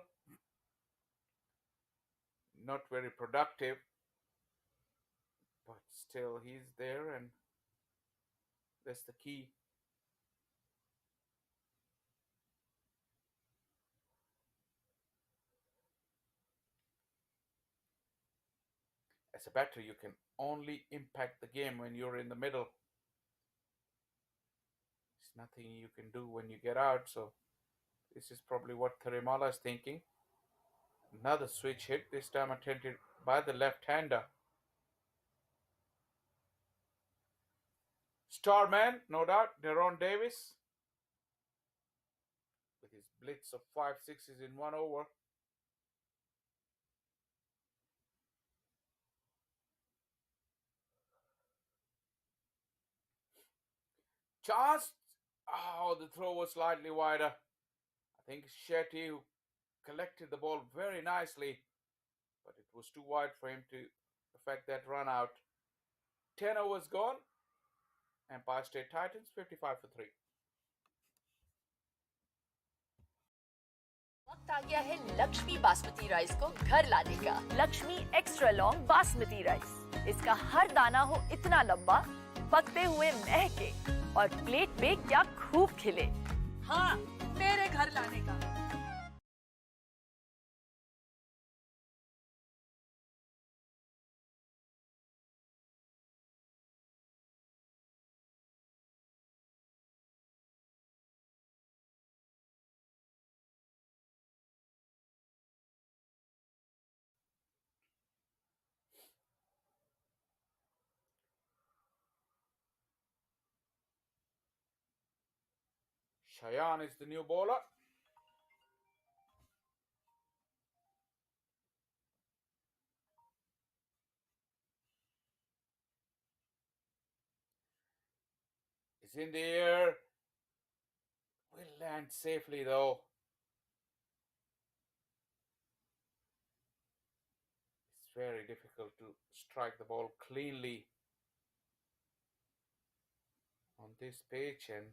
Not very productive, but still he's there, and that's the key. As a batter, you can only impact the game when you're in the middle. There's nothing you can do when you get out, so this is probably what Theramala is thinking. Another switch hit, this time attempted by the left-hander. Starman, no doubt, Deron Davis, with his blitz of 5 sixes in 1 over. Chance! Oh, the throw was slightly wider. I think Shetty, who collected the ball very nicely, but it was too wide for him to affect that run out. 10 overs gone. Empire State Titans 55 for 3. वक्त आ गया है Lakshmi basmati rice को घर लाने का। Lakshmi extra long basmati rice, इसका हर दाना हो इतना लंबा, पकते हुए महके और प्लेट में क्या खूब खिले। हाँ, मेरे घर लाने का। Cheyenne is the new bowler. It's in the air. Will land safely though. It's very difficult to strike the ball cleanly on this pitch, and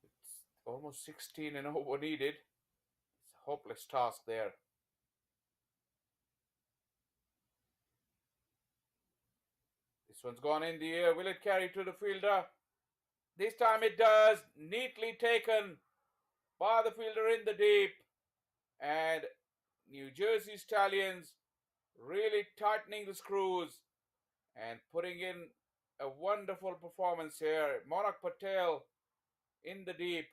it's almost 16 and over needed. It's a hopeless task there. This one's gone in the air. Will it carry to the fielder? This time it does. Neatly taken by the fielder in the deep. And New Jersey Stallions really tightening the screws and putting in a wonderful performance here. Monak Patel in the deep.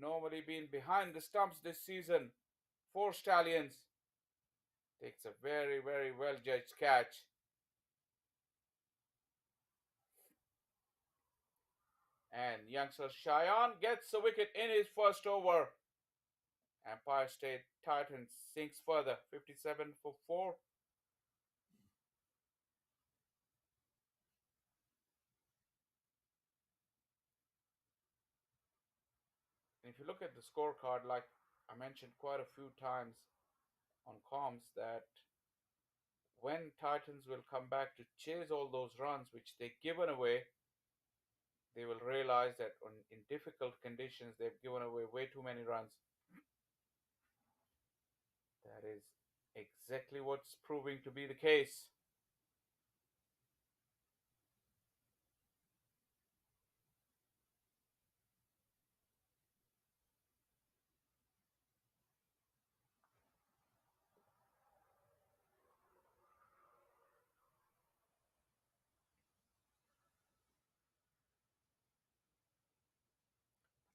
Normally been behind the stumps this season for Stallions. Takes a very, very well judged catch. And youngster Cheyenne gets a wicket in his first over. Empire State Titans sinks further, 57 for 4. look at the scorecard, like I mentioned quite a few times on comms, that when Titans will come back to chase all those runs which they've given away, they will realize that in difficult conditions they've given away way too many runs. That is exactly what's proving to be the case.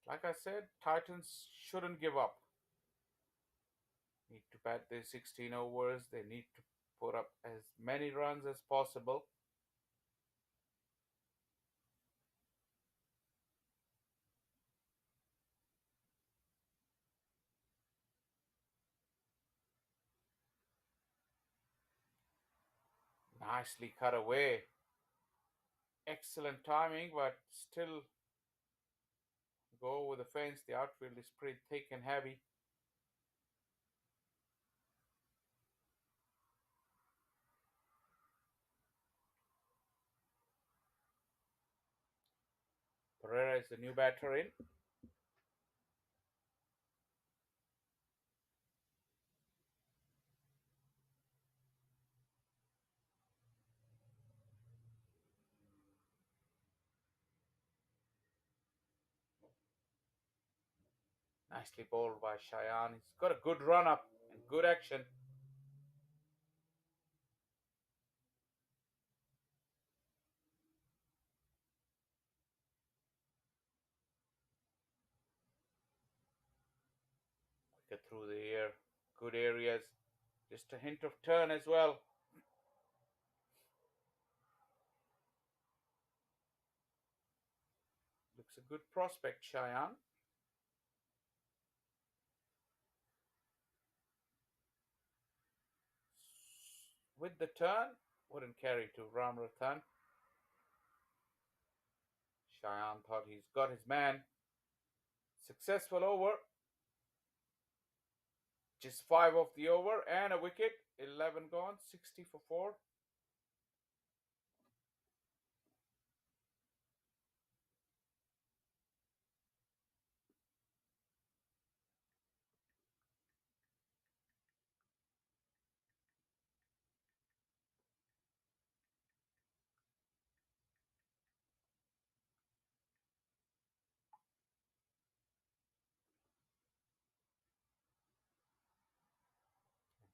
Like I said, Titans shouldn't give up. Need to bat their 16 overs. They need to put up as many runs as possible. Nicely cut away. Excellent timing, but still go over the fence. The outfield is pretty thick and heavy. Pereira is the new batter in. Nicely bowled by Cheyenne. He's got a good run up and good action. Quicker through the air. Good areas. Just a hint of turn as well. Looks a good prospect, Cheyenne. With the turn, wouldn't carry to Ramrathan. Cheyenne thought he's got his man. Successful over. Just 5 off the over and a wicket. 11 gone, 60 for 4.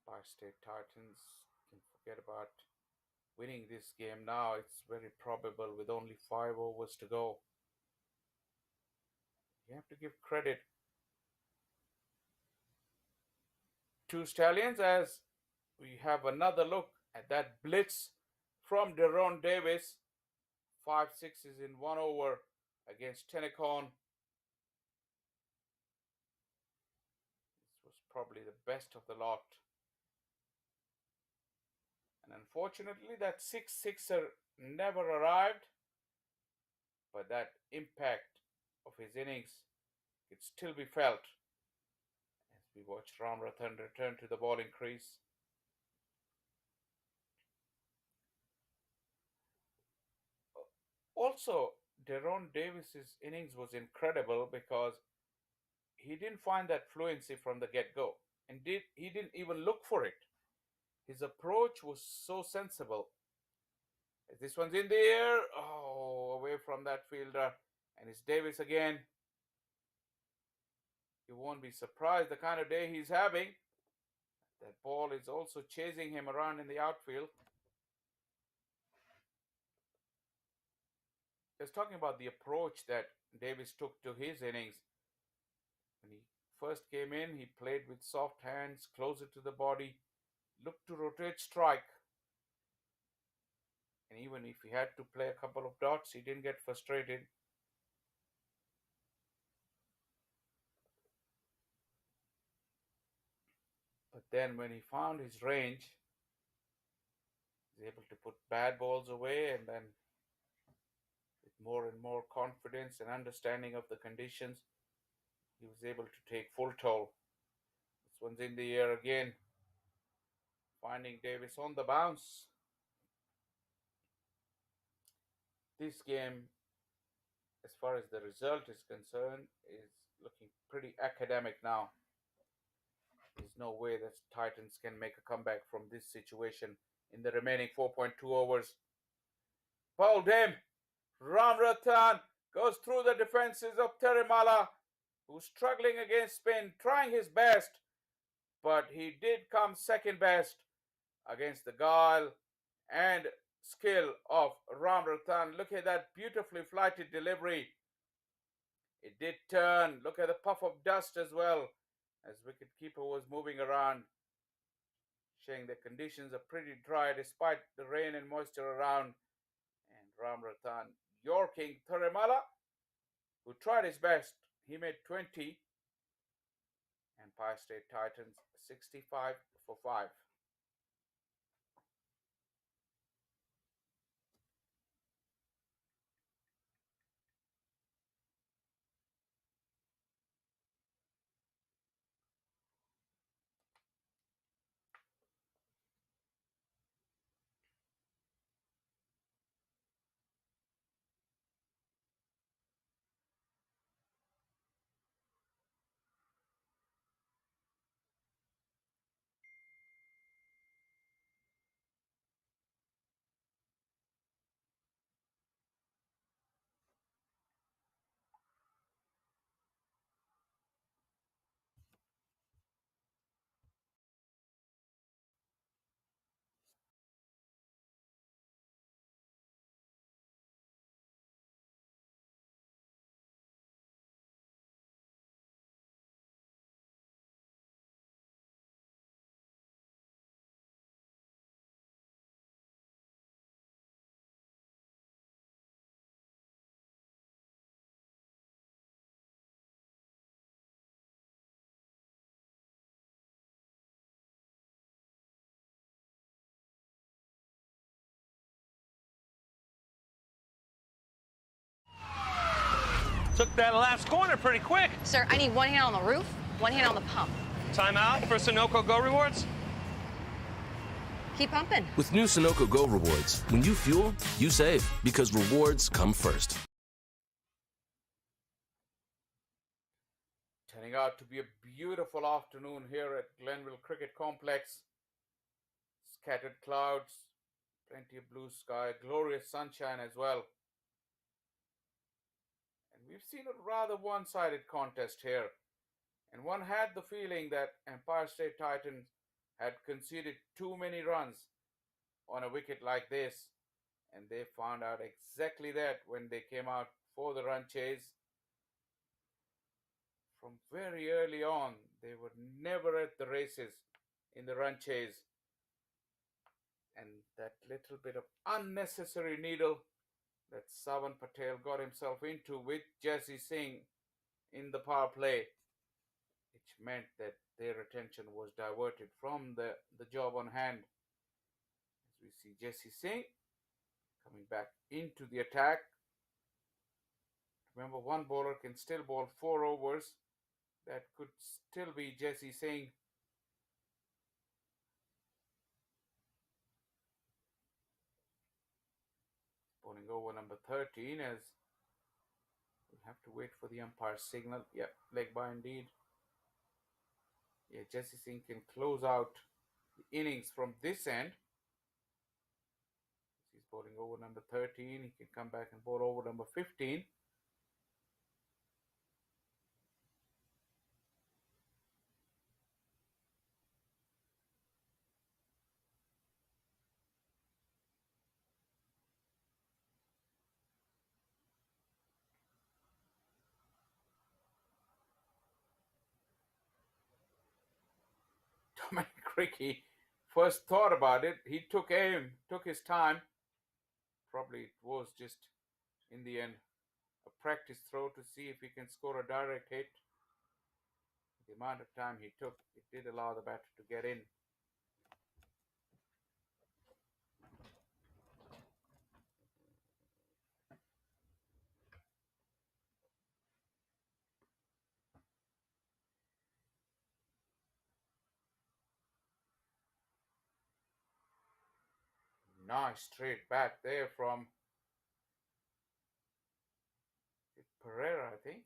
Empire State Titans can forget about winning this game now. It's very probable with only 5 overs to go. You have to give credit to Stallions as we have another look at that blitz from Deron Davis. 5 sixes in 1 over against Tenecon. This was probably the best of the lot. And unfortunately, that 6-6er never arrived. But that impact of his innings could still be felt as we watch Ramrathan return to the bowling crease. Also, Deron Davis's innings was incredible because he didn't find that fluency from the get-go, and he didn't even look for it. His approach was so sensible. As this one's in the air, away from that fielder, and it's Davis again. You won't be surprised the kind of day he's having. That ball is also chasing him around in the outfield. Just talking about the approach that Davis took to his innings. When he first came in, he played with soft hands, closer to the body, looked to rotate strike. And even if he had to play a couple of dots, he didn't get frustrated. But then when he found his range, he's able to put bad balls away, and then with more and more confidence and understanding of the conditions, he was able to take full toll. This one's in the air again, finding Davis on the bounce. This game, as far as the result is concerned, is looking pretty academic now. There's no way that Titans can make a comeback from this situation in the remaining 4.2 overs. Bowled him. Ram Ratan goes through the defenses of Terimala, who's struggling against spin, trying his best, but he did come second best against the guile and skill of Ram Ratan. Look at that beautifully flighted delivery. It did turn. Look at the puff of dust as well, as wicketkeeper was moving around, showing the conditions are pretty dry despite the rain and moisture around. And Ram Ratan, your king Terimala, who tried his best, he made 20. Empire State Titans 65 for 5. Took that last corner pretty quick. Sir, I need one hand on the roof, one hand on the pump. Timeout for Sunoco Go Rewards. Keep pumping. With new Sunoco Go rewards, when you fuel, you save because rewards come first. Turning out to be a beautiful afternoon here at Glenville Cricket Complex. Scattered clouds, plenty of blue sky, glorious sunshine as well. And we've seen a rather one-sided contest here. And one had the feeling that Empire State Titans had conceded too many runs on a wicket like this. And they found out exactly that when they came out for the run chase. From very early on, they were never at the races in the run chase. And that little bit of unnecessary needle that Savan Patel got himself into with Jesse Singh in the power play, which meant that their attention was diverted from the job on hand. As we see Jesse Singh coming back into the attack. Remember, one bowler can still bowl 4 overs. That could still be Jesse Singh. Bowling over number 13, as we'll have to wait for the umpire's signal. Yep, leg by indeed. Yeah, Jesse Singh can close out the innings from this end. He's bowling over number 13. He can come back and bowl over number 15. Dominic Ricky first thought about it. He took aim, took his time. Probably it was just, in the end, a practice throw to see if he can score a direct hit. The amount of time he took, it did allow the batter to get in. Nice straight bat there from Pereira, I think.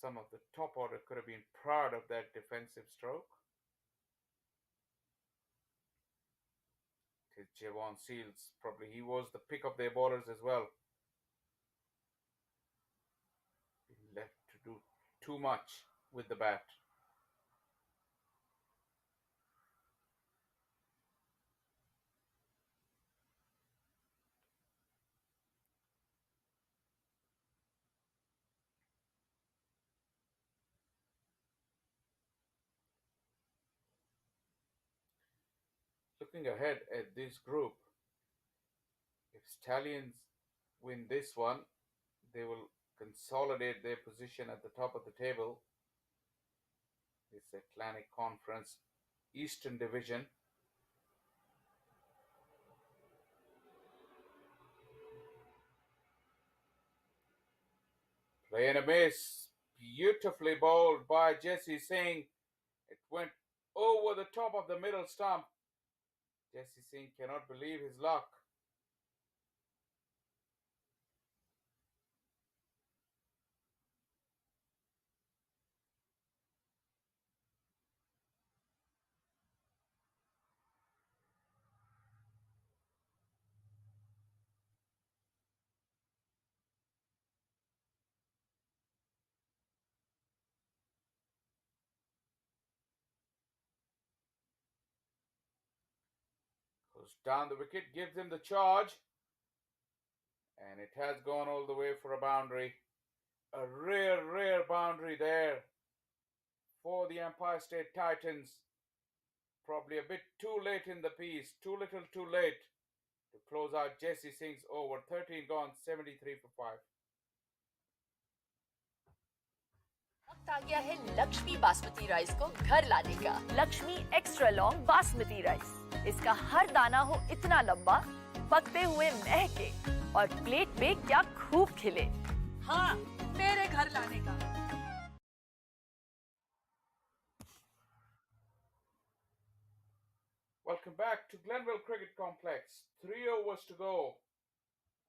Some of the top order could have been proud of that defensive stroke. Deron Seals, probably he was the pick of their bowlers as well. Been left to do too much with the bat. Looking ahead at this group, if Stallions win this one, they will consolidate their position at the top of the table. This Atlantic Conference Eastern Division. Play and a miss. Beautifully bowled by Jesse Singh. It went over the top of the middle stump. Jesse Singh cannot believe his luck. Goes down the wicket, gives him the charge. And it has gone all the way for a boundary. A rare boundary there for the Empire State Titans. Probably a bit too late in the piece. Too little too late to close out Jesse Singh's over. 13 gone, 73 for 5. वक्त आ गया है Lakshmi basmati rice को घर लाने का। Lakshmi extra long basmati rice, इसका हर दाना हो इतना लंबा, पकते हुए महके और प्लेट पे क्या खूब खिले। हाँ, मेरे घर लाने का। Welcome back to Glenville Cricket Complex. 3 overs to go.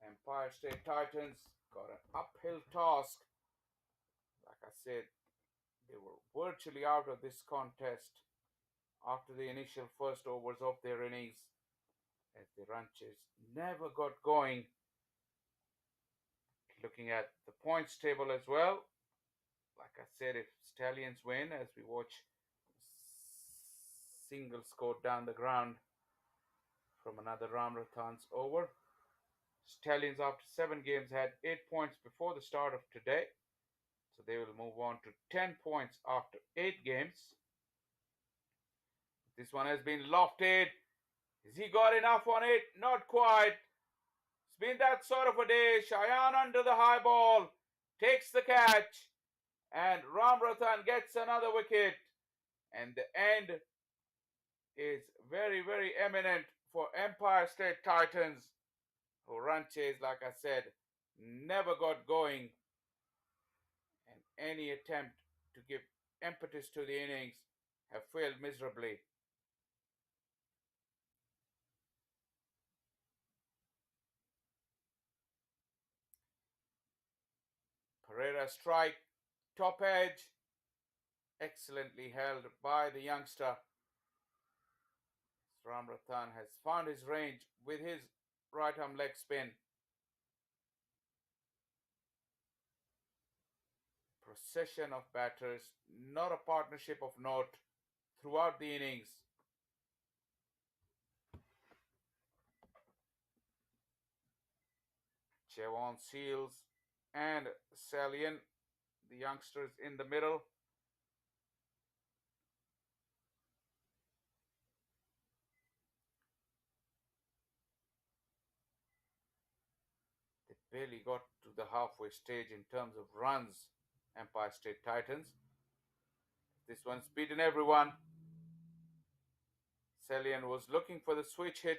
Empire State Titans got an uphill task. Like I said, they were virtually out of this contest after the initial first overs of their innings, as the Ranches never got going. Looking at the points table as well, like I said, if Stallions win, as we watch single score down the ground from another Ramrathan's over. Stallions after 7 games had 8 points before the start of today. So they will move on to 10 points after 8 games. This one has been lofted. Has he got enough on it? Not quite. It's been that sort of a day. Cheyenne under the high ball. Takes the catch. And Ramrathan gets another wicket. And the end is very eminent for Empire State Titans, who run chase, like I said, never got going. And any attempt to give impetus to the innings have failed miserably. Pereira strike, top edge, excellently held by the youngster. Ramrathan has found his range with his right arm leg spin. Procession of batters, not a partnership of note throughout the innings. Deron Seals and Stallions, the youngsters in the middle. They barely got to the halfway stage in terms of runs, Empire State Titans. This one's beaten everyone. Stallions was looking for the switch hit.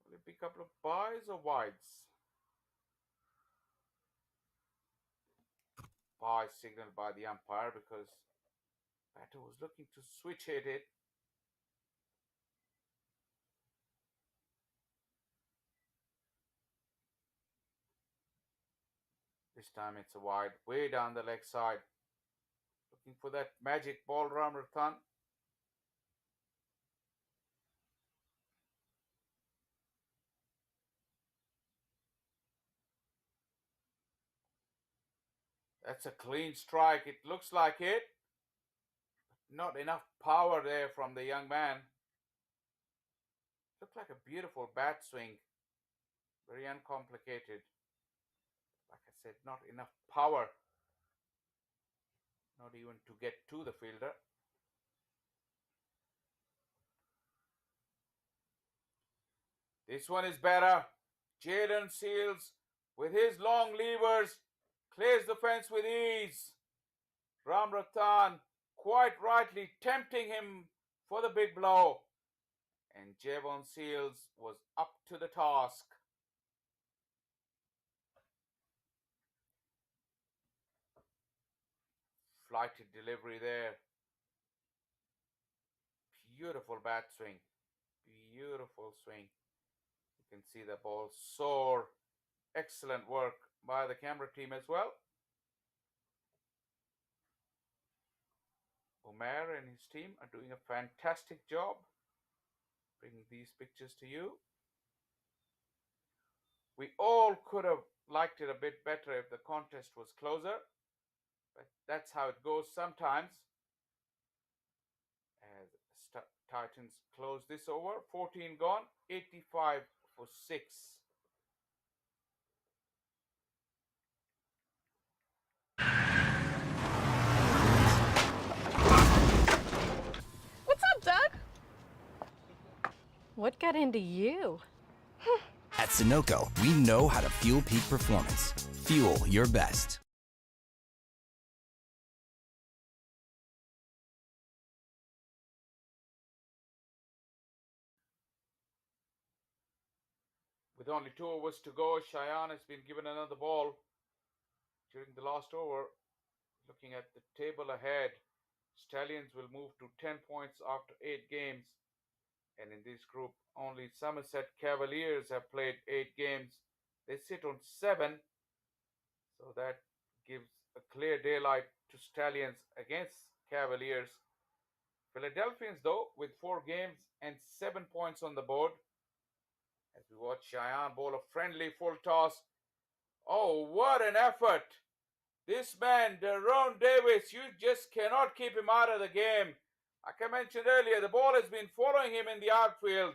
Will it be a couple of buys or wides? bye signaled by the umpire because batter was looking to switch hit it. This time it's a wide, way down the leg side. Looking for that magic ball, Ram Rathan. That's a clean strike. It looks like it. Not enough power there from the young man. Looked like a beautiful bat swing. Very uncomplicated. Like I said, not enough power. Not even to get to the fielder. This one is better. Jaden Seals with his long levers clears the fence with ease. Ram Rathan quite rightly tempting him for the big blow. And Javon Seals was up to the task. Flighted delivery there. Beautiful bat swing. Beautiful swing. You can see the ball soar. Excellent work by the camera team as well. Omer and his team are doing a fantastic job bringing these pictures to you. We all could have liked it a bit better if the contest was closer, but that's how it goes sometimes. As Titans close this over, 14 gone, 85 for 6. What's up, Doug? What got into you? At Sunoco, we know how to fuel peak performance. Fuel your best. With only 2 overs to go, Cheyenne has been given another ball during the last over. Looking at the table ahead, Stallions will move to 10 points after 8 games. And in this group, only Somerset Cavaliers have played 8 games. They sit on 7. So that gives a clear daylight to Stallions against Cavaliers. Philadelphians, though, with 4 games and 7 points on the board. As we watch Cheyenne bowl a friendly full toss. Oh, what an effort! This man, Deron Davis, you just cannot keep him out of the game. Like I mentioned earlier, the ball has been following him in the outfield.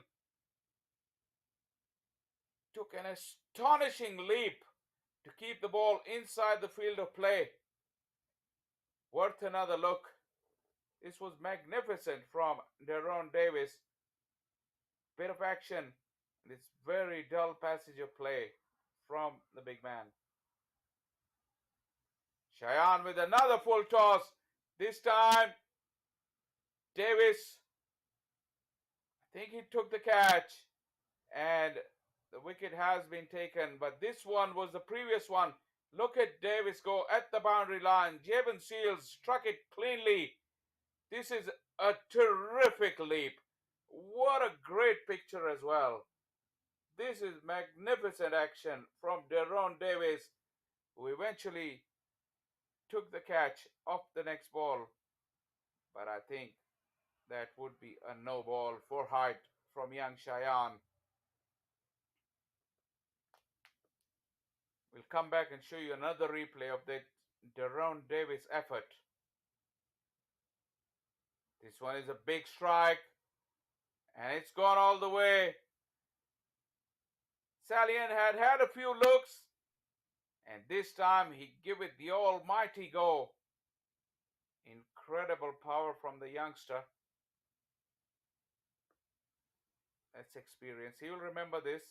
Took an astonishing leap to keep the ball inside the field of play. Worth another look. This was magnificent from Deron Davis. Bit of action. This very dull passage of play from the big man. Cheyenne with another full toss. This time, Davis, I think he took the catch. And the wicket has been taken. But this one was the previous one. Look at Davis go at the boundary line. Javon Seals struck it cleanly. This is a terrific leap. What a great picture as well. This is magnificent action from Deron Davis, who eventually took the catch off the next ball. But I think that would be a no ball for height from young Cheyenne. We'll come back and show you another replay of that Deron Davis effort. This one is a big strike. And it's gone all the way. Stallion had a few looks. And this time he gave it the almighty go. Incredible power from the youngster. That's experience. He will remember this.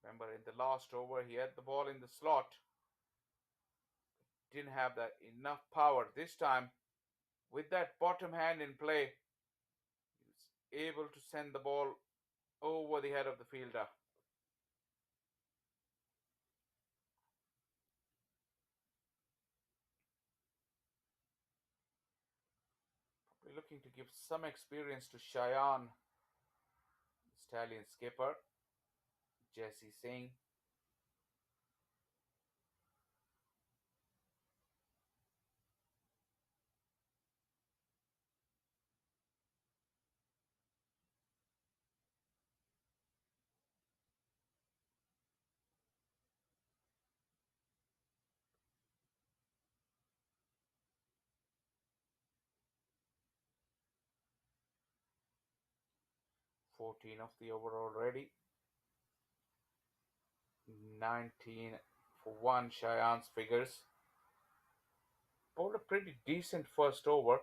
Remember in the last over he had the ball in the slot. Didn't have that enough power. This time with that bottom hand in play, he was able to send the ball over the head of the fielder. give some experience to Cheyenne, Stallion skipper, Jesse Singh. "14 of the over already. 19 for 1, Cheyenne's figures. Bowled a pretty decent first over.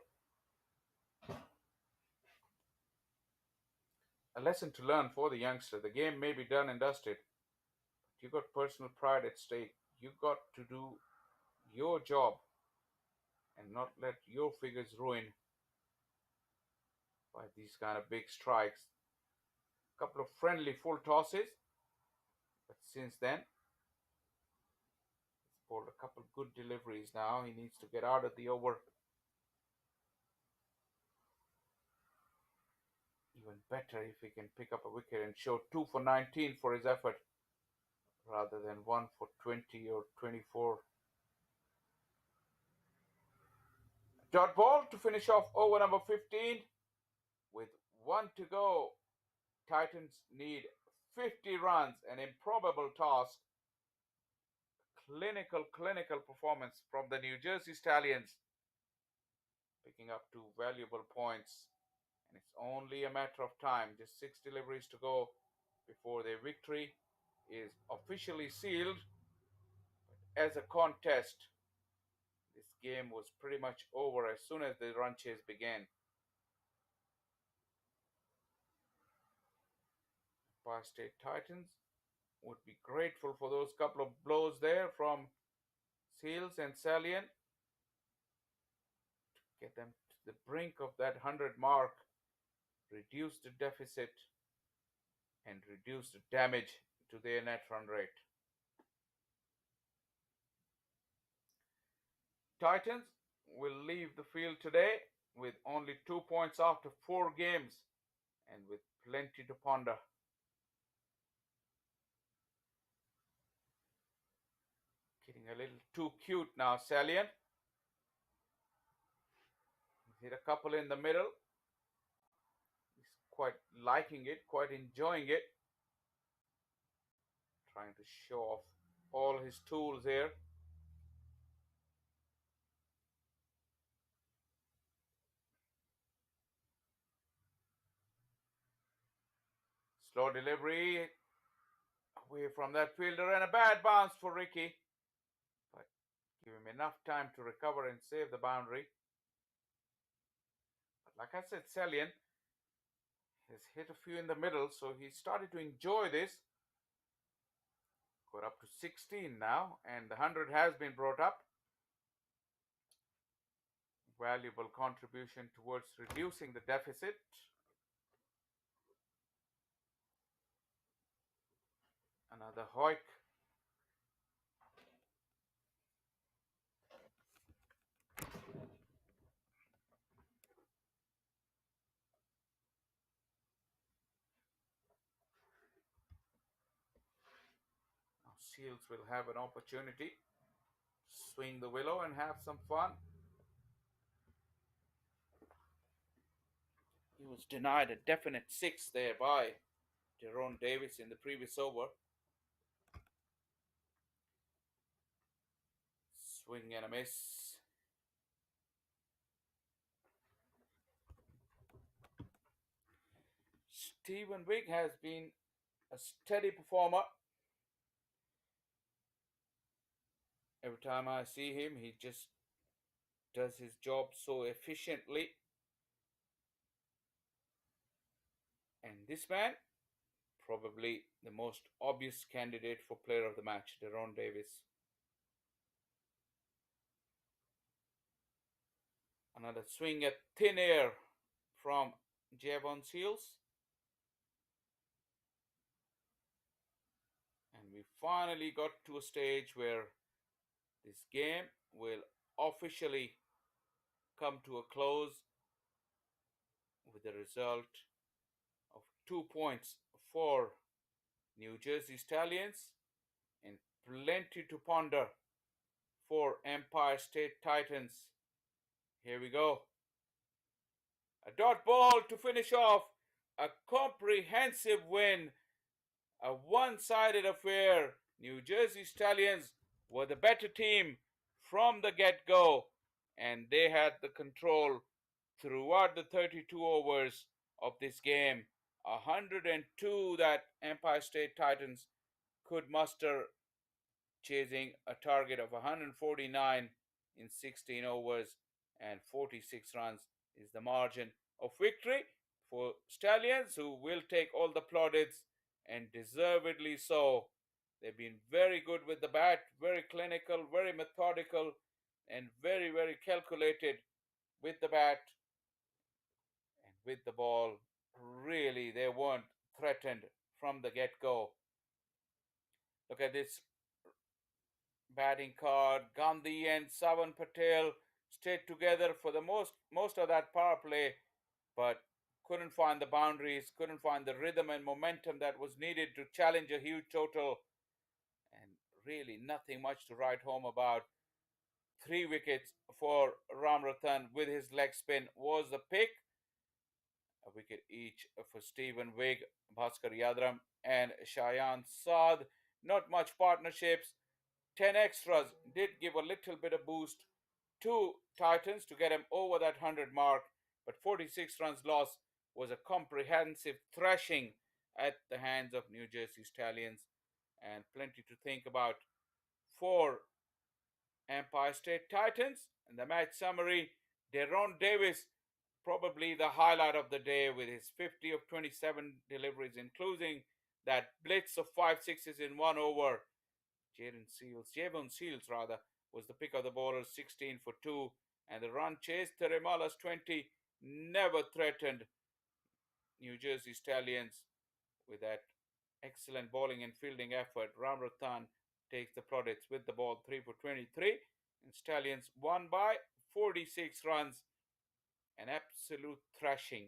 A lesson to learn for the youngster. The game may be done and dusted, but you got personal pride at stake. You got to do your job and not let your figures ruin by these kind of big strikes. A couple of friendly full tosses, but since then, he's bowled a couple of good deliveries now. He needs to get out of the over. Even better if he can pick up a wicket and show 2 for 19 for his effort rather than 1 for 20 or 24. Dot ball to finish off over number 15 with 1 to go. Titans need 50 runs, an improbable task. Clinical performance from the New Jersey Stallions, picking up 2 valuable points. And it's only a matter of time, just 6 deliveries to go before their victory is officially sealed. But as a contest, this game was pretty much over as soon as the run chase began. Empire State Titans would be grateful for those couple of blows there from Seals and Stallion to get them to the brink of that 100 mark, reduce the deficit, and reduce the damage to their net run rate. Titans will leave the field today with only 2 points after 4 games and with plenty to ponder. Getting a little too cute now, Stallion. Hit a couple in the middle. He's quite liking it, quite enjoying it. Trying to show off all his tools here. Slow delivery away from that fielder and a bad bounce for Ricky. But give him enough time to recover and save the boundary. But like I said, Stallion has hit a few in the middle, so he started to enjoy this. Got up to 16 now, and the 100 has been brought up. Valuable contribution towards reducing the deficit. Another hoik. Now Seals will have an opportunity to swing the willow and have some fun. He was denied a definite 6 there by Deron Davis in the previous over. Swing and a miss. Stephen Wigg has been a steady performer. Every time I see him, he just does his job so efficiently. And this man, probably the most obvious candidate for player of the match, Deron Davis. Another swing at thin air from Javon Seals. And we finally got to a stage where this game will officially come to a close. with a result of 2 points for New Jersey Stallions and plenty to ponder for Empire State Titans. Here we go. A dot ball to finish off a comprehensive win, a one-sided affair. New Jersey Stallions were the better team from the get-go, and they had the control throughout the 32 overs of this game. 102 that Empire State Titans could muster, chasing a target of 149 in 16 overs, and 46 runs is the margin of victory for Stallions, who will take all the plaudits, and deservedly so. They've been very good with the bat, very clinical, very methodical, and very, very calculated with the bat and with the ball. Really, they weren't threatened from the get-go. Look at this batting card. Gandhi and Savan Patel stayed together for the most of that power play, but couldn't find the boundaries, couldn't find the rhythm and momentum that was needed to challenge a huge total, and really nothing much to write home about. 3 wickets for Ramrathan with his leg spin was the pick. A wicket each for Stephen Wigg, Bhaskar Yadram, and Shayan Saad. Not much partnerships. 10 extras did give a little bit of boost to Titans to get them over that 100 mark, but 46 runs lost was a comprehensive thrashing at the hands of New Jersey Stallions, and plenty to think about for Empire State Titans. And the match summary: Deron Davis, probably the highlight of the day with his 50 of 27 deliveries, including that blitz of 5 sixes in 1 over. Javon Seals was the pick of the bowlers, 16 for 2, and the run chase, Teremala's 20, never threatened New Jersey Stallions with that excellent bowling and fielding effort. Ramrathan takes the plaudits with the ball, 3 for 23, and Stallions won by 46 runs. An absolute thrashing.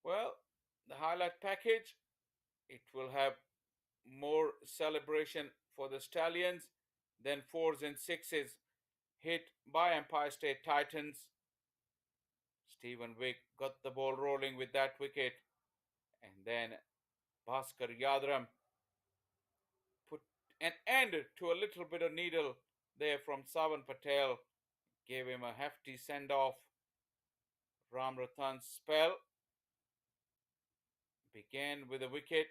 Well, the highlight package, it will have more celebration for the Stallions than 4s and 6s hit by Empire State Titans. Stephen Wigg got the ball rolling with that wicket, and then Bhaskar Yadram put an end to a little bit of needle there from Savan Patel, gave him a hefty send-off. Ramrathan's spell began with a wicket.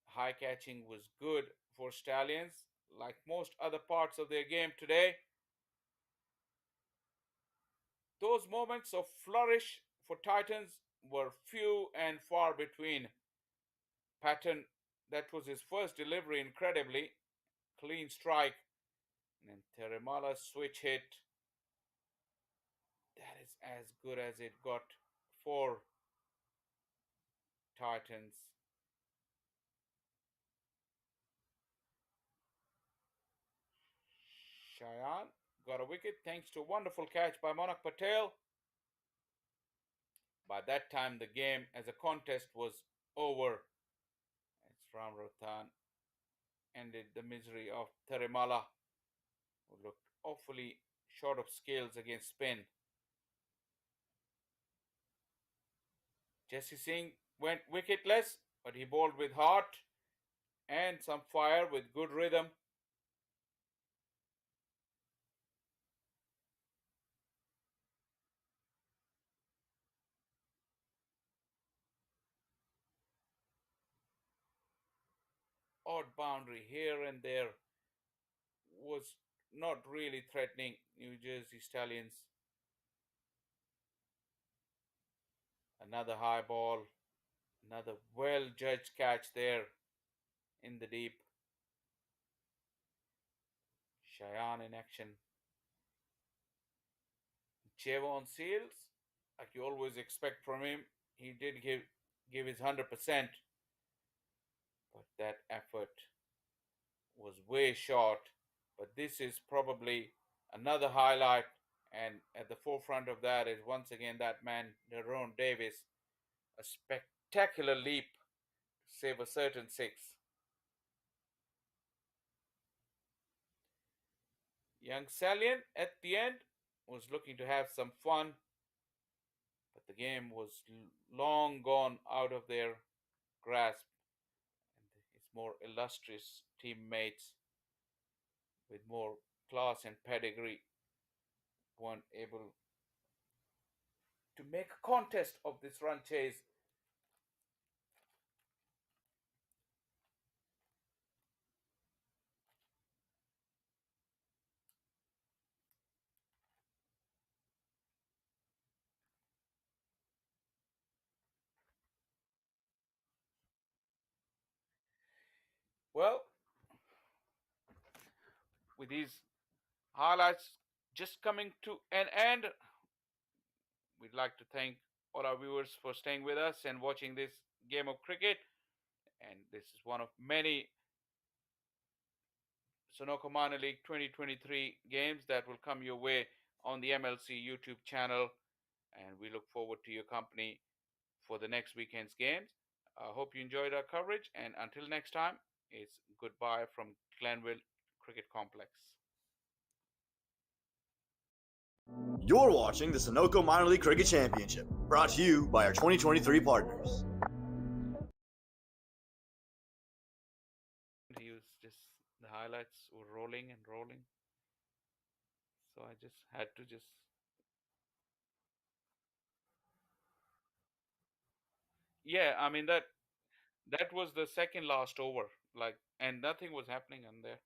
High catching was good for Stallions, like most other parts of their game today. Those moments of flourish for Titans were few and far between. Patton, that was his first delivery, incredibly. Clean strike. And Teremala's switch hit. That is as good as it got for Titans. Shayan got a wicket thanks to a wonderful catch by Monak Patel. By that time, the game as a contest was over. As Ramrathan ended the misery of Teremala, who looked awfully short of skills against spin. Jesse Singh went wicketless, but he bowled with heart and some fire with good rhythm. Odd boundary here and there was not really threatening New Jersey Stallions. Another high ball, another well-judged catch there in the deep. Shayan in action. Javon Seals, like you always expect from him, he did give his 100%. but that effort was way short. But this is probably another highlight, and at the forefront of that is once again that man, Deron Davis, a spectacular leap to save a certain six. Young Stallion at the end was looking to have some fun, but the game was long gone out of their grasp, and his more illustrious teammates with more class and pedigree weren't able to make a contest of this run chase. Well, with these highlights just coming to an end, we'd like to thank all our viewers for staying with us and watching this game of cricket. And this is one of many Sunoco Minor League 2023 games that will come your way on the MLC YouTube channel. And we look forward to your company for the next weekend's games. I hope you enjoyed our coverage. And until next time, it's goodbye from Glenville Cricket Complex. You're watching the Sunoco Minor League Cricket Championship, brought to you by our 2023 partners. He was just, the highlights were rolling and rolling. So I just had to just, yeah, I mean that was the second last over, like, and nothing was happening on there.